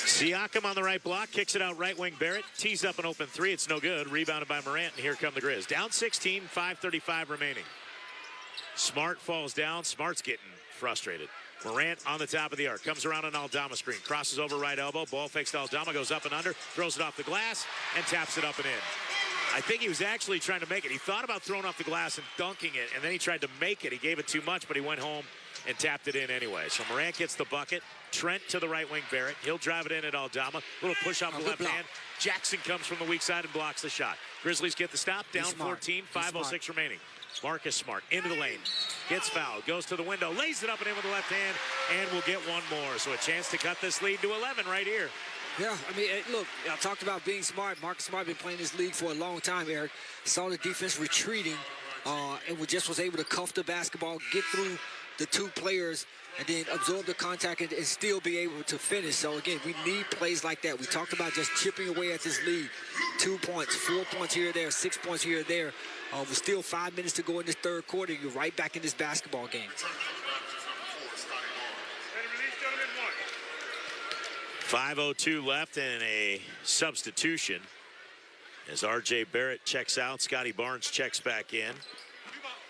Siakam on the right block, kicks it out right wing. Barrett tees up an open three. It's no good. Rebounded by Morant, and here come the Grizz. Down 16, 5:35 remaining. Smart falls down. Smart's getting frustrated. Morant on the top of the arc. Comes around an Aldama screen. Crosses over right elbow. Ball fakes to Aldama. Goes up and under. Throws it off the glass and taps it up and in. I think he was actually trying to make it. He thought about throwing off the glass and dunking it, and then he tried to make it. He gave it too much, but he went home and tapped it in anyway. So Morant gets the bucket. Trent to the right wing, Barrett. He'll drive it in at Aldama. Little push off the left hand. Jackson comes from the weak side and blocks the shot. Grizzlies get the stop. Down 14, 5:06 remaining. Marcus Smart into the lane. Gets fouled. Goes to the window. Lays it up and in with the left hand. And we'll get one more. So a chance to cut this lead to 11 right here. Yeah, I mean, look, I talked about being smart. Marcus Smart been playing this league for a long time, Eric. Saw the defense retreating and just was able to cuff the basketball, get through the two players, and then absorb the contact and still be able to finish. So, again, we need plays like that. We talked about just chipping away at this lead. 2 points, 4 points here or there, 6 points here or there. With still 5 minutes to go in this third quarter, you're right back in this basketball game. 5:02 left and a substitution as R.J. Barrett checks out. Scotty Barnes checks back in.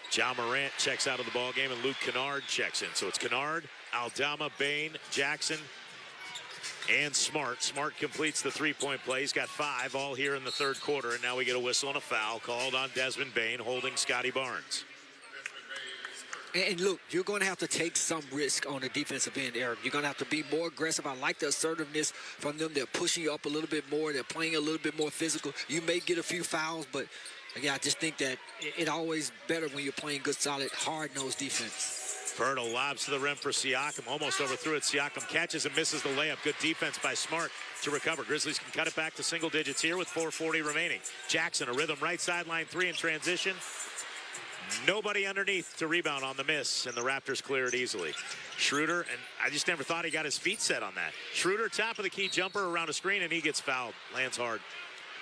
John Morant checks out of the ball game, and Luke Kennard checks in. So it's Kennard, Aldama, Bain, Jackson, and Smart. Smart completes the three-point play. He's got 5 all here in the third quarter, and now we get a whistle and a foul called on Desmond Bain holding Scotty Barnes. And look, you're going to have to take some risk on the defensive end, Eric. You're going to have to be more aggressive. I like the assertiveness from them. They're pushing you up a little bit more. They're playing a little bit more physical. You may get a few fouls, but again, I just think that it's always better when you're playing good, solid, hard-nosed defense. Pertl lobs to the rim for Siakam. Almost overthrew it. Siakam catches and misses the layup. Good defense by Smart to recover. Grizzlies can cut it back to single digits here with 4:40 remaining. Jackson, a rhythm right sideline three in transition. Nobody underneath to rebound on the miss, and the Raptors clear it easily. Schroeder, and I just never thought he got his feet set on that. Schroeder, top of the key jumper around a screen, and he gets fouled. Lands hard.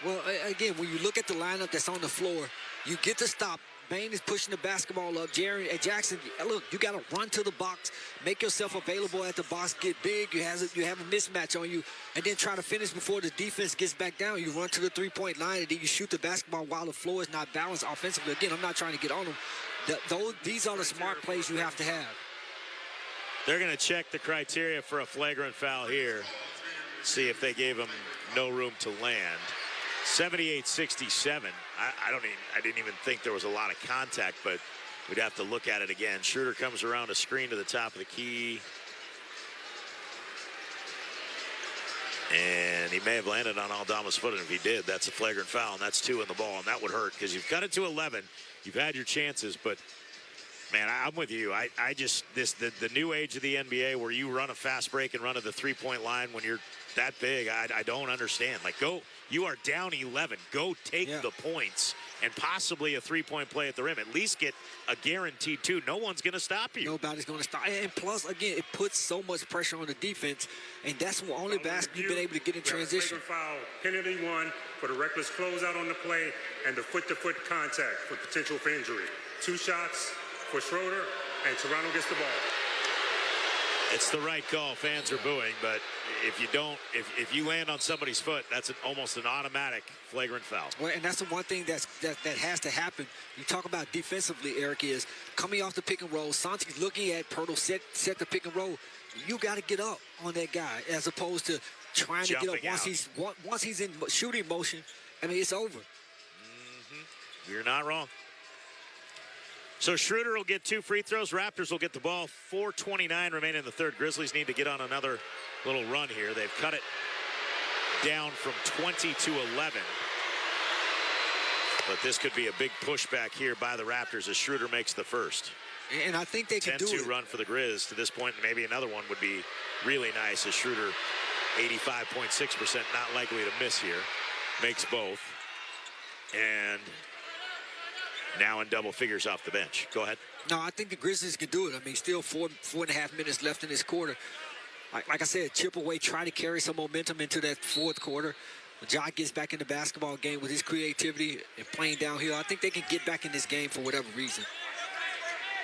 Well, again, when you look at the lineup that's on the floor, you get to stop. Bain is pushing the basketball up. Jerry and Jackson, look, you got to run to the box, make yourself available at the box, get big. You have a mismatch on you, and then try to finish before the defense gets back down. You run to the three-point line, and then you shoot the basketball while the floor is not balanced offensively. Again, I'm not trying to get on them. These are the smart plays you have to have. They're going to check the criteria for a flagrant foul here. See if they gave him no room to land. 78-67. I didn't even think there was a lot of contact, but we'd have to look at it again. Schroeder comes around a screen to the top of the key. And he may have landed on Aldama's foot, and if he did, that's a flagrant foul, and that's 2 in the ball, and that would hurt because you've cut it to 11. You've had your chances, but man, I'm with you. The new age of the NBA where you run a fast break and run to the three-point line when you're that big, I don't understand. Like, you are down 11. Go take the points and possibly a three-point play at the rim. At least get a guaranteed 2. No one's going to stop you. Nobody's going to stop. And plus, again, it puts so much pressure on the defense, and that's the only basket you've been able to get in transition. Foul, penalty 1 for the reckless closeout on the play and the foot-to-foot contact for potential for injury. 2 shots for Schroeder, and Toronto gets the ball. It's the right call. Fans are booing, but if you don't, if you land on somebody's foot, that's almost an automatic flagrant foul. Well, and that's the one thing that has to happen. You talk about defensively, Eric, is coming off the pick and roll. Santi's looking at Pirtle set the pick and roll. You got to get up on that guy as opposed to trying to get up once he's in shooting motion. I mean, it's over. You're not wrong. So Schroeder will get 2 free throws. Raptors will get the ball. 4:29 remaining in the third. Grizzlies need to get on another little run here. They've cut it down from 20 to 11. But this could be a big pushback here by the Raptors as Schroeder makes the first. And I think they can do it. 10-2 run for the Grizz to this point. Maybe another one would be really nice as Schroeder, 85.6%, not likely to miss here. Makes both. And now in double figures off the bench. Go ahead. No, I think the Grizzlies can do it. I mean, still 4.5 minutes left in this quarter. Like I said, chip away, try to carry some momentum into that fourth quarter. Ja gets back in the basketball game with his creativity and playing downhill. I think they can get back in this game for whatever reason.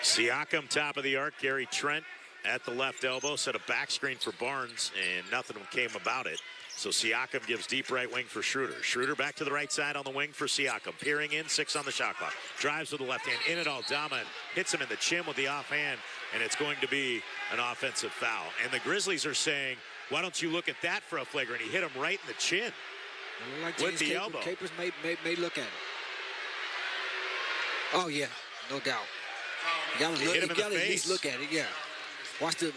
Siakam, top of the arc. Gary Trent at the left elbow. Set a back screen for Barnes, and nothing came about it. So Siakam gives deep right wing for Schroeder. Schroeder back to the right side on the wing for Siakam. Peering in, 6 on the shot clock. Drives with the left hand in at Aldama and hits him in the chin with the offhand, and it's going to be an offensive foul. And the Grizzlies are saying, why don't you look at that for a flagrant? He hit him right in the chin with the elbow. Capers may look at it. Oh, yeah, no doubt. You gotta at least look at it, yeah. Watch the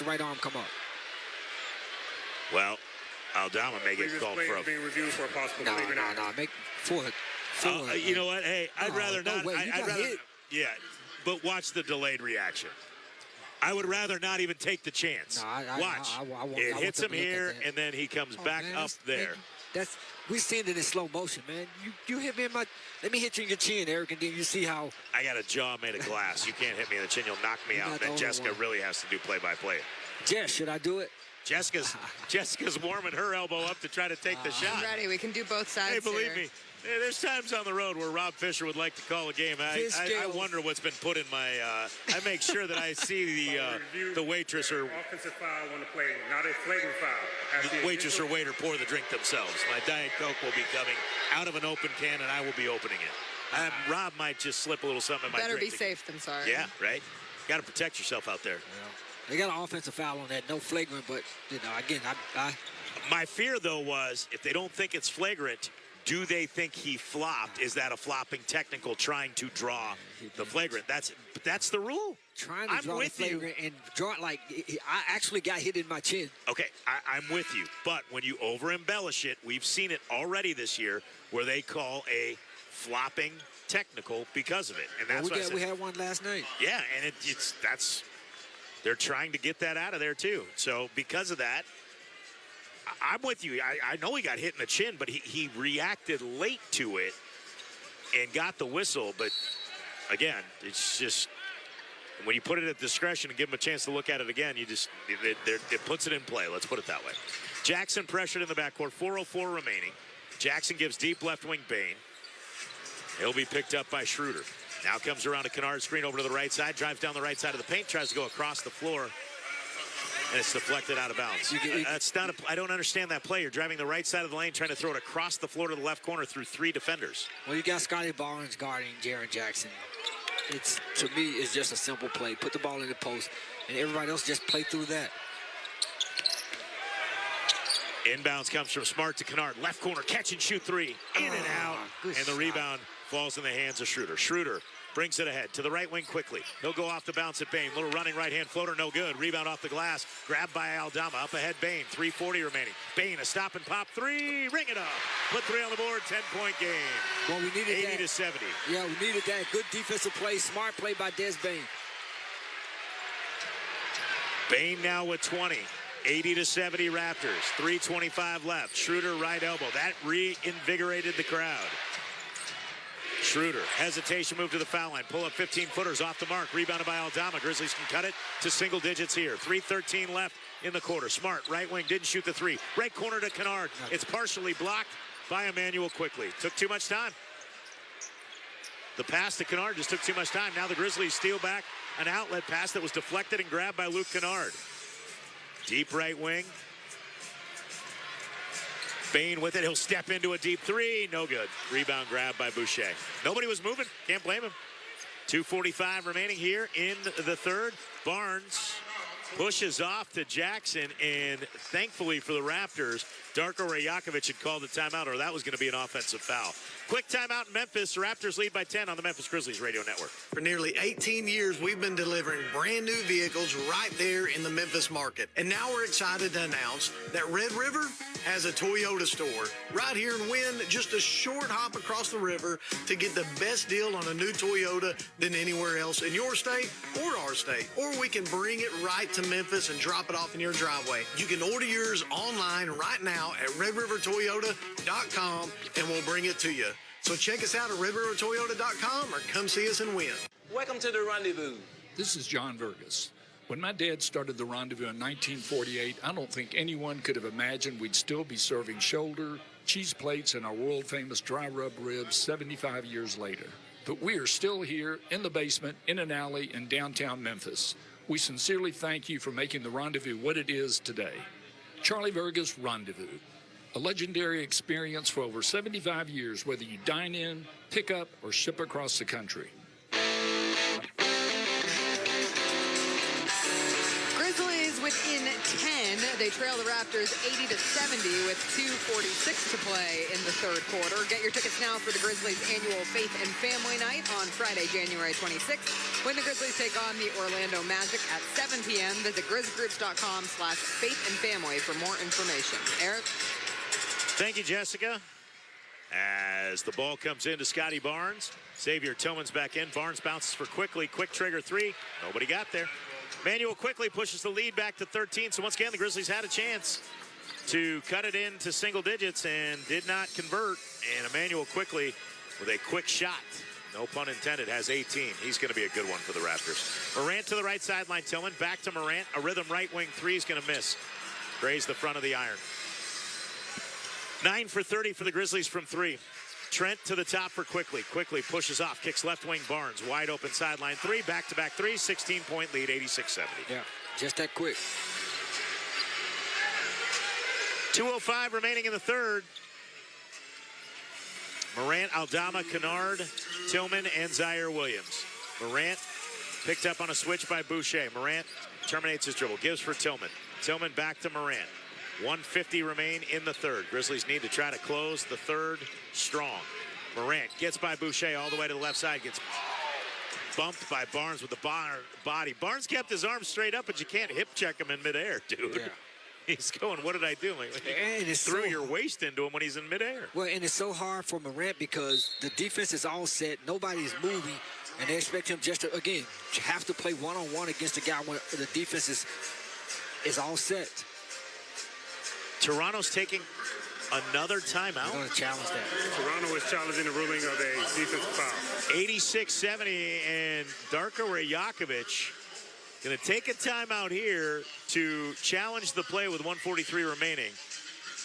right arm come up. Well, Aldama may get called for a... being reviewed for a possible flagrant. No. Make for you know what? Hey, I'd rather not. I'd rather. Hit. Yeah, but watch the delayed reaction. I would rather not even take the chance. Watch. It hits him here, and then he comes back up there. We're seeing it in slow motion, man. You hit me in my... Let me hit you in your chin, Eric, and then you see how... I got a jaw made of glass. You can't hit me in the chin. You'll knock me out. And Jessica really has to do play-by-play. Jess, should I do it? Jessica's warming her elbow up to try to take the shot. I'm ready. We can do both sides. Hey, believe me, there's times on the road where Rob Fisher would like to call a game. I wonder what's been put in my. I make sure that I see the waitress or offensive foul on the play, not a flagrant foul. The waitress or waiter pour the drink themselves. My Diet Coke will be coming out of an open can, and I will be opening it. Rob might just slip a little something in my drink. Better be safe than sorry. Yeah, right. Got to protect yourself out there. Yeah. They got an offensive foul on that, no flagrant, but, again, My fear, though, was if they don't think it's flagrant, do they think he flopped? Is that a flopping technical trying to draw the flagrant? That's the rule. Trying to draw the flagrant and draw it like I actually got hit in my chin. Okay, I'm with you. But when you over-embellish it, we've seen it already this year where they call a flopping technical because of it. And that's we had one last night. Yeah, and they're trying to get that out of there, too. So because of that, I'm with you. I know he got hit in the chin, but he reacted late to it and got the whistle. But, again, it's just when you put it at discretion and give him a chance to look at it again, it puts it in play. Let's put it that way. Jackson pressured in the backcourt, 4:04 remaining. Jackson gives deep left wing Bane. He'll be picked up by Schroeder. Now comes around a Kennard screen over to the right side, drives down the right side of the paint, tries to go across the floor, and it's deflected out of bounds. I don't understand that play. You're driving the right side of the lane, trying to throw it across the floor to the left corner through 3 defenders. Well, you got Scotty Barnes guarding Jaren Jackson. To me, it's just a simple play. Put the ball in the post, and everybody else just play through that. Inbounds comes from Smart to Kennard. Left corner, catch and shoot 3. In and out. And the rebound falls in the hands of Schroeder. Schroeder brings it ahead to the right wing quickly. He'll go off the bounce at Bane. Little running right-hand floater, no good. Rebound off the glass. Grabbed by Aldama. Up ahead, Bane. 3:40 remaining. Bane, a stop and pop 3. Ring it up. Put 3 on the board. 10-point game. Well, we needed 80 to 70. Yeah, we needed that. Good defensive play. Smart play by Des Bane. Bane now with 20. 80 to 70 Raptors. 3:25 left. Schroeder right elbow. That reinvigorated the crowd. Schroeder, hesitation, move to the foul line. Pull up 15-footers off the mark. Rebounded by Aldama. Grizzlies can cut it to single digits here. 3:13 left in the quarter. Smart, right wing, didn't shoot the three. Right corner to Kennard. It's partially blocked by Emmanuel quickly. Took too much time. The pass to Kennard just took too much time. Now the Grizzlies steal back an outlet pass that was deflected and grabbed by Luke Kennard. Deep right wing. Bain with it. He'll step into a deep three. No good. Rebound grab by Boucher. Nobody was moving. Can't blame him. 2:45 remaining here in the third. Barnes pushes off to Jackson, and thankfully for the Raptors, Darko Rajakovic had called a timeout, or that was going to be an offensive foul. Quick timeout in Memphis. The Raptors lead by 10 on the Memphis Grizzlies radio network. For nearly 18 years, we've been delivering brand new vehicles right there in the Memphis market. And now we're excited to announce that Red River has a Toyota store right here in Wynn, just a short hop across the river to get the best deal on a new Toyota than anywhere else in your state or our state. Or we can bring it right to Memphis and drop it off in your driveway. You can order yours online right now at redrivertoyota.com and we'll bring it to you. So check us out at redrivertoyota.com or come see us in Wynn. Welcome to the Rendezvous. This is John Vergas. When my dad started the Rendezvous in 1948, I don't think anyone could have imagined we'd still be serving shoulder, cheese plates, and our world-famous dry rub ribs 75 years later. But we are still here in the basement, in an alley in downtown Memphis. We sincerely thank you for making the Rendezvous what it is today. Charlie Vergas Rendezvous. A legendary experience for over 75 years, whether you dine in, pick up, or ship across the country. Grizzlies within 10. They trail the Raptors 80-70 with 2:46 to play in the third quarter. Get your tickets now for the Grizzlies' annual Faith and Family Night on Friday, January 26th, when the Grizzlies take on the Orlando Magic at 7 p.m. Visit grizzgroups.com/faithandfamily for more information. Eric? Thank you, Jessica. As the ball comes into Scotty Barnes, Xavier Tillman's back in. Barnes bounces for Quickly. Quick trigger three. Nobody got there. Manuel Quickly pushes the lead back to 13. So once again, the Grizzlies had a chance to cut it into single digits and did not convert. And Emmanuel Quickly with a quick shot, no pun intended, has 18. He's going to be a good one for the Raptors. Morant to the right sideline. Tillman back to Morant. A rhythm right wing three is going to miss. Graze the front of the iron. 9 for 30 for the Grizzlies from three. Trent to the top for Quickly. Quickly pushes off, kicks left wing. Barnes wide open sideline three, back-to-back three, 16-point lead, 86-70. Yeah, just that quick. 2:05 remaining in the third. Morant, Aldama, Kennard, Tillman, and Zaire Williams. Morant picked up on a switch by Boucher. Morant terminates his dribble, gives for Tillman. Tillman back to Morant. 1:50 remain in the third. Grizzlies need to try to close the third strong. Morant gets by Boucher all the way to the left side, gets bumped by Barnes with the body. Barnes kept his arms straight up, but you can't hip check him in midair, dude. Yeah. He's going, what did I do? Like, you threw your waist into him when he's in midair. Well, and it's so hard for Morant because the defense is all set. Nobody's moving, and they expect him just to, again, have to play one-on-one against a guy when the defense is all set. Toronto's taking another timeout. They're going to challenge that. Toronto is challenging the ruling of a defensive foul. 86-70, and Darko Rajakovic going to take a timeout here to challenge the play with 1:43 remaining.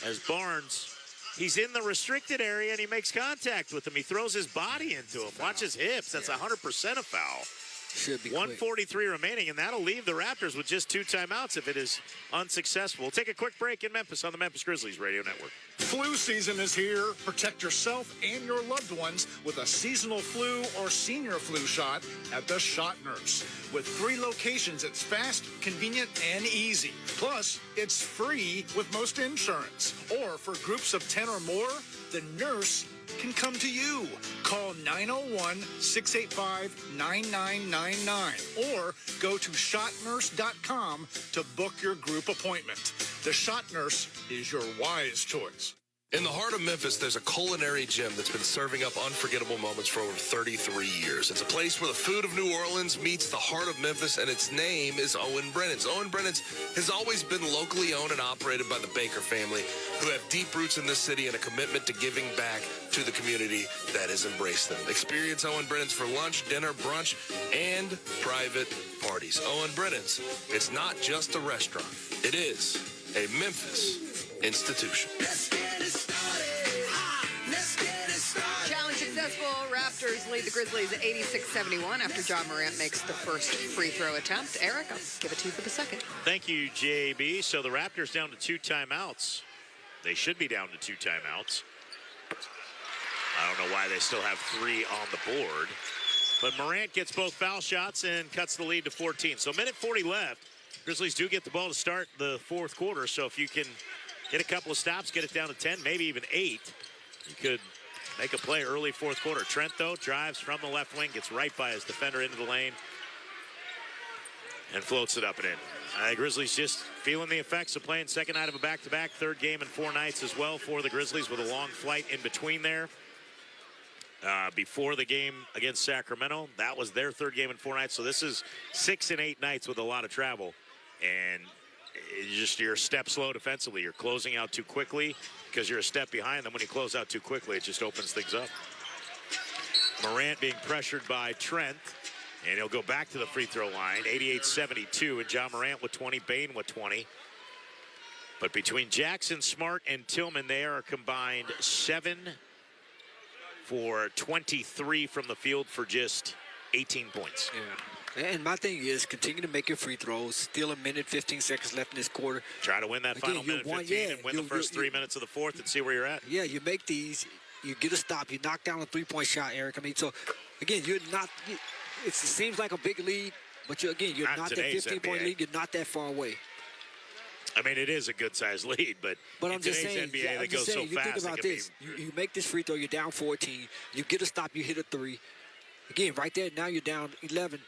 As Barnes, he's in the restricted area, and he makes contact with him. He throws his body into him. Watch his hips. That's 100% a foul. Should be 1:43 remaining, and that'll leave the Raptors with just 2 timeouts if it is unsuccessful. We'll take a quick break in Memphis on the Memphis Grizzlies radio network. Flu season is here. Protect yourself and your loved ones with a seasonal flu or senior flu shot at the Shot Nurse. With 3 locations, it's fast, convenient, and easy. Plus, it's free with most insurance. Or for groups of 10 or more, the nurse can come to you. Call 901-685-9999 or go to shotnurse.com to book your group appointment. The Shot Nurse is your wise choice. In the heart of Memphis, there's a culinary gem that's been serving up unforgettable moments for over 33 years. It's a place where the food of New Orleans meets the heart of Memphis, and its name is Owen Brennan's. Owen Brennan's has always been locally owned and operated by the Baker family, who have deep roots in this city and a commitment to giving back to the community that has embraced them. Experience Owen Brennan's for lunch, dinner, brunch, and private parties. Owen Brennan's, it's not just a restaurant. It is a Memphis institution. Challenge successful. Raptors lead the Grizzlies at 86-71 after John Morant makes the first free throw attempt. Eric, I'll give it to you for the second. Thank you, JB. So the Raptors down to 2 timeouts. They should be down to 2 timeouts. I don't know why they still have 3 on the board. But Morant gets both foul shots and cuts the lead to 14. So minute 40 left. Grizzlies do get the ball to start the fourth quarter. So if you can get a couple of stops, get it down to 10, maybe even 8, you could make a play early fourth quarter. Trent, though, drives from the left wing, gets right by his defender into the lane, and floats it up and in. Grizzlies just feeling the effects of playing second night of a back-to-back, third game in 4 nights as well for the Grizzlies, with a long flight in between there. Before the game against Sacramento, that was their third game in 4 nights. So this is 6 and 8 nights with a lot of travel. And you're a step slow defensively. You're closing out too quickly because you're a step behind. Then when you close out too quickly, it just opens things up. Morant being pressured by Trent, and he'll go back to the free throw line. 88-72, and John Morant with 20, Bane with 20. But between Jackson, Smart, and Tillman, they are combined 7 for 23 from the field for just 18 points. Yeah. And my thing is, continue to make your free throws. Still a minute, 15 seconds left in this quarter. Try to win that final minute 15 and win the first 3 minutes of the fourth and see where you're at. Yeah, you make these, you get a stop, you knock down a three-point shot, Eric. I mean, so, again, you're not, it seems like a big lead, but you're not that 15-point lead. You're not that far away. I mean, it is a good-sized lead, but in I'm just today's saying, NBA, they go so you fast. Think about this. You make this free throw, you're down 14. You get a stop, you hit a 3. Again, right there, now you're down 11.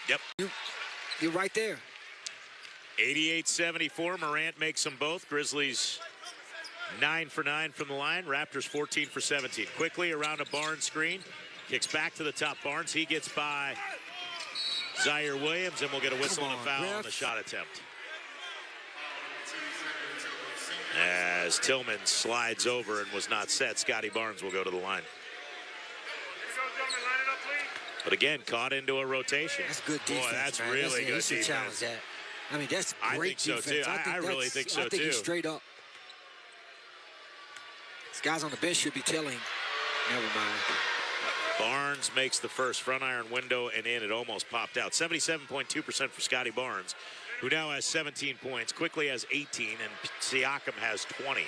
Yep. You're right there. 88-74, Morant makes them both. Grizzlies 9 for 9 from the line. Raptors 14 for 17. Quickly around a Barnes screen. Kicks back to the top. Barnes, he gets by Zaire Williams, and we'll get a whistle and a foul on the shot attempt. As Tillman slides over and was not set, Scotty Barnes will go to the line. But again, caught into a rotation. That's good defense. Boy, that's man. really good defense. Challenge that. I mean, that's great defense. I think so, too. I really think so, too. I think he's straight up. These guys on the bench should be telling. Never mind. Barnes makes the first front iron window and in. It almost popped out. 77.2% for Scotty Barnes, who now has 17 points. Quickly has 18, and Siakam has 20.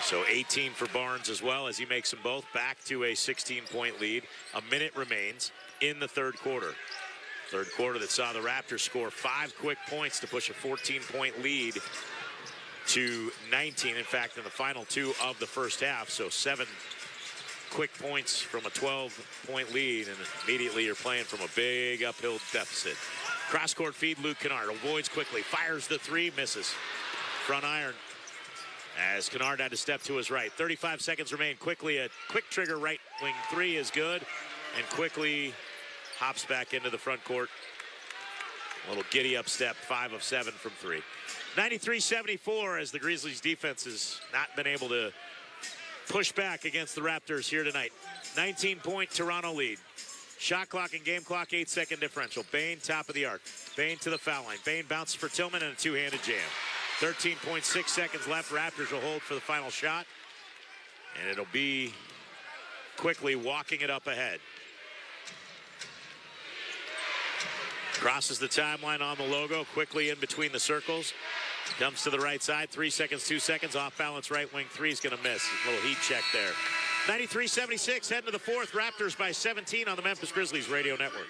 So 18 for Barnes as well, as he makes them both back to a 16-point lead. A minute remains in the third quarter. Third quarter that saw the Raptors score 5 quick points to push a 14-point lead to 19. In fact, in the final 2 of the first half. So 7 quick points from a 12-point lead, and immediately you're playing from a big uphill deficit. Cross-court feed, Luke Kennard avoids quickly, fires the 3, misses. Front iron, as Kennard had to step to his right. 35 seconds remain. Quickly, a quick trigger right wing 3 is good, and quickly hops back into the front court. A little giddy up step, 5 of 7 from 3. 93-74, as the Grizzlies defense has not been able to push back against the Raptors here tonight. 19-point Toronto lead. Shot clock and game clock, 8-second differential. Bane, top of the arc. Bane to the foul line. Bane bounces for Tillman and a two-handed jam. 13.6 seconds left. Raptors will hold for the final shot. And it'll be quickly walking it up ahead. Crosses the timeline on the logo, quickly in between the circles. Comes to the right side, 3 seconds, 2 seconds. Off balance, right wing 3 is going to miss. A little heat check there. 93-76, heading to the fourth. Raptors by 17 on the Memphis Grizzlies radio network.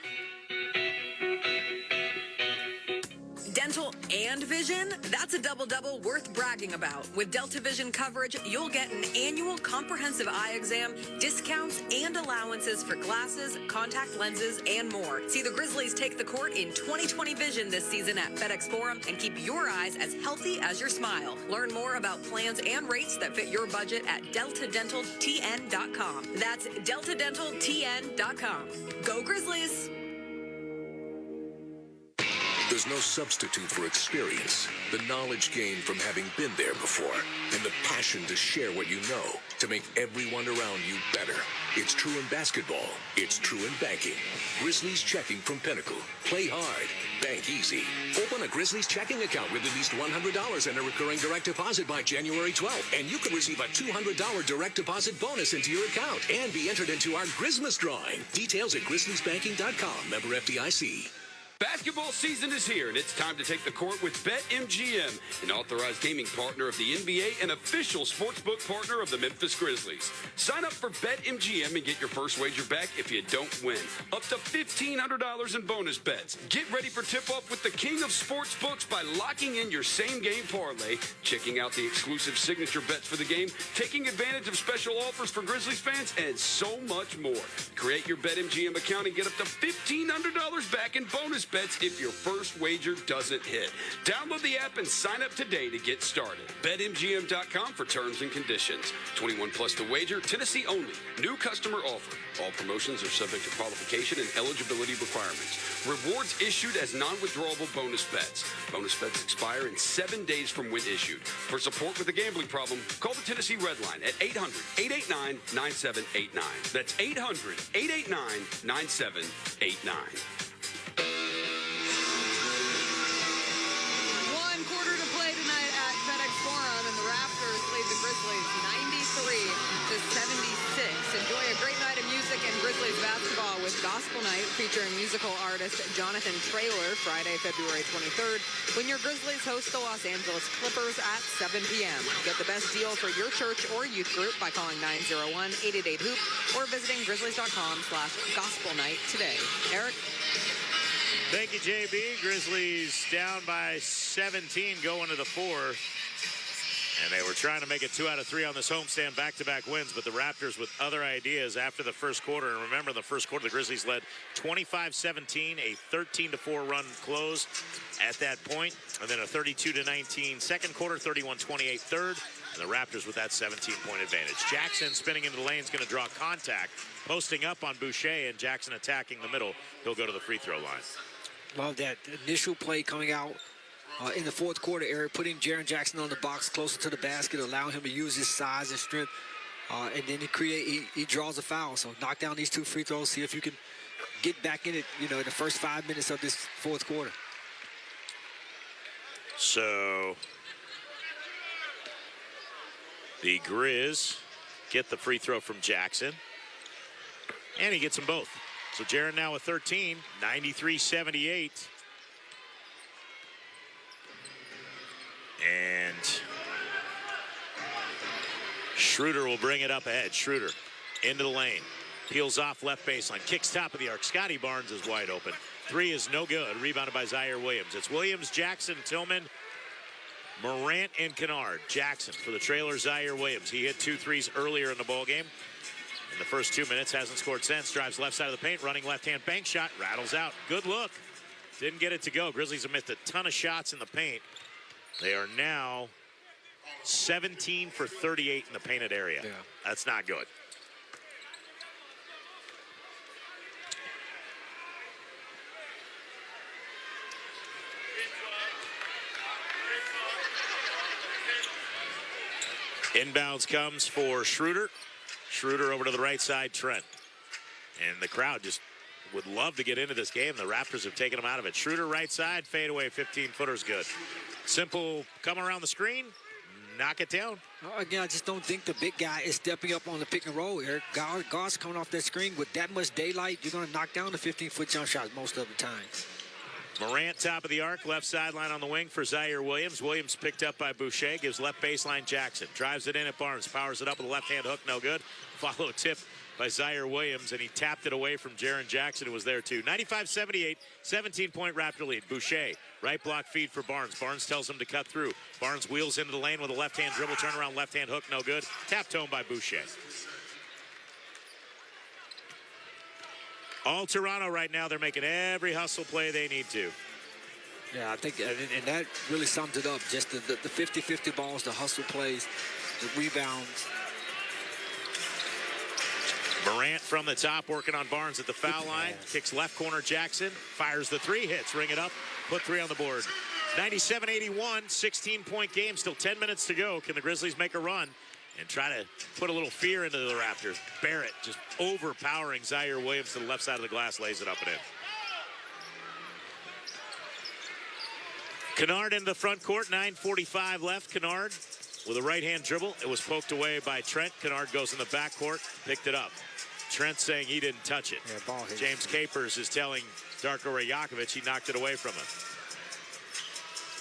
Dental and vision? That's a double-double worth bragging about. With Delta Vision coverage, you'll get an annual comprehensive eye exam, discounts, and allowances for glasses, contact lenses, and more. See the Grizzlies take the court in 2020 vision this season at FedEx Forum and keep your eyes as healthy as your smile. Learn more about plans and rates that fit your budget at deltadentaltn.com. That's deltadentaltn.com. Go Grizzlies! There's no substitute for experience, the knowledge gained from having been there before, and the passion to share what you know to make everyone around you better. It's true in basketball. It's true in banking. Grizzlies Checking from Pinnacle. Play hard. Bank easy. Open a Grizzlies checking account with at least $100 and a recurring direct deposit by January 12th. And you could receive a $200 direct deposit bonus into your account and be entered into our Grizmas drawing. Details at grizzliesbanking.com. Member FDIC. Basketball season is here, and it's time to take the court with BetMGM, an authorized gaming partner of the NBA and official sportsbook partner of the Memphis Grizzlies. Sign up for BetMGM and get your first wager back if you don't win. Up to $1,500 in bonus bets. Get ready for tip-off with the king of sportsbooks by locking in your same-game parlay, checking out the exclusive signature bets for the game, taking advantage of special offers for Grizzlies fans, and so much more. Create your BetMGM account and get up to $1,500 back in bonus bets if your first wager doesn't hit. Download the app and sign up today to get started. BetMGM.com for terms and conditions. 21 plus to wager, Tennessee only. New customer offer. All promotions are subject to qualification and eligibility requirements. Rewards issued as non-withdrawable bonus bets. Bonus bets expire in 7 days from when issued. For support with a gambling problem, call the Tennessee Red Line at 800-889-9789. That's 800-889-9789. One quarter to play tonight at FedEx Forum, and the Raptors lead the Grizzlies 93-76. Enjoy a great night of music and Grizzlies basketball with Gospel Night featuring musical artist Jonathan Traylor Friday, February 23rd, when your Grizzlies host the Los Angeles Clippers at 7 p.m. Get the best deal for your church or youth group by calling 901-888-HOOP or visiting grizzlies.com/gospel night today. Eric? Thank you, JB. Grizzlies down by 17 going to the fourth. And they were trying to make it 2 out of 3 on this homestand, back-to-back wins, but the Raptors with other ideas after the first quarter. And remember, in the first quarter, the Grizzlies led 25-17, a 13-4 run close at that point, and then a 32-19 second quarter, 31-28 third, and the Raptors with that 17-point advantage. Jackson spinning into the lane is going to draw contact, posting up on Boucher, and Jackson attacking the middle. He'll go to the free throw line. Love that initial play coming out in the fourth quarter, Eric, putting Jaren Jackson on the box closer to the basket, allowing him to use his size and strength, and then he draws a foul. So knock down these 2 free throws, see if you can get back in it, in the first 5 minutes of this fourth quarter. So the Grizz get the free throw from Jackson, and he gets them both. So Jaren now with 13, 93-78. And Schroeder will bring it up ahead. Schroeder into the lane. Peels off left baseline. Kicks top of the arc. Scotty Barnes is wide open. 3 is no good. Rebounded by Zaire Williams. It's Williams, Jackson, Tillman, Morant, and Kennard. Jackson for the trailer, Zaire Williams. He hit 2 threes earlier in the ballgame. In the first 2 minutes, hasn't scored since. Drives left side of the paint, running left-hand bank shot. Rattles out. Good look. Didn't get it to go. Grizzlies have missed a ton of shots in the paint. They are now 17 for 38 in the painted area. Yeah. That's not good. Inbounds comes for Schroeder. Schroeder over to the right side, Trent. And the crowd just would love to get into this game. The Raptors have taken them out of it. Schroeder right side, fadeaway 15-footer's good. Simple, come around the screen, knock it down. Again, I just don't think the big guy is stepping up on the pick and roll, Eric. Guards coming off that screen with that much daylight, you're going to knock down the 15-foot jump shots most of the time. Morant top of the arc, left sideline on the wing for Zaire Williams. Williams picked up by Boucher, gives left baseline Jackson. Drives it in at Barnes, powers it up with a left-hand hook, no good. Follow tip by Zaire Williams, and he tapped it away from Jaren Jackson, who was there too. 95-78, 17-point Raptor lead. Boucher, right block feed for Barnes. Barnes tells him to cut through. Barnes wheels into the lane with a left-hand dribble, turnaround, left-hand hook, no good. Tapped home by Boucher. All Toronto right now, they're making every hustle play they need to. Yeah, I think, and that really sums it up. Just the 50-50 balls, the hustle plays, the rebounds. Morant from the top, working on Barnes at the foul line. Kicks left corner, Jackson. Fires the three, hits, ring it up, put three on the board. 97-81, 16-point game, still 10 minutes to go. Can the Grizzlies make a run and try to put a little fear into the Raptors? Barrett just overpowering Zaire Williams to the left side of the glass, lays it up and in. Kennard into the front court, 9:45 left. Kennard with a right-hand dribble. It was poked away by Trent. Kennard goes in the backcourt, picked it up. Trent saying he didn't touch it. Yeah, ball hit. James Capers is telling Darko Rajakovic he knocked it away from him.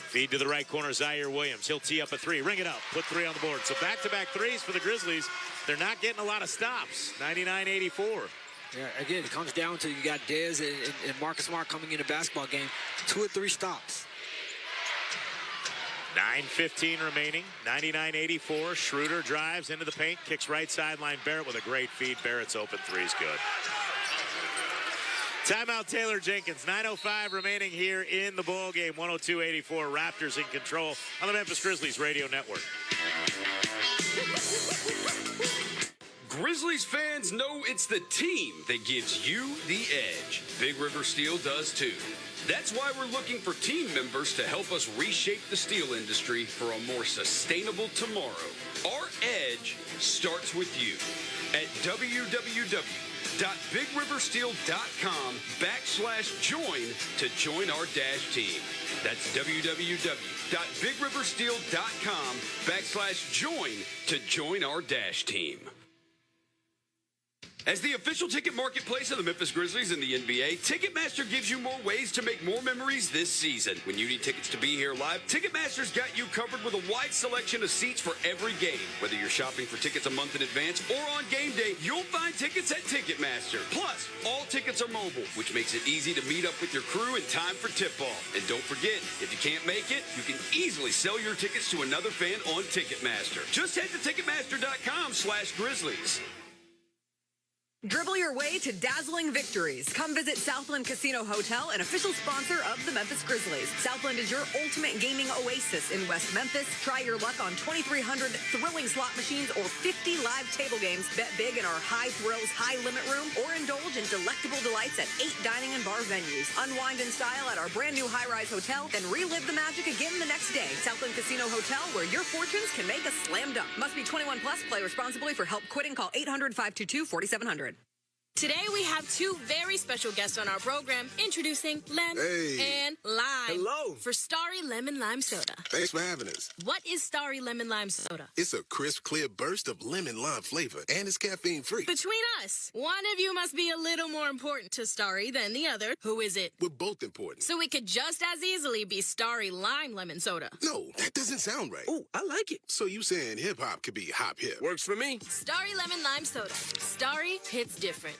Feed to the right corner, Zaire Williams. He'll tee up a three, ring it up, put three on the board. So back-to-back threes for the Grizzlies. They're not getting a lot of stops. 99-84. Yeah, again, it comes down to you got Dez and Marcus Smart coming in a basketball game. 2 or 3 stops. 9:15 remaining, 99-84. Schroeder drives into the paint, kicks right sideline. Barrett with a great feed. Barrett's open three's good. Timeout Taylor Jenkins. 9:05 remaining here in the ball game. 102-84. Raptors in control on the Memphis Grizzlies radio network. Grizzlies fans know it's the team that gives you the edge. Big River Steel does too. That's why we're looking for team members to help us reshape the steel industry for a more sustainable tomorrow. Our edge starts with you at www.bigriversteel.com/join to join our dash team. That's www.bigriversteel.com/join to join our dash team. As the official ticket marketplace of the Memphis Grizzlies and the NBA, Ticketmaster gives you more ways to make more memories this season. When you need tickets to be here live, Ticketmaster's got you covered with a wide selection of seats for every game. Whether you're shopping for tickets a month in advance or on game day, you'll find tickets at Ticketmaster. Plus, all tickets are mobile, which makes it easy to meet up with your crew in time for tip-off. And don't forget, if you can't make it, you can easily sell your tickets to another fan on Ticketmaster. Just head to Ticketmaster.com/Grizzlies. Dribble your way to dazzling victories. Come visit Southland Casino Hotel, an official sponsor of the Memphis Grizzlies. Southland is your ultimate gaming oasis in West Memphis. Try your luck on 2,300 thrilling slot machines or 50 live table games. Bet big in our high thrills, high limit room, or indulge in delectable delights at 8 dining and bar venues. Unwind in style at our brand new high-rise hotel, then relive the magic again the next day. Southland Casino Hotel, where your fortunes can make a slam dunk. Must be 21 plus. Play responsibly. For help quitting, call 800-522-4700. Today we have 2 very special guests on our program, introducing Lem and Lime. Hello. For Starry Lemon Lime Soda. Thanks for having us. What is Starry Lemon Lime Soda? It's a crisp, clear burst of lemon lime flavor, and it's caffeine-free. Between us, one of you must be a little more important to Starry than the other. Who is it? We're both important. So it could just as easily be Starry Lime Lemon Soda. No, that doesn't sound right. Oh, I like it. So you saying hip-hop could be hop-hip. Works for me. Starry Lemon Lime Soda. Starry hits different.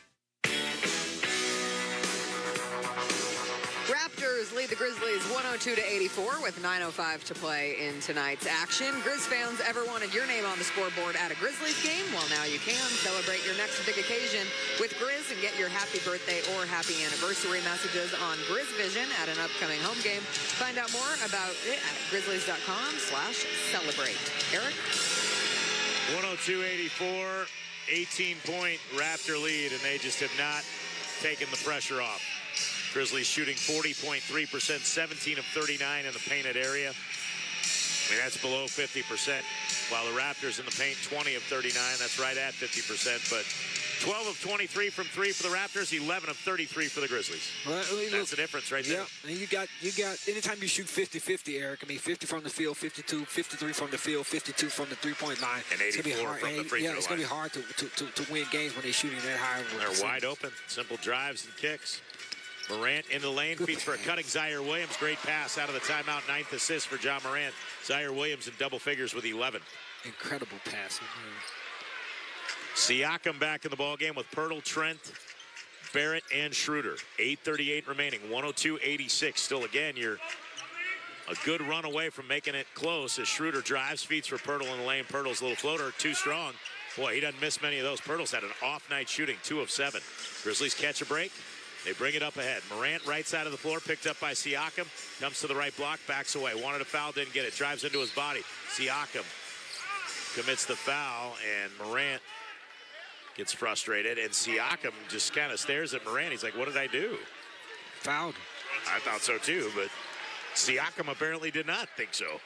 Raptors lead the Grizzlies 102-84 with 9:05 to play in tonight's action. Grizz fans, ever wanted your name on the scoreboard at a Grizzlies game? Well, now you can. Celebrate your next big occasion with Grizz and get your happy birthday or happy anniversary messages on Grizz Vision at an upcoming home game. Find out more about it at grizzlies.com/celebrate. Eric? 102-84, 18-point Raptor lead, and they just have not taken the pressure off. Grizzlies shooting 40.3%, 17 of 39 in the painted area. I mean, that's below 50%. While the Raptors in the paint, 20 of 39. That's right at 50%. But 12 of 23 from 3 for the Raptors, 11 of 33 for the Grizzlies. Well, that's the difference right there. Yeah, and you got anytime you shoot 50-50, Eric, I mean, 50 from the field, 52, 53 from the field, 52 from the three-point line. And 84 from the free throw line. Yeah, it's going to be hard to win games when they're shooting that high. They're wide open. Simple drives and kicks. Morant in the lane, feeds for a cutting Zaire Williams. Great pass out of the timeout. 9th assist for John Morant. Zaire Williams in double figures with 11. Incredible pass. Siakam back in the ballgame with Pirtle, Trent, Barrett, and Schroeder. 8:38 remaining, 102-86. Still, again, you're a good run away from making it close as Schroeder drives, feeds for Pirtle in the lane. Pirtle's little floater, too strong. Boy, he doesn't miss many of those. Pirtle's had an off night shooting, 2 of 7. Grizzlies catch a break. They bring it up ahead. Morant, right side of the floor, picked up by Siakam. Comes to the right block, backs away. Wanted a foul, didn't get it. Drives into his body. Siakam commits the foul, and Morant gets frustrated. And Siakam just kind of stares at Morant. He's like, what did I do? Fouled. I thought so too, but Siakam apparently did not think so.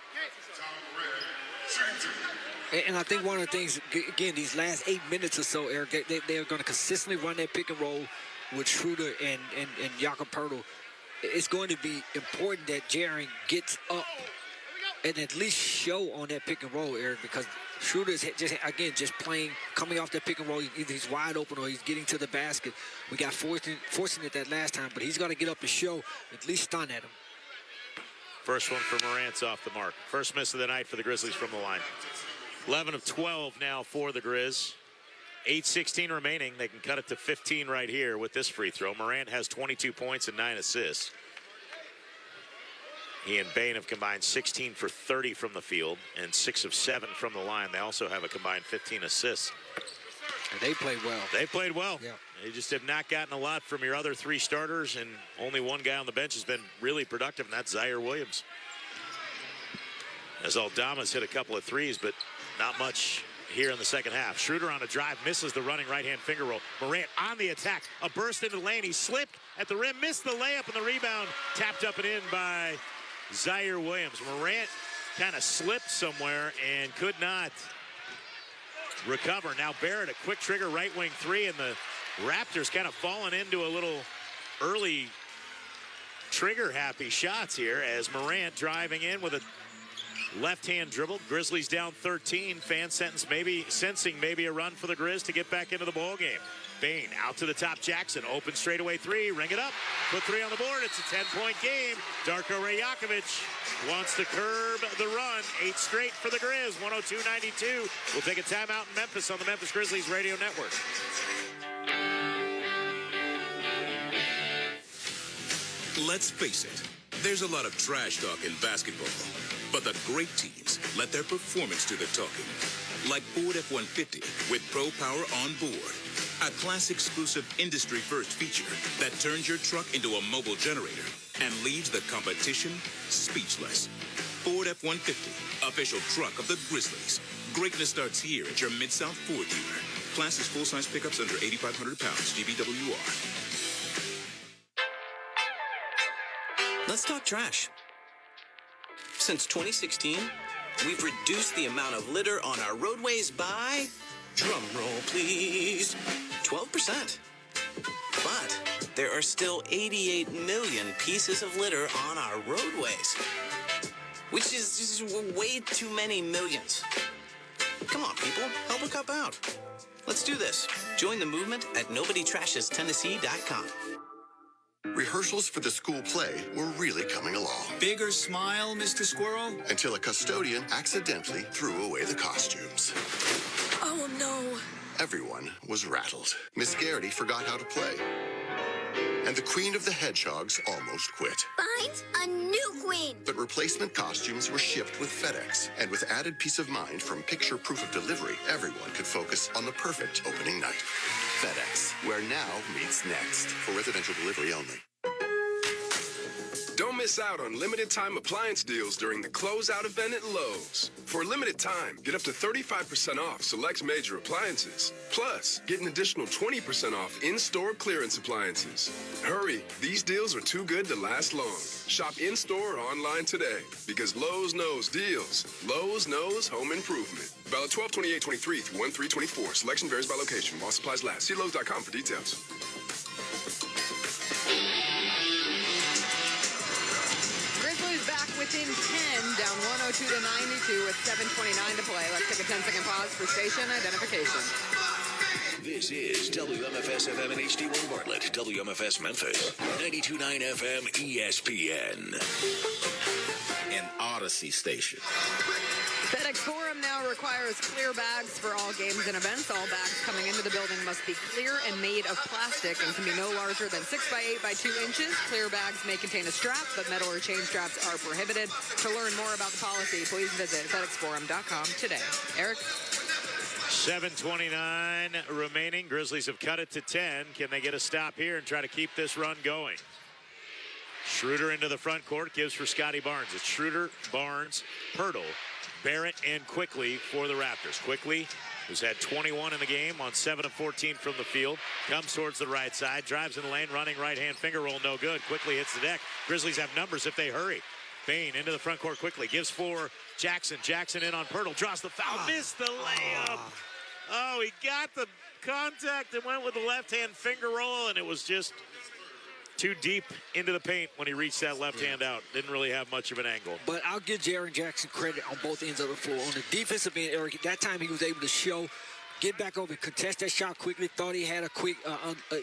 And I think one of the things, again, these last 8 minutes or so, Eric, they're going to consistently run that pick and roll with Schroeder and Jakob Pirtle. It's going to be important that Jaren gets up and at least show on that pick and roll, Eric, because Schroeder is just playing, coming off that pick and roll. Either he's wide open or he's getting to the basket. We got fortunate that last time, but he's got to get up and show, at least stun at him. First one for Morant's off the mark. First miss of the night for the Grizzlies from the line. 11 of 12 now for the Grizz. 8:16 remaining. They can cut it to 15 right here with this free throw. Morant has 22 points and 9 assists. He and Bane have combined 16 for 30 from the field and 6 of 7 from the line. They also have a combined 15 assists. And they played well. They played well. Yeah. They just have not gotten a lot from your other 3 starters, and only one guy on the bench has been really productive, and that's Zaire Williams. As Aldama's hit a couple of threes, but not much here in the second half. Schroeder on a drive, misses the running right-hand finger roll. Morant on the attack, a burst into the lane. He slipped at the rim, missed the layup, and the rebound tapped up and in by Zaire Williams. Morant kind of slipped somewhere and could not recover. Now Barrett, a quick trigger right wing 3, and the Raptors kind of falling into a little early trigger happy shots here as Morant driving in with a left-hand dribble. Grizzlies down 13. Fan sensing maybe a run for the Grizz to get back into the ball game. Bane out to the top. Jackson open straightaway 3. Ring it up. Put 3 on the board. It's a 10-point game. Darko Rajakovic wants to curb the run. 8 straight for the Grizz. 102-92. We'll take a timeout in Memphis on the Memphis Grizzlies radio network. Let's face it, there's a lot of trash talk in basketball. But the great teams let their performance do the talking. Like Ford F-150 with Pro Power on board. A class-exclusive industry-first feature that turns your truck into a mobile generator and leaves the competition speechless. Ford F-150, official truck of the Grizzlies. Greatness starts here at your Mid-South Ford dealer. Class is full-size pickups under 8,500 pounds, GVWR. Let's talk trash. Since 2016, we've reduced the amount of litter on our roadways by, drum roll please, 12%. But there are still 88 million pieces of litter on our roadways, which is just way too many millions. Come on, people, help a cup out. Let's do this. Join the movement at NobodyTrashesTennessee.com. Rehearsals for the school play were really coming along. Bigger smile, Mr. Squirrel? Until a custodian accidentally threw away the costumes. Oh, no. Everyone was rattled. Miss Garrity forgot how to play. And the Queen of the Hedgehogs almost quit. Find a new queen. But replacement costumes were shipped with FedEx. And with added peace of mind from picture proof of delivery, everyone could focus on the perfect opening night. FedEx, where now meets next. For residential delivery only. Don't miss out on limited time appliance deals during the closeout event at Lowe's. For a limited time, get up to 35% off select major appliances. Plus, get an additional 20% off in-store clearance appliances. Hurry, these deals are too good to last long. Shop in-store or online today because Lowe's knows deals. Lowe's knows home improvement. Valid 12/28/23 through 1/3/24. Selection varies by location. While supplies last. See Lowe's.com for details. Back within 10, down 102-92 with 7:29 to play. Let's take a 10-second pause for station identification. This is WMFS-FM and HD1 Bartlett, WMFS Memphis, 92.9 FM ESPN. In autumn, Odyssey Station. FedEx Forum now requires clear bags for all games and events. All bags coming into the building must be clear and made of plastic and can be no larger than 6 by 8 by 2 inches. Clear bags may contain a strap, but metal or chain straps are prohibited. To learn more about the policy, please visit FedExForum.com today. Eric? 7:29 remaining. Grizzlies have cut it to 10. Can they get a stop here and try to keep this run going? Schroeder into the front court, gives for Scotty Barnes. It's Schroeder, Barnes, Pirtle, Barrett, and Quickly for the Raptors. Quickly, who's had 21 in the game on 7 of 14 from the field, comes towards the right side, drives in the lane, running right-hand finger roll, no good. Quickly hits the deck. Grizzlies have numbers if they hurry. Bain into the front court quickly, gives for Jackson. Jackson in on Pirtle, draws the foul, missed the layup. Oh, he got the contact and went with the left-hand finger roll, and it was just too deep into the paint when he reached that left hand out. Didn't really have much of an angle. But I'll give Jaren Jackson credit on both ends of the floor. On the defensive end, Eric, that time he was able to show, get back over and contest that shot quickly. Thought he had a quick,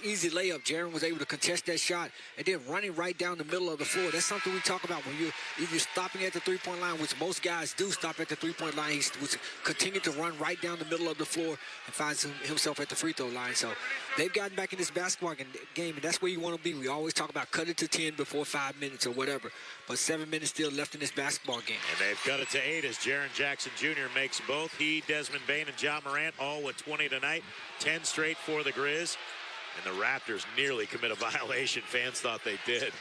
easy layup. Jaren was able to contest that shot and then running right down the middle of the floor. That's something we talk about when you're stopping at the three-point line, which most guys do stop at the three-point line. He was continuing to run right down the middle of the floor and finds himself at the free throw line. So they've gotten back in this basketball game, and that's where you want to be. We always talk about cut it to 10 before 5 minutes or whatever, but 7 minutes still left in this basketball game. And they've cut it to 8 as Jaren Jackson Jr. makes both. He, Desmond Bain, and Ja Morant all with 20 tonight. 10 straight for the Grizz. And the Raptors nearly commit a violation. Fans thought they did.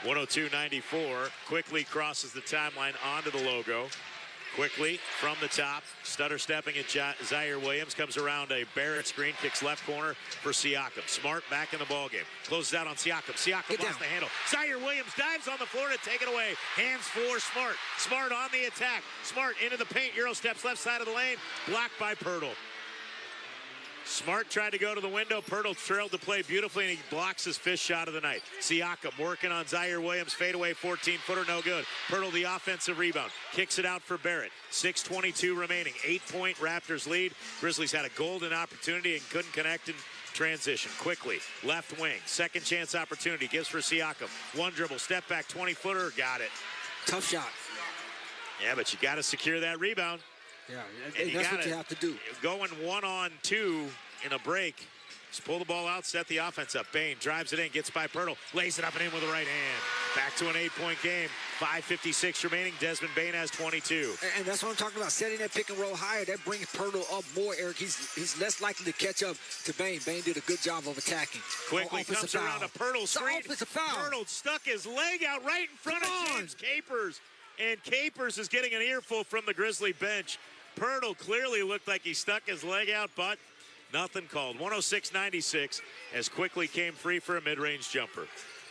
102-94. Quickly crosses the timeline onto the logo. Quickly from the top. Stutter stepping at Zaire Williams. Comes around a Barrett screen. Kicks left corner for Siakam. Smart back in the ballgame. Closes out on Siakam. Siakam lost the handle. Zaire Williams dives on the floor to take it away. Hands for Smart. Smart on the attack. Smart into the paint. Euro steps left side of the lane. Blocked by Pirtle. Smart tried to go to the window. Pirtle trailed to play beautifully, and he blocks his fifth shot of the night. Siakam working on Zaire Williams. Fadeaway 14-footer, no good. Pirtle the offensive rebound. Kicks it out for Barrett. 6:22 remaining. 8-point Raptors lead. Grizzlies had a golden opportunity and couldn't connect in transition. Quickly, left wing. Second chance opportunity. Gives for Siakam. One dribble, step back, 20-footer. Got it. Tough shot. Yeah, but you got to secure that rebound. Yeah, and that's what you have to do. Going 1-on-2 in a break. Just pull the ball out, set the offense up. Bain drives it in, gets by Pirtle, lays it up and in with the right hand. Back to an 8-point game. 5:56 remaining. Desmond Bain has 22. And that's what I'm talking about, setting that pick and roll higher. That brings Pirtle up more, Eric. He's less likely to catch up to Bain. Bain did a good job of attacking. Quickly comes around a Pirtle screen. Offensive foul. Pirtle stuck his leg out right in front of James Capers. And Capers is getting an earful from the Grizzly bench. Pirtle clearly looked like he stuck his leg out, but nothing called. 106-96 as Quickly came free for a mid-range jumper.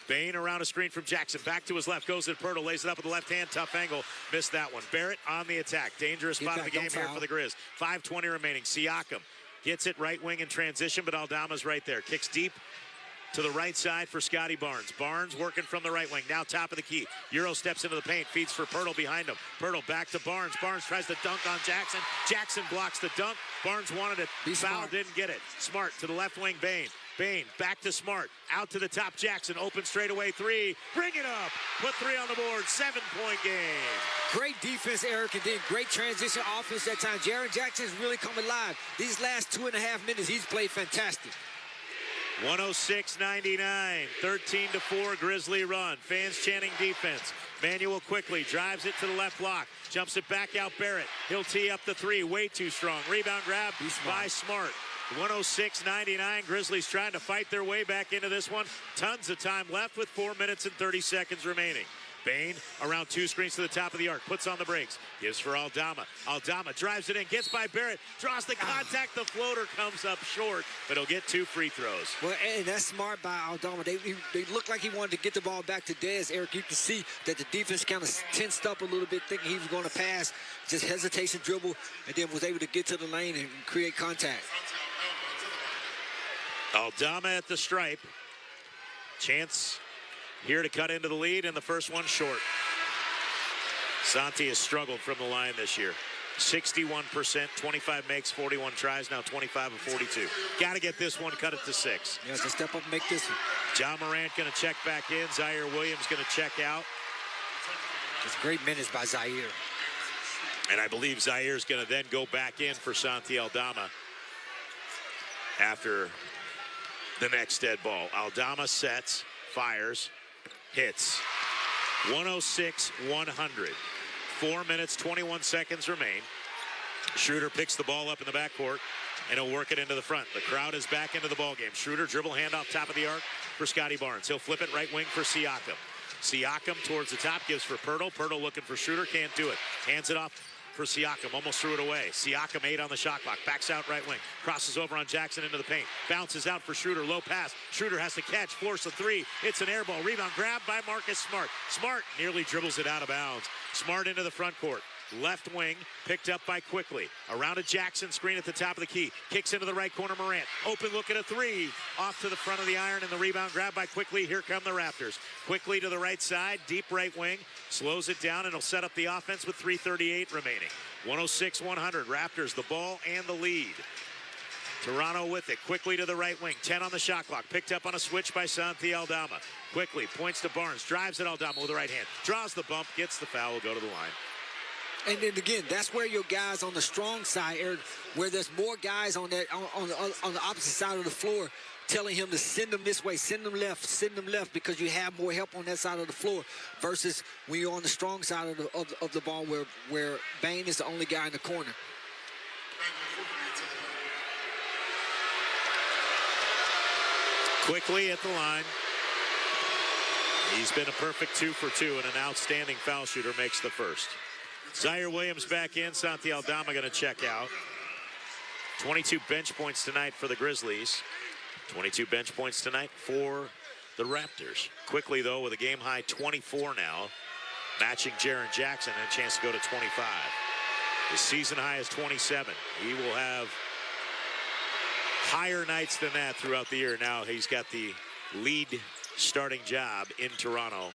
Bain around a screen from Jackson. Back to his left. Goes to Pirtle. Lays it up with the left hand. Tough angle. Missed that one. Barrett on the attack. Dangerous spot of the game here for the Grizz. 5:20 remaining. Siakam gets it right wing in transition, but Aldama's right there. Kicks deep to the right side for Scotty Barnes. Barnes working from the right wing. Now top of the key. Euro steps into the paint. Feeds for Pirtle behind him. Pirtle back to Barnes. Barnes tries to dunk on Jackson. Jackson blocks the dunk. Barnes wanted it. Foul, didn't get it. Smart to the left wing. Bain. Bain back to Smart. Out to the top. Jackson open straightaway three. Bring it up. Put 3 on the board. 7-point game. Great defense, Eric, and then great transition offense that time. Jaren Jackson is really coming live. These last 2.5 minutes, he's played fantastic. 106-99, 13-4 Grizzly run. Fans chanting defense. Manuel Quickly drives it to the left block. Jumps it back out Barrett. He'll tee up the 3. Way too strong. Rebound grab by Smart. 106-99. Grizzlies trying to fight their way back into this one. Tons of time left with 4 minutes and 30 seconds remaining. Bain around 2 screens to the top of the arc. Puts on the brakes. Gives for Aldama. Aldama drives it in. Gets by Barrett. Draws the contact. The floater comes up short, but he'll get 2 free throws. Well, and that's smart by Aldama. They looked like he wanted to get the ball back to Dez. Eric, you can see that the defense kind of tensed up a little bit, thinking he was going to pass. Just hesitation dribble, and then was able to get to the lane and create contact. Aldama at the stripe. Chance here to cut into the lead, and the first one short. Santi has struggled from the line this year. 61%, 25 makes, 41 tries, now 25 of 42. Got to get this one, cut it to 6. Yeah, just step up and make this one. Ja Morant going to check back in. Zaire Williams going to check out. It's great minutes by Zaire. And I believe Zaire's going to then go back in for Santi Aldama after the next dead ball. Aldama sets, fires, hits. 106-100. 4 minutes, 21 seconds remain. Schroeder picks the ball up in the backcourt, and he'll work it into the front. The crowd is back into the ballgame. Schroeder dribble handoff top of the arc for Scotty Barnes. He'll flip it right wing for Siakam. Siakam towards the top, gives for Pirtle. Pirtle looking for Schroeder, can't do it. Hands it off for Siakam, almost threw it away. Siakam 8 on the shot clock, backs out right wing, crosses over on Jackson into the paint, bounces out for Schroeder, low pass. Schroeder has to catch, force a three. It's an air ball, rebound grabbed by Marcus Smart. Smart nearly dribbles it out of bounds. Smart into the front court. Left wing, picked up by Quickly. Around a Jackson screen at the top of the key. Kicks into the right corner, Morant. Open look at a three. Off to the front of the iron, and the rebound grabbed by Quickly. Here come the Raptors. Quickly to the right side, deep right wing. Slows it down, and he'll set up the offense with 3:38 remaining. 106-100. Raptors, the ball and the lead. Toronto with it. Quickly to the right wing. 10 on the shot clock. Picked up on a switch by Santi Aldama. Quickly points to Barnes. Drives at Aldama with the right hand. Draws the bump. Gets the foul. Will go to the line. And then again, that's where your guys on the strong side, Eric, where there's more guys on that on the opposite side of the floor telling him to send them this way, send them left, because you have more help on that side of the floor versus when you're on the strong side of the ball where Bane is the only guy in the corner. Quickly at the line. He's been a perfect 2 for 2 and an outstanding foul shooter, makes the first. Zaire Williams back in. Santi Aldama going to check out. 22 bench points tonight for the Grizzlies. 22 bench points tonight for the Raptors. Quickly, though, with a game-high 24 now, matching Jaren Jackson and a chance to go to 25. His season high is 27. He will have higher nights than that throughout the year. Now he's got the lead starting job in Toronto